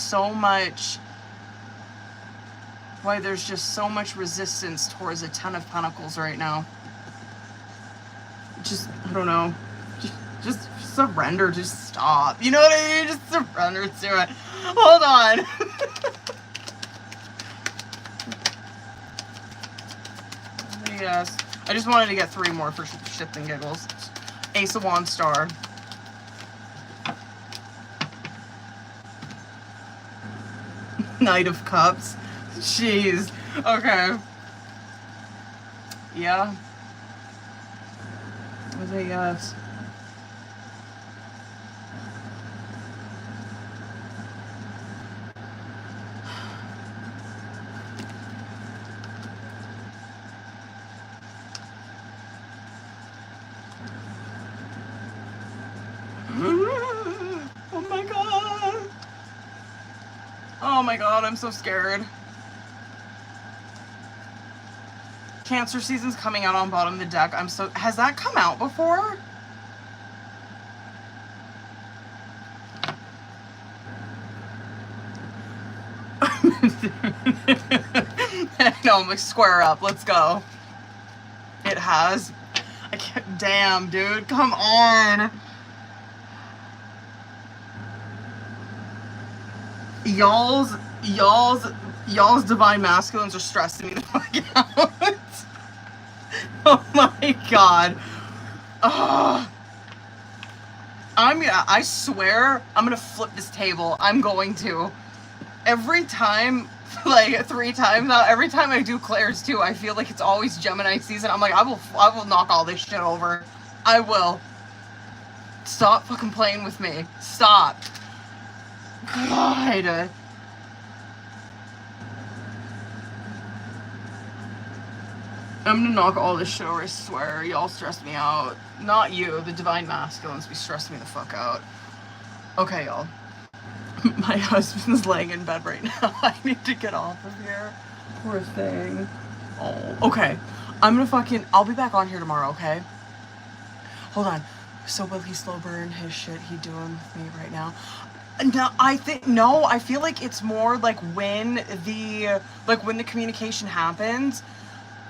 just so much resistance towards a 10 of Pentacles right now. Just, I don't know. Just surrender. Just stop. You know what I mean? Just surrender to it. Hold on. Yes. I just wanted to get 3 more for shits and giggles. Ace of Wands, Star. Knight of Cups. Jeez. Okay. Yeah. Was a yes. Oh my god. Oh my god, I'm so scared. Cancer season's coming out on bottom of the deck. Has that come out before? No, I'm like, square up. Let's go. It has. I can't. Damn, dude. Come on. Y'all's divine masculines are stressing me the fuck out. Oh my god. Oh. I swear I'm gonna flip this table. I'm going to. Every time, like 3 times now, every time I do Claire's too, I feel like it's always Gemini season. I'm like, I will knock all this shit over. I will. Stop fucking playing with me. Stop. God. I'm gonna knock all this shit over, I swear. Y'all stress me out. Not you, the divine masculines be stressing me the fuck out. Okay, y'all. My husband's laying in bed right now. I need to get off of here. Poor thing. Oh, okay. I'll be back on here tomorrow, okay? Hold on. So will he slow burn his shit he doing with me right now? No, I feel like it's more like when the communication happens,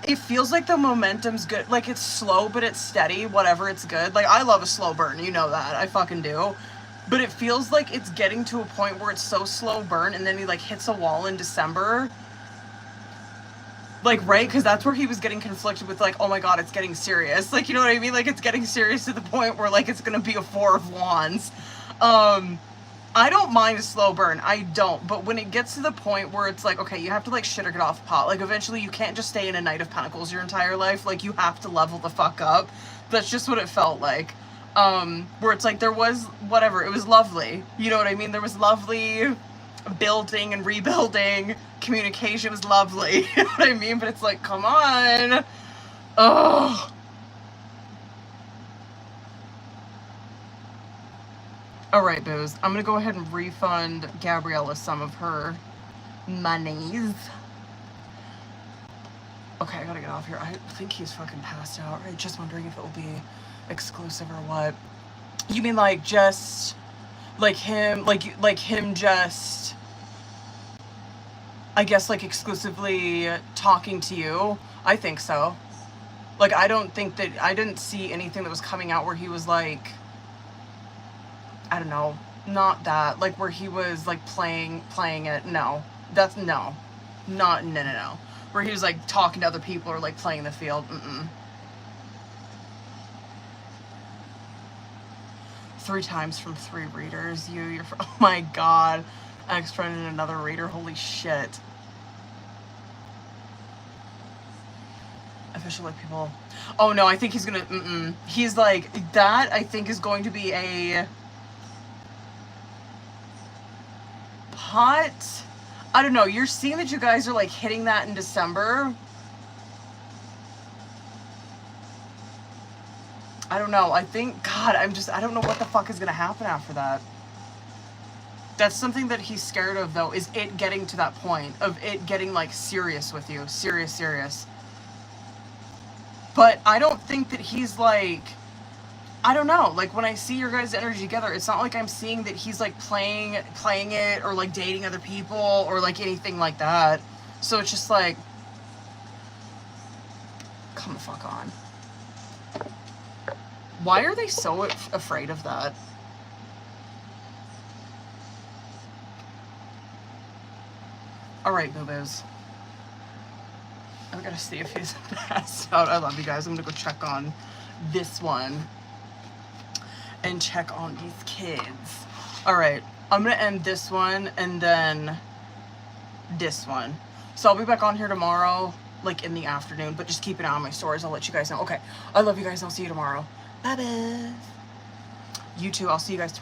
it feels like the momentum's good. Like it's slow, but it's steady, whatever, it's good. Like I love a slow burn, you know that, I fucking do. But it feels like it's getting to a point where it's so slow burn and then he like hits a wall in December. Like, right? Because that's where he was getting conflicted with like, oh my god, it's getting serious. Like, you know what I mean? Like it's getting serious to the point where like it's gonna be a 4 of Wands. I don't mind a slow burn, I don't, but when it gets to the point where it's like, okay, you have to like shit or get off the pot, like eventually you can't just stay in a Knight of Pentacles your entire life, like you have to level the fuck up. That's just what it felt like. Where it's like there was, whatever, it was lovely, you know what I mean, there was lovely building and rebuilding, communication was lovely, you know what I mean, but it's like, come on. Ugh. Alright, booze. I'm gonna go ahead and refund Gabriella some of her monies. Okay, I gotta get off here. I think he's fucking passed out, right? Just wondering if it will be exclusive or what. You mean like just like him just, I guess, like exclusively talking to you? I think so. Like I didn't see anything that was coming out where he was like, I don't know, not that, like where he was like playing it. No, that's no, where he was like talking to other people or like playing the field. 3 times from 3 readers. Your oh my god. Ex-friend and another reader. Holy shit. Official like people. Oh no, I think he's gonna. He's like that. I think is going to be a hot. I don't know. You're seeing that you guys are like hitting that in December. I don't know. I think God. I don't know what the fuck is gonna happen after that. That's something that he's scared of though. Is it getting to that point of it getting like serious with you? Serious. But I don't think that he's like, I don't know, like when I see your guys' energy together, it's not like I'm seeing that he's like playing it or like dating other people or like anything like that. So it's just like, come the fuck on. Why are they so afraid of that? All right, boo-boos. I gotta see if he's passed out. I love you guys. I'm gonna go check on this one and check on these kids. All right, I'm gonna end this one and then this one. So I'll be back on here tomorrow, like in the afternoon, but just keep an eye on my stories. I'll let you guys know. Okay, I love you guys. I'll see you tomorrow. Bye bye. You too. I'll see you guys tomorrow.